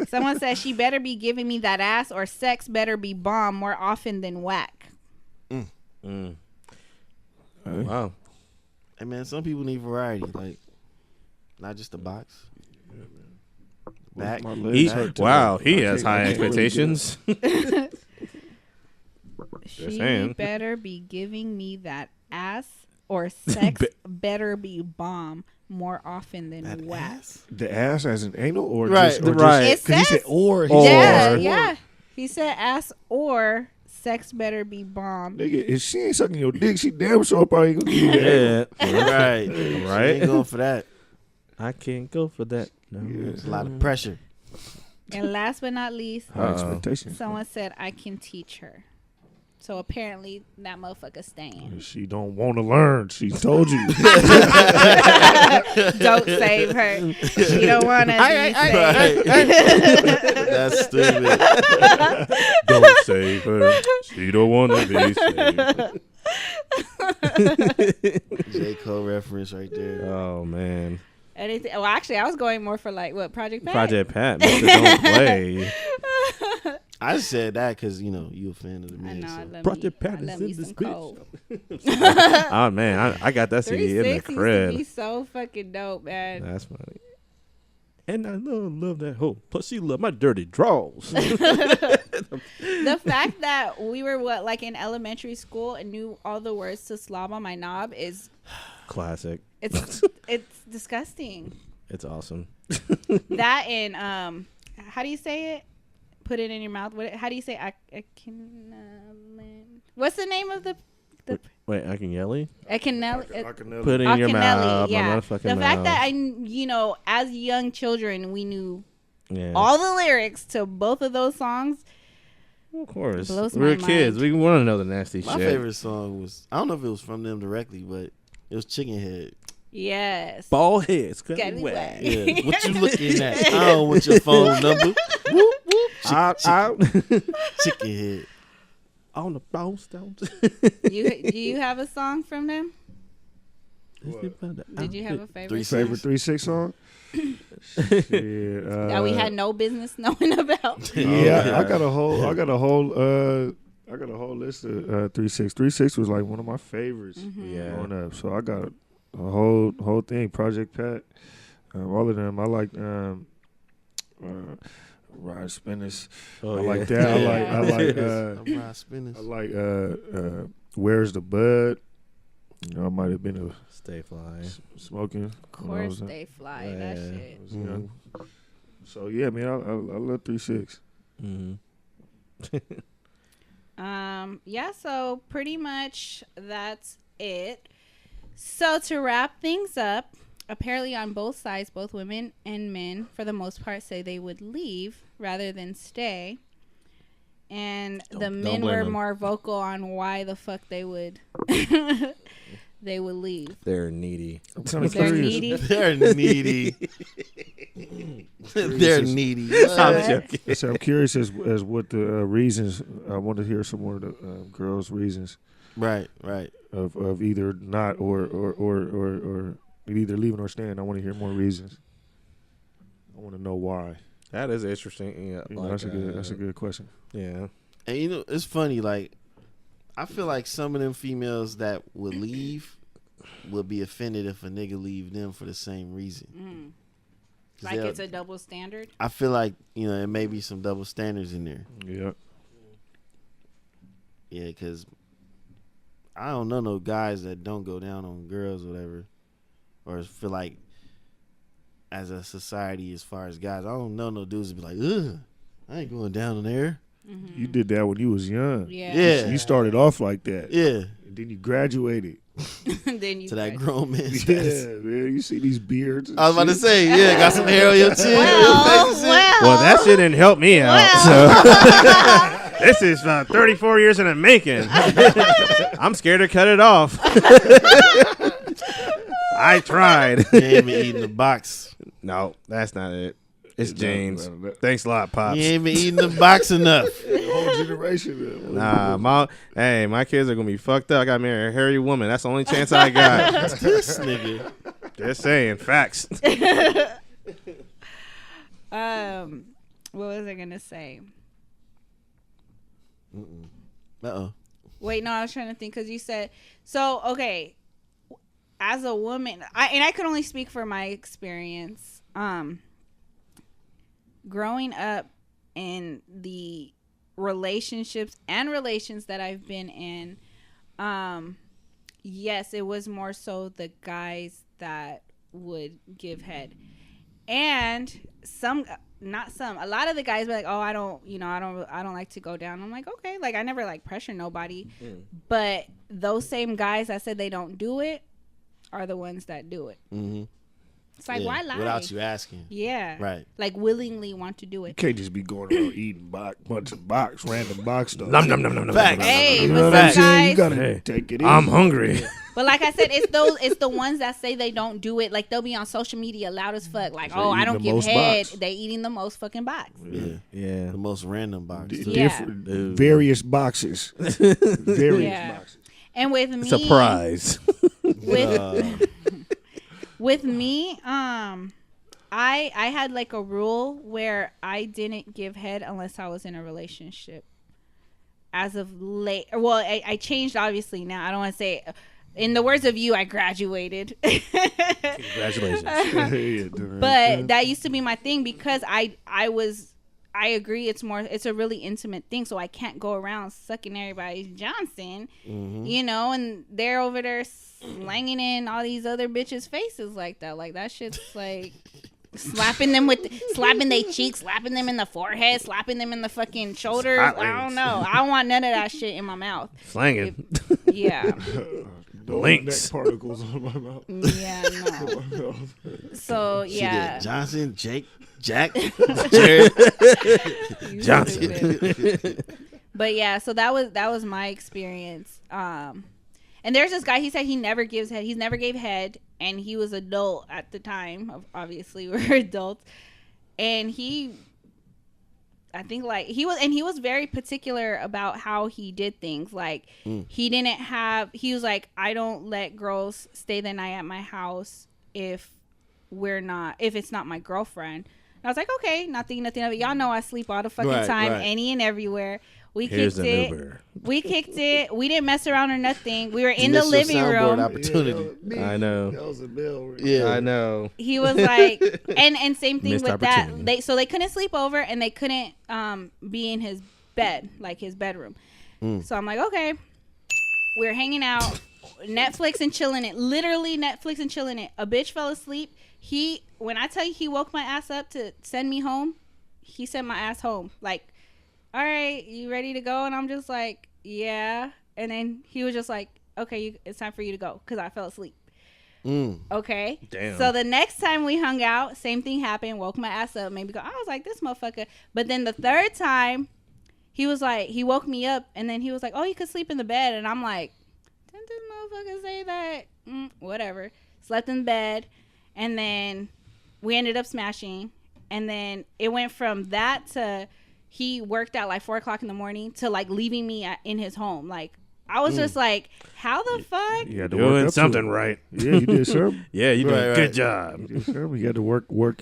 Someone said she better be giving me that ass, or sex better be bomb more often than whack. Wow. Hey man, some people need variety, like not just a box. Back. Wow, he has high expectations. She better be giving me that ass, or sex better be bomb more often than whack. The ass as an anal, or right, just, or right? It says, he said or. Yeah. He said ass or sex better be bomb. Nigga, if she ain't sucking your dick, she damn sure probably gonna give you that. Right. Right. She ain't going for that. I can't go for that. No. There's a lot of pressure. And last but not least, High expectations. someone said I can teach her. So apparently that motherfucker's staying. She don't want to learn. She told you. Don't save her. She don't want to be saved. That's stupid. Don't save her. She don't want to be saved. J. Cole reference right there. Oh man. Anything? Well, actually, I was going more for like what Project Pat. Project Pat. Mr. Don't play. I said that because you a fan of the I music. know. I love Project me, Pat I is love in me this some bitch. Cole. Oh man, I got that CD in the 360 used to be crib. so fucking dope, man. That's funny. And I love that hoe. Plus, she love my dirty draws. The fact that we were like in elementary school and knew all the words to slob on my knob is Classic. it's disgusting. It's awesome. That and how do you say it? Put it in your mouth. How do you say what's the name of the Wait, I can yell it? Akinelli. Put it in your mouth. Yeah. My The motherfucking fact that mouth. as young children, we knew Yeah. all the lyrics to both of those songs. Of course. Blows We're my kids. mind. We want to know the nasty My shit. favorite song was, I don't know if it was from them directly, but it was Chicken Head. Yes. Bald heads. Got me wet. Yeah. What you looking at? I don't want your phone number. Whoop, whoop. Chicken Head. On the brownstones. Do you have a song from them? Did you have a favorite? Favorite 3-6 song? Shit, That we had no business knowing about. Yeah, I got a whole list of 3-6. 3-6 was like one of my favorites. Yeah. Growing up, so I got a whole thing. Project Pat, all of them. I like Ride Spinners. Oh, I yeah. like that. I'm Rod Spinners. I like Where's the Bud? I might have been Stay fly. smoking. Of course, they fly. Yeah. That shit. I was young. So yeah, man, I love 3-6. Mm-hmm. Yeah, so pretty much that's it. So to wrap things up, apparently on both sides, both women and men, for the most part, say they would leave rather than stay. And the men blame were them. more vocal on why the fuck they would they would leave. They're needy. I'm kind of They're curious. needy. They're needy. They're needy. So I'm curious as what the reasons. I want to hear some more of the girls' reasons Right. of either not or either leaving or staying. I want to hear more reasons. I want to know why. That is interesting. Yeah, You know, that's a good question. Yeah. And it's funny, like, I feel like some of them females that would leave would be offended if a nigga leave them for the same reason. Like it's a double standard. I feel like, there may be some double standards in there. Yeah. Yeah, because I don't know no guys that don't go down on girls or whatever. Or feel like, as a society, as far as guys, I don't know no dudes that be like, ugh, I ain't going down in there. Mm-hmm. You did that when you was young. Yeah. You started off like that. Yeah. And then you graduated. Then you To that grown man Yeah, status. man. You see these beards. and I was about to shit. say, yeah, got some hair on your chin. Well, that shit didn't help me out. So this is 34 years in the making. I'm scared to cut it off. I tried. Damn, eating the box. No, that's not it. It's James. Thanks a lot, Pops. You ain't been eating the box enough. The whole generation. Nah, my kids are gonna be fucked up. I got married a hairy woman. That's the only chance I got. This nigga. Just saying, facts. What was I gonna say? Wait, no, I was trying to think because you said so. Okay, as a woman, I can only speak for my experience. Growing up in the relationships and relations that I've been in, yes, it was more so the guys that would give head, and a lot of the guys were like, oh, I don't like to go down. I'm like, okay, like I never like pressure nobody, but those same guys that said they don't do it are the ones that do it. Mm-hmm. It's like, why lie? Without you asking. Yeah. Right. Like willingly want to do it. You can't just be going around eating random box stuff. Nom, nom, nom, nom, nom, Facts. Hey, You know but what I'm some saying? You guys, gotta take it in. I'm hungry. but like I said, it's the ones that say they don't do it. Like they'll be on social media loud as fuck. Like, oh, I don't give head. They eating the most fucking box. Yeah. The most random box. Yeah. Various boxes. Various boxes. And with me, Surprise. with me, I had like a rule where I didn't give head unless I was in a relationship. As of late, well, I changed obviously now. I don't want to say, in the words of you, I graduated. Congratulations. But that used to be my thing because I agree it's a really intimate thing, so I can't go around sucking everybody's Johnson, and they're over there slanging in all these other bitches' faces like that. Like that shit's like slapping their cheeks, slapping them in the forehead, slapping them in the fucking shoulders. I don't know. I don't want none of that shit in my mouth. Slanging. Yeah. Links. Neck particles on my mouth. Yeah, no. So yeah. Johnson, Jake, Jack, Jared, Johnson. But yeah, so that was my experience. And there's this guy. He said he never gives head. He never gave head, and he was adult at the time. Obviously, we're adults, and he was very particular about how he did things. Like he was like, I don't let girls stay the night at my house if it's not my girlfriend. And I was like, okay, not thinking nothing of it. Y'all know I sleep all the fucking time, any and everywhere. We kicked it. We didn't mess around or nothing. We were in the living room. Opportunity. I know. That was a bill. Yeah, I know. He was like, and same thing Missed with that. opportunity. They couldn't sleep over, and they couldn't be in his bed, like his bedroom. So I'm like, okay. We're hanging out, Netflix and chilling it. Literally Netflix and chilling it. A bitch fell asleep. When I tell you he woke my ass up to send me home, he sent my ass home. Like, all right, you ready to go? And I'm just like, yeah. And then he was just like, okay, it's time for you to go because I fell asleep. Okay. Damn. So the next time we hung out, same thing happened. Woke my ass up, made me go. I was like, this motherfucker. But then the third time, he was like, he woke me up, and then he was like, oh, you could sleep in the bed. And I'm like, didn't this motherfucker say that? Whatever. Slept in bed, and then we ended up smashing. And then it went from that to he worked out like 4 o'clock in the morning to like leaving me in his home. Like, I was just like, how the fuck? You had to Doing work something right. Yeah, you did something. Yeah, you doing a good job. You did something. You had to work your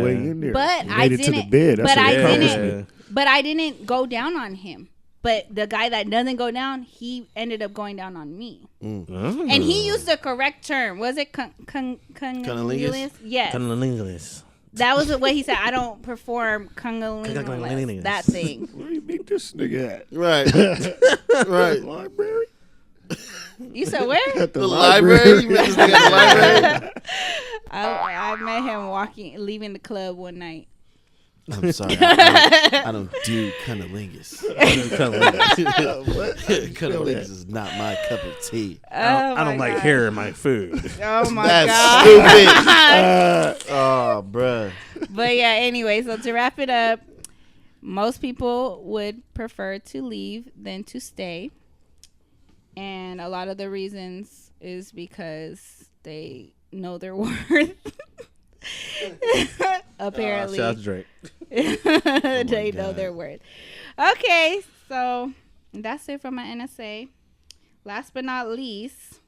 way in there. But you I made it didn't. to the bed. That's But an I accomplishment. didn't. But I didn't go down on him. But the guy that doesn't go down, he ended up going down on me. And he used the correct term. Was it cunnilingus? Yes. Cunnilingus. That was what he said. I don't perform cunnilingus. That thing. Where you meet this nigga at? Right. Right. Library? You said where? At The library? You met this nigga at the library? I met him leaving the club one night. I'm sorry. I don't do cunnilingus. Cunnilingus is not my cup of tea. I don't like hair in my food. Oh my That's stupid. Oh, bruh. But yeah, anyway, so to wrap it up, most people would prefer to leave than to stay. And a lot of the reasons is because they know their worth. apparently. Shout out to Drake. They know their worth. Okay, so that's it from my NSA. Last but not least,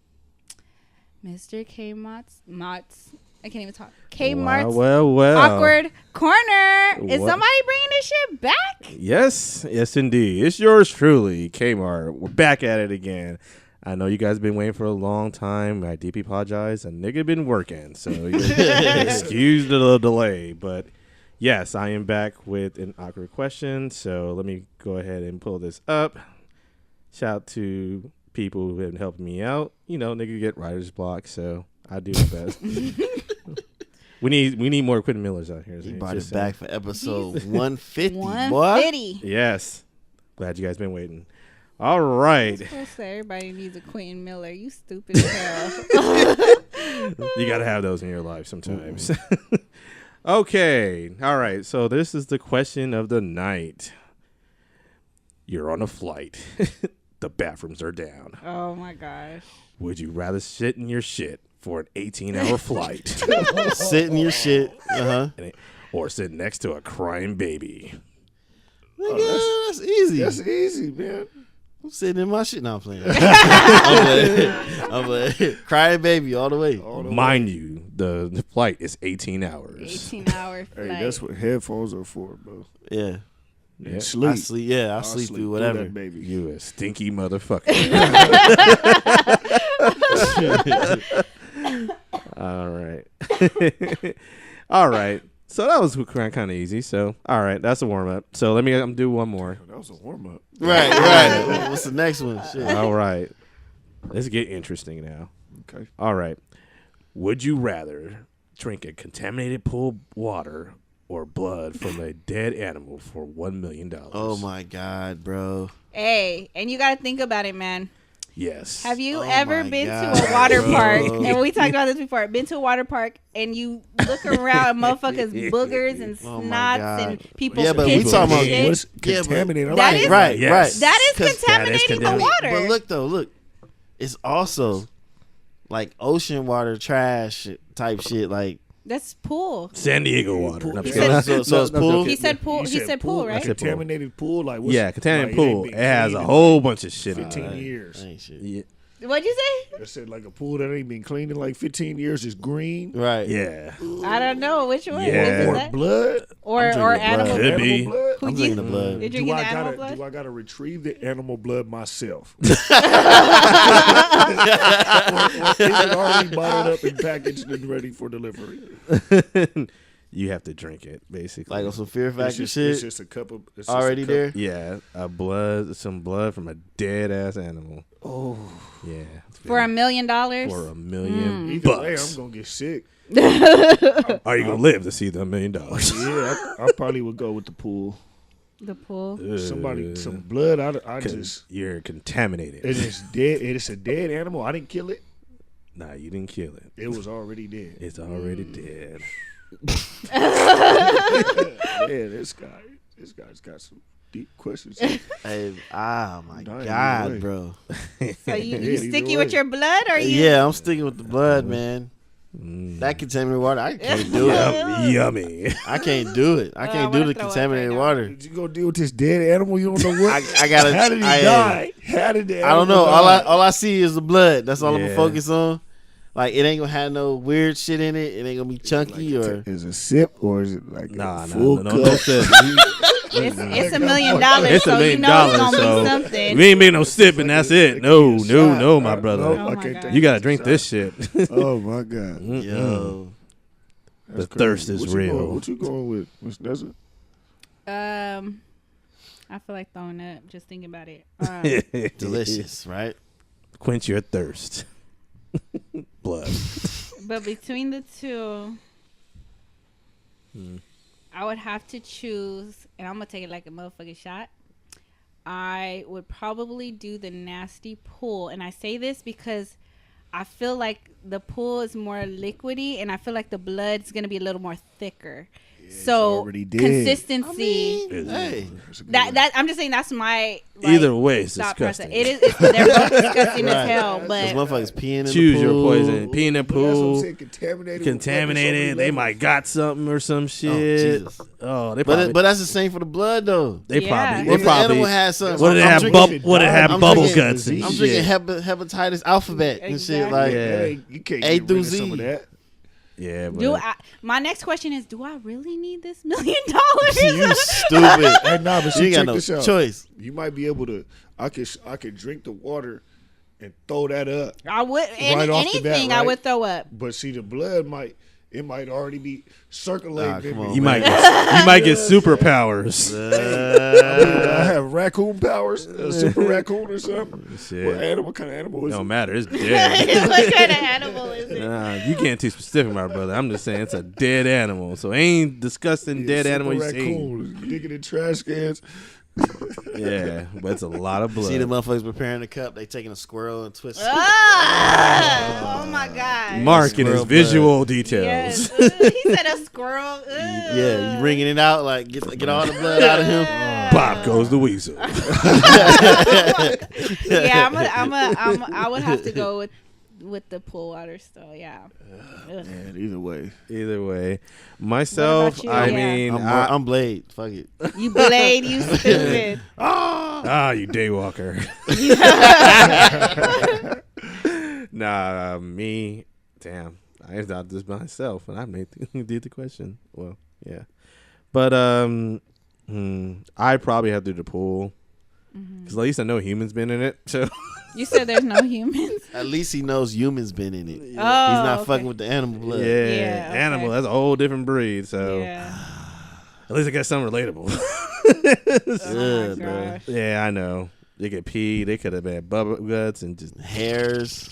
Mr. Kmart's. I can't even talk. Kmart's well. awkward corner. Is What? somebody bringing this shit back? Yes, indeed. It's yours truly, Kmart. We're back at it again. I know you guys been waiting for a long time. I deeply apologize. A nigga been working, so excuse the little delay. But yes, I am back with an awkward question. So let me go ahead and pull this up. Shout out to people who have been helping me out. You know, nigga get writer's block, so I do my best. We need more Quentin Millers out here. You brought it back for episode 150, boy. Yes. Glad you guys been waiting. All right. Everybody needs a Quentin Miller. You stupid as hell. You got to have those in your life sometimes. Okay. All right. So this is the question of the night. You're on a flight. The bathrooms are down. Oh, my gosh. Would you rather sit in your shit for an 18-hour flight? Sit in your shit. Or sit next to a crying baby? That's easy. That's easy, man. I'm sitting in my shit. Now I'm playing. I'm playing. Crying baby all the way. Mind you, the flight is 18 hours. 18-hour flight. Hey, that's what headphones are for, bro. Yeah. Yeah. Sleep. I sleep. Yeah, I sleep through whatever. That, baby. You a stinky motherfucker. All right. All right. So that was kind of easy. So, all right. That's a warm up. So I'm do one more. That was a warm up. Right. What's the next one? Shit. All right. Let's get interesting now. Okay. All right. Would you rather drink a contaminated pool water or blood from a dead animal for $1 million? Oh my God, bro. Hey, and you got to think about it, man. Yes. Have you Oh ever my been God, to a water bro. park? And we talked about this before. Been to a water park and you look around at motherfuckers boogers and Oh my snots God. and people's Yeah, but we piss talking and about shit. What's contaminated? That is- Right. Yes. That is 'Cause contaminating the water. But look. It's also like ocean water trash type shit. Like That's pool. San Diego water. He said- so it's pool. He said pool. He said pool, right? Contaminated pool, like what's, Yeah, contaminated like, pool. It has a whole bunch of shit in 15 it. years. Ain't shit. Yeah. What'd you say? I said like a pool that ain't been cleaned in like 15 years is green. Right. Yeah. I don't know which one. Yeah. Is Or that? blood. Or drinking animal blood. Could be. Animal blood. Who I'm drinking the blood. You're Do drinking I the animal gotta blood? do I gotta retrieve the animal blood myself? Or is it already bottled up and packaged and ready for delivery? You have to drink it, basically. Like on some Fear It's Factor just, shit. it's just a cup of it's just a Already cup. there. Yeah, some blood from a dead ass animal. Oh, Yeah. For $1 million? For $1 million either way, I'm bucks. gonna get sick. Are you gonna live to see the $1 million? Yeah, I probably would go with the pool. The pool. Some blood. I just You're contaminated. it's just dead. It's a dead animal. I didn't kill it. Nah, you didn't kill it. It was already dead. It's already dead. Yeah, this guy's got some deep questions. Hey, my Dying either God, way. bro. So you Yeah, sticky either with way. your blood or you? Yeah, I'm sticking with the blood, man. That contaminated water, I can't do it. Yummy. I can't do it. I I can't do wanna the throw up contaminated right now. water. Did you go deal with this dead animal? You don't know what? I gotta. How did he die? How did the I don't know. animal die? All I see is the blood. That's all I'm Yeah. gonna focus on. Like it ain't gonna have no weird shit in it. It ain't gonna be chunky or. Is it a sip or is it like Nah, a full no cup? sip. It's $1 million. It's so $1 million. you know it's gonna So be something. we ain't made no sip, and that's it. No, my Shot. brother. Oh I my can't God. take You gotta this drink shot. this shit. Oh my God. Yo, That's The thirst crazy. is What you real. going- What you going with? Miss Nessa? I feel like throwing up just thinking about it. delicious, right? Quench your thirst. Blood. But between the two, I would have to choose, and I'm gonna take it like a motherfucking shot. I would probably do the nasty pool, and I say this because I feel like the pool is more liquidy, and I feel like the blood is gonna be a little more thicker. So already dead. Consistency. Hey, That I'm just saying that's my either way. It's thought disgusting. process. It is. They're both disgusting as hell. Those But motherfuckers peeing in Choose the pool. your poison. Pee in the But that's what I'm pool. saying, contaminated. Contaminated. They might got something or some shit. Jesus. Oh, they probably. But that's the same for the blood though. they Yeah. probably. If They the probably. animal has something, What did it I'm have? drinking- What did it have? I'm Bubble drinking- guts and I'm shit. drinking hepatitis alphabet and shit. Exactly. Like, Yeah. You can't A get through rid of some Z. of that. Yeah, but my next question is, do I really need this $1 million? you stupid. Hey, nah, but You see, ain't got check no this out. choice. You might be able to. I could drink the water and throw that up. I would Right off the bat, anything I right? would throw up. But see, the blood might already be circulating. come in on, me. you man. might get superpowers. I have raccoon powers, a super raccoon or something. Shit. What kind of animal It is don't it? matter. It's dead. What kind of animal is it? Nah, you can't too specific, my brother. I'm just saying it's a dead animal. So ain't disgusting dead Super animal you seen. raccoon. You dig it in trash cans. Yeah, but it's a lot of blood. See the motherfuckers preparing the cup. They taking a squirrel and twisting. Oh my god. Mark and his Squirrel visual blood. details. Yes. He said a squirrel. Yeah, you bringing it out like get all the blood out of him. Pop goes the weasel. Yeah, I would have to go with the pool water still. Yeah. Ugh. Man, either way. Either way, myself, you? I Yeah. mean, I'm Blade. Fuck it. You Blade, you stupid. you daywalker. Nah, me. Damn, I thought this myself, and I did the question. Well, yeah, but I probably have to do the pool because at least I know humans been in it. So You said there's no humans. At least he knows humans been in it. Oh, He's not okay. fucking with the animal blood. yeah, okay. animal. That's a whole different breed. So Yeah. at least I got something relatable. Oh my bro. gosh. Yeah, I know. They could pee. They could have had bubble guts and just Hairs,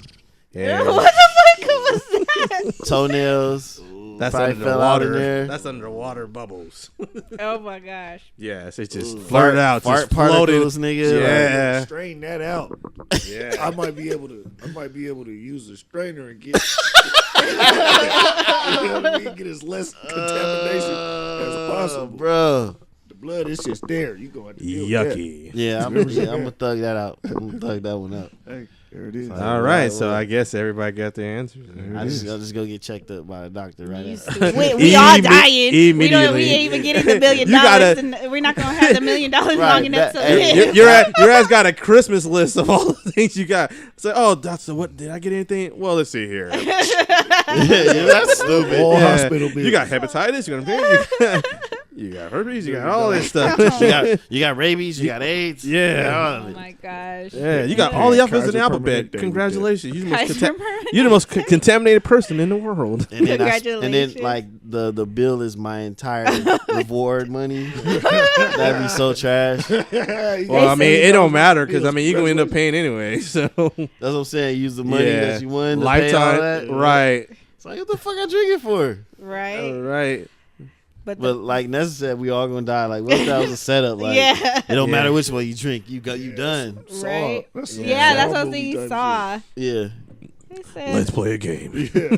yeah. What the fuck was that? toenails. That's Probably under the fell out in water. there. That's underwater bubbles. Oh my gosh. Yes, it's just Ooh. flirted out, Fart just floated. particles, nigga. Yeah. Strain that out. Yeah. I might be able to use the strainer and get get as less contamination as possible. Bro. The blood is just there. You gonna have to deal with that. Yucky. Yeah, I'm gonna thug that out. I'm gonna thug that one up. Hey, there it is. All right, so I guess everybody got their answers. I'll just go get checked up by a doctor right You now. stupid. We all dying. We Immediately. ain't even getting the $1 million. You gotta- And we're not gonna have the $1 million long enough. that- So hey, Your ass got a Christmas list of all the things you got. It's like, oh, that's what did I get anything? Well, let's see here. Yeah, that's stupid. All Yeah. hospital bills. You got hepatitis. You got herpes. You got all this stuff. You got rabies. You got AIDS. Yeah. oh my gosh. Yeah, you got all the alphabets in the Kaiser alphabet. Permanente. Congratulations, you're the most, Kaiser Permanente. you're the most contaminated person in the world. And then Congratulations. like the bill is my entire reward money. That'd be so trash. That's Well, I mean, it don't matter because I mean, you gonna end up paying anyway. So what I'm saying. Use the money yeah, that you won. To lifetime, pay all that. right? It's like what the fuck I drink it for? Right. Right. But But like Nessa said, we all gonna die. Like what if that was a setup? Like yeah. it don't Yeah. matter which way you drink. You done. Right. That's Yeah, that's what I was movie thinking. You type saw. Yeah. He said, Let's play a game. shit. Yeah.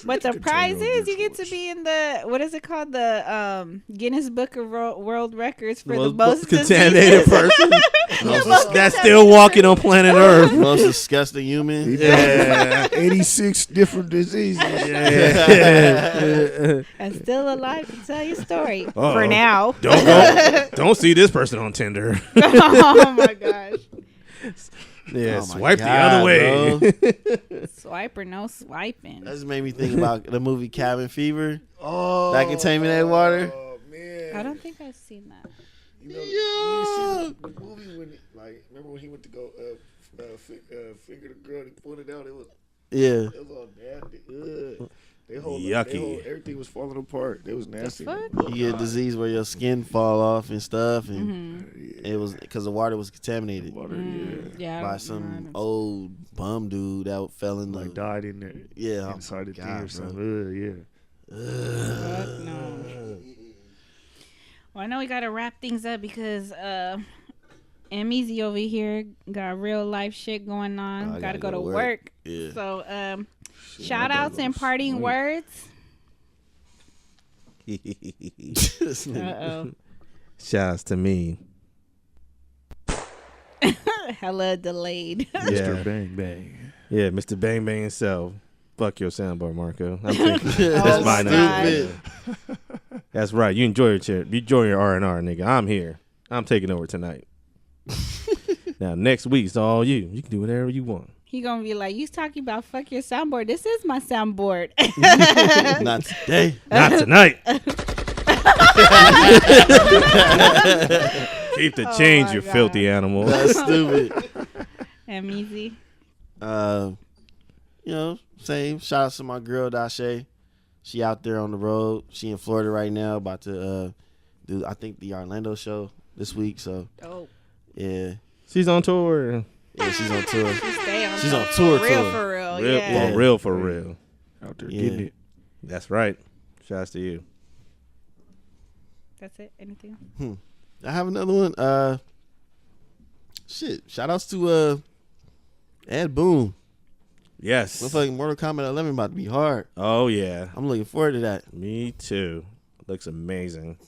but the Drink prize container is you get to be in the what is it called, the Guinness Book of World Records for the most contaminated diseases. person Most that's still walking on planet Earth. Most disgusting human. Yeah. 86 different diseases. Yeah. and still alive to tell your story Uh-oh. for now. Don't see this person on Tinder. Oh my gosh. Yeah, Oh my swipe the God, other way. bro. Swipe or no swiping. That just made me think about the movie Cabin Fever. Oh, That contaminated water? Oh, man. I don't think I've seen that. You know, you ain't seen the movie when, remember when he went to go finger the girl and he pulled it out? It was all nasty. Ugh. Yucky. Everything was falling apart. It was nasty. fuck? You get a disease where your skin fall off and stuff, and it was because the water was contaminated Water, Yeah. I by don't some know. old bum dude that fell in the like died in there. yeah Inside the thing God, or bro. something. Fuck no. Well, I know we gotta wrap things up because Easy over here got real life shit going on. I gotta go to work. work. Yeah. So shout outs and parting words. Uh-oh. Shouts to me. Hella delayed. Mr. Bang Bang. Yeah, Mr. Bang Bang himself. Fuck your soundboard, Marco. I'm thinking Oh that's my mine. God. That's right. You enjoy your chair. You enjoy your R&R, nigga. I'm here. I'm taking over tonight. Now next week's all you. You can do whatever you want. He gonna be like, you talking about fuck your soundboard. This is my soundboard. Not today. Not tonight. Keep the change, my you God. filthy animal. That's stupid. And easy. You know, same. Shout out to my girl Dashe. She out there on the road. She in Florida right now, about to do I think the Orlando show this week. So yeah, She's on tour. yeah, she's on tour. She's on tour. For real. Real, Yeah. for real. Out there Yeah. getting it. That's right. Shouts to you. That's it. Anything? I have another one. Shit. Shout outs to Ed Boon. Yes. Motherfucking Mortal Kombat 11 about to be hard. Oh yeah. I'm looking forward to that. Me too. Looks amazing.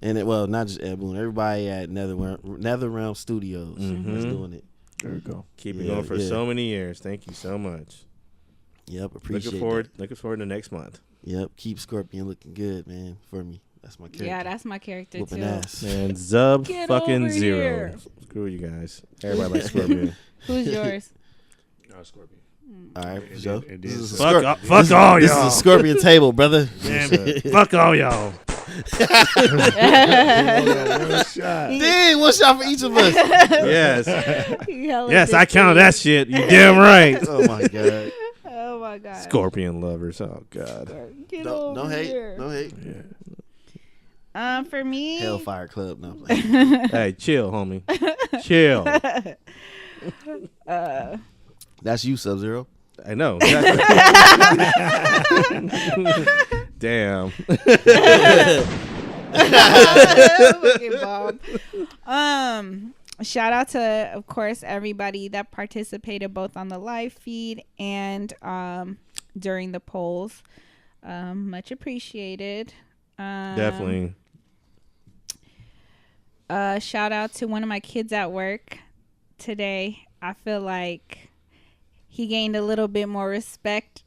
And not just Ed Boon, everybody at NetherRealm Studios that's doing it. There we go. Keep it Yeah, going for yeah. so many years. Thank you so much. Yep, appreciate Looking forward to next month. that. Yep, keep Scorpion looking good, man, for me. That's my character. Yeah, that's my character Whooping too. ass. And Zub Get fucking over zero. here. Screw you guys. Everybody likes Scorpion. Who's yours? Scorpion. All right, And Joe. then- and This then is a Fuck Scorp- Fuck all This is y'all. a Scorpion table, brother. Fuck all y'all. One shot. Dang, one shot for each of us. Yes. Yes, I counted that shit. You damn right. Oh my god. Oh my God. Scorpion lovers. Oh God. Get No over hate. here. No hate. For me, Hellfire Club. No, I'm playing. Hey, chill, homie. Chill. That's you, Sub-Zero. I know. Damn. Fucking bomb. Shout out to, of course, everybody that participated both on the live feed and during the polls. Much appreciated. Definitely. Shout out to one of my kids at work today. I feel like he gained a little bit more respect.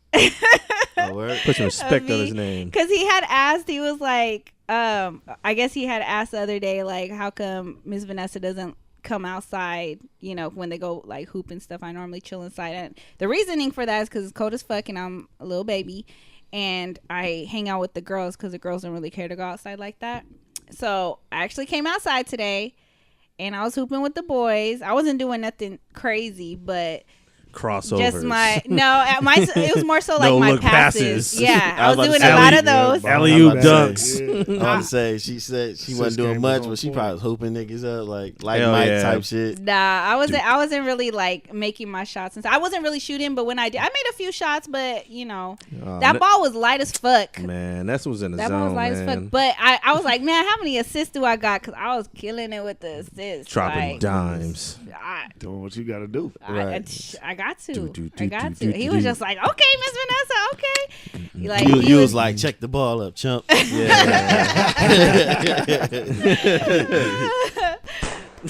Oh, word. Put some respect on his name. Because he had asked, he was like, I guess he had asked the other day, like, how come Miss Vanessa doesn't come outside, you know, when they go like hoop and stuff? I normally chill inside. And the reasoning for that is because it's cold as fuck and I'm a little baby. And I hang out with the girls because the girls don't really care to go outside like that. So I actually came outside today and I was hooping with the boys. I wasn't doing nothing crazy, but Crossovers. just it was more so like No my look passes. Yeah, I I was was about to doing say, a lot of alley- those. yeah, Alley-oop I was about to dunks. Yeah. I was about to say, she said she wasn't doing game much, was on but she point. probably was hooping niggas up like Hell Mike yeah. type shit. Nah, I wasn't really like making my shots. And I wasn't really shooting, but when I did, I made a few shots. But you know, that ball was light as fuck. Man, that was in the That zone, ball was light as man. fuck. But I was like, man, how many assists do I got? Because I was killing it with the assists. Dropping like, dimes. Doing what you got to do. I got to. Do, I got do, to. He do, was do. just like, okay, Miss Vanessa, okay. Like, You was like, check the ball up, chump.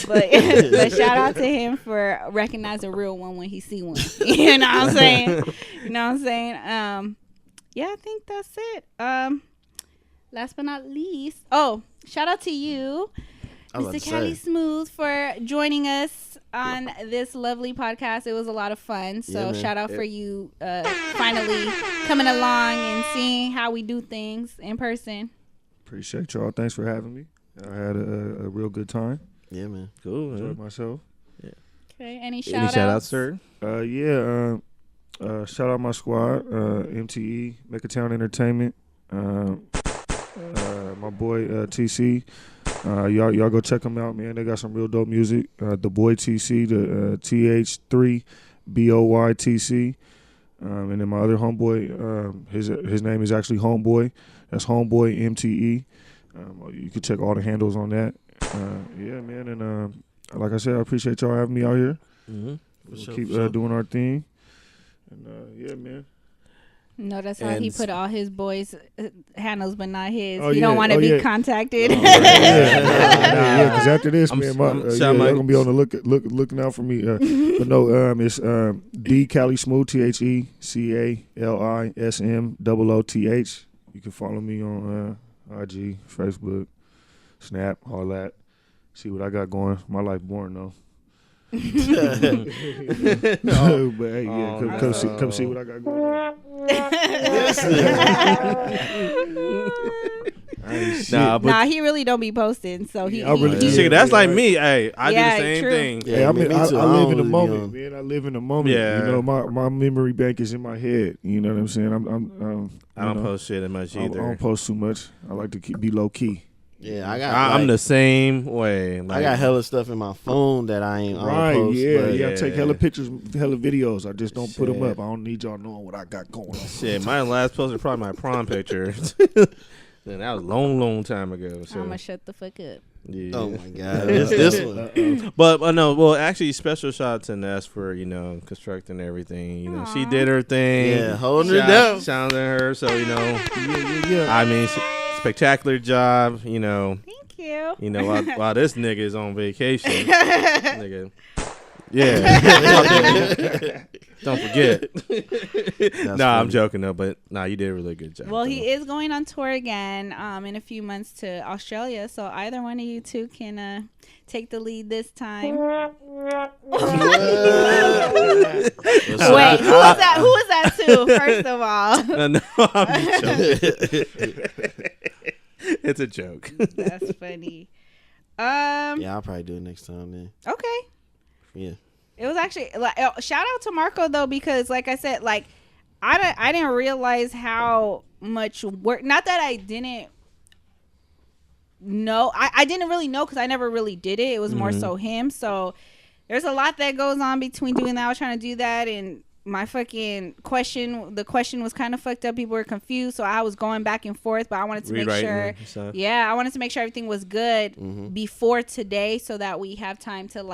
but shout out to him for recognizing a real one when he see one. You know what I'm saying? You know what I'm saying? Yeah, I think that's it. Last but not least, shout out to you, Mr. Cali Smooth, for joining us on this lovely podcast. It was a lot of fun. So shout out for you finally coming along and seeing how we do things in person. Appreciate y'all. Thanks for having me. I had a real good time. Yeah, man. Cool. Enjoyed myself. Okay, any Any shout shout outs, outs? sir? Shout out my squad, MTE, Macatown Entertainment, my boy TC. Y'all go check them out, man. They got some real dope music. The boy TC, the TH3 BOYTC, and then my other homeboy. His name is actually Homeboy. That's Homeboy MTE. You can check all the handles on that. Yeah, man, and like I said, I appreciate y'all having me out here. Mm-hmm. We'll keep doing our thing. And yeah, man. Notice how he put all his boys' handles, but not his. Oh, you don't want to be yeah. contacted. Yeah, because after this, man, y'all gonna be on the looking out for me. But no, it's D Cali Smooth, TheCalismooth. You can follow me on IG, Facebook, Snap, all that. See what I got going. My life boring though. But hey, yeah, come see what I got going on. Nah, he really don't be posting. So that's like me. Hey, I do the same thing. Yeah, I live in the moment, man. I live in the moment. Yeah. You know, my memory bank is in my head. You know what I'm saying? I don't post shit much either. I don't post too much. I like to be low key. Yeah, I'm the same way. I got hella stuff in my phone that I ain't post. Yeah. I take hella pictures, hella videos. I just don't put them up. I don't need y'all knowing what I got going on. Shit, my last post was probably my prom picture. And that was a long time ago. So. I'm gonna shut the fuck up. Yeah. Oh my god, it's this one. But no, well, actually, special shout out to Ness for constructing everything. She did her thing. Yeah, holding it down. Shout out to her. So I mean, spectacular job. Thank you. While this nigga is on vacation, nigga. Yeah. Don't forget. I'm joking though, but you did a really good job. Well, he is going on tour again in a few months to Australia, so either one of you two can take the lead this time. Wait, who was that? Who was that to? First of all, no, I'm joking. It's a joke. That's funny. Yeah, I'll probably do it next time then. Okay. Yeah. It was actually shout out to Marco though, because like I said, like I didn't realize how much work. Not that I didn't know. I didn't really know because I never really did it. It was more so him. So there's a lot that goes on between doing that. I was trying to do that, and my fucking question. The question was kind of fucked up. People were confused, so I was going back and forth. But I wanted to make sure. Yeah, I wanted to make sure everything was good before today, so that we have time to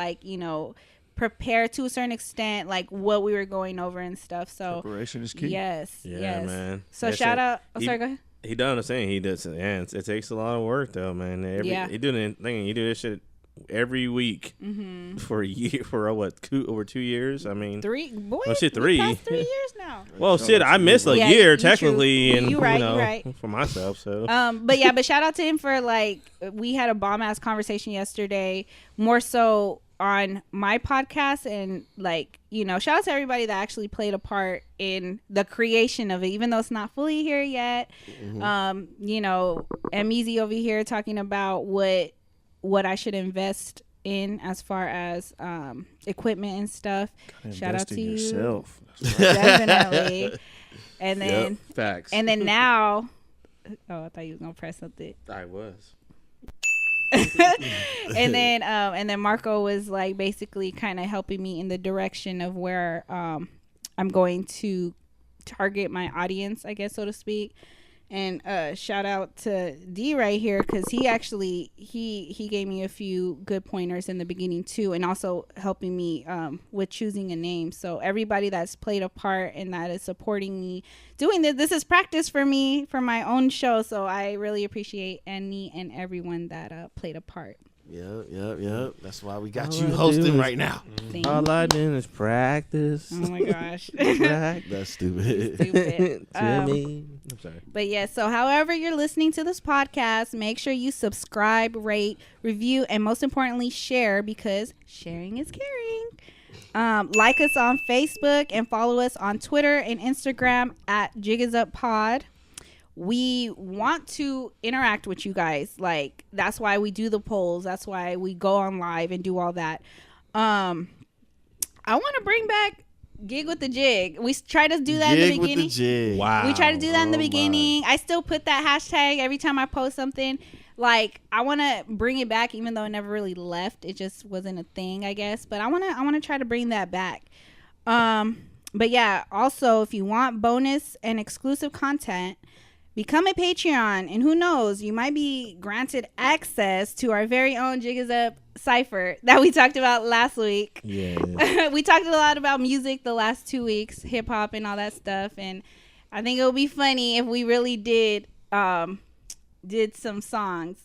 prepare to a certain extent, like what we were going over and stuff. So preparation is key. Yes. Yeah, man. So shout out. Sorry, go ahead. He done the same. He does. Yeah, it takes a lot of work though, man. You do this shit every week for a year, for over 2 years. I mean, 3. Boy, three. Past 3 years now. Well, shit, I missed a year technically, and you're right. For myself. So, but shout out to him for we had a bomb ass conversation yesterday, more so on my podcast, and shout out to everybody that actually played a part in the creation of it, even though it's not fully here yet. Easy over here talking about what I should invest in as far as equipment and stuff. Shout out to yourself. Definitely. And then facts. And then now, I thought you was gonna press something. I was. and then Marco was basically kind of helping me in the direction of where I'm going to target my audience, I guess, so to speak. And shout out to D right here, because he actually he gave me a few good pointers in the beginning too, and also helping me with choosing a name. So everybody that's played a part and that is supporting me doing this is practice for me for my own show. So I really appreciate any and everyone that played a part. Yep. That's why we got you hosting right now. All I do is practice. Oh my gosh. That's stupid. I'm sorry. But yeah, so however you're listening to this podcast, make sure you subscribe, rate, review, and most importantly, share, because sharing is caring. Like us on Facebook and follow us on Twitter and Instagram at JigIsUpPod. We want to interact with you guys. That's why we do the polls. That's why we go on live and do all that. I want to bring back Gig with the Jig. We tried to do that in the beginning. With the jig. Wow. We tried to do that in the beginning. I still put that hashtag every time I post something. I want to bring it back, even though it never really left. It just wasn't a thing, I guess. But I want to try to bring that back. But yeah, also, if you want bonus and exclusive content, become a Patreon, and who knows, you might be granted access to our very own Jig Is Up Cypher that we talked about last week. Yeah. We talked a lot about music the last 2 weeks, hip hop and all that stuff, and I think it would be funny if we really did some songs.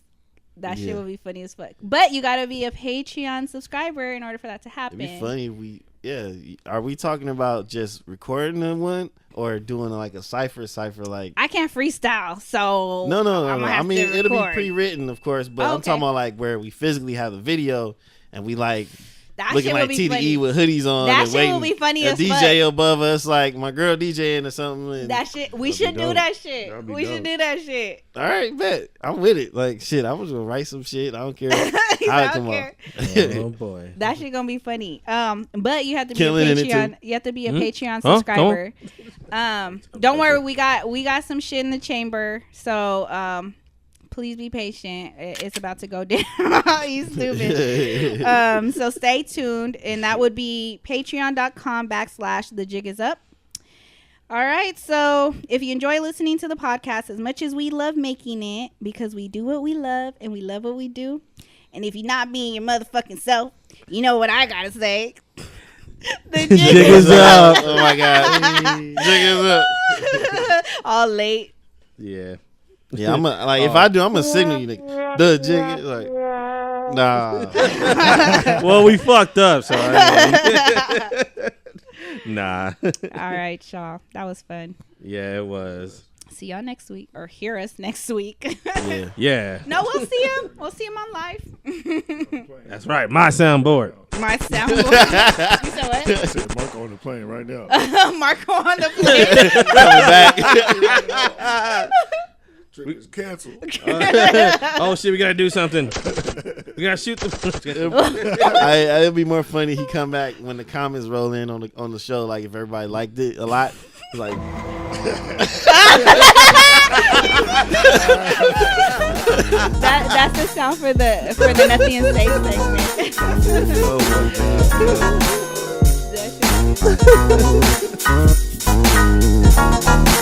That shit would be funny as fuck. But you gotta be a Patreon subscriber in order for that to happen. It'd be funny if we, Are we talking about just recording a one or doing like a cipher like? I can't freestyle, so no. I mean, it'll be pre-written, of course, but I'm talking about like where we physically have the video and we like. That looking like TDE with hoodies on. That shit will be funny as fuck. DJ above us, like my girl DJing or something. And that shit, we should do that shit. We should do that shit. All right, bet. I'm with it. Like shit, I was gonna write some shit. I don't care how it come up. Oh boy, that shit gonna be funny. But you have to be a Patreon. You have to be a Patreon subscriber. Don't worry, we got some shit in the chamber. So please be patient. It's about to go down. You stupid. So stay tuned. And that would be patreon.com/thejigisup. All right. So if you enjoy listening to the podcast as much as we love making it, because we do what we love and we love what we do. And if you're not being your motherfucking self, you know what I got to say. The jig is up. Oh my God. Jig is up. All late. Yeah. Yeah, I'm if I do, I'm gonna signal you. The jig, like, nah. Well, we fucked up, so nah. All right, y'all. That was fun. Yeah, it was. See y'all next week, or hear us next week. Yeah. No, we'll see him. We'll see him on live. That's right. My soundboard. My soundboard. You said what? I said Marco on the plane right now. Marco on the plane. Coming back. Trip is canceled. Oh shit, we gotta do something. We gotta shoot the. It'd be more funny. He come back when the comments roll in on the show. Like if everybody liked it a lot, like. That's the sound for the Nothing and Safe segment. Oh my God. That shit.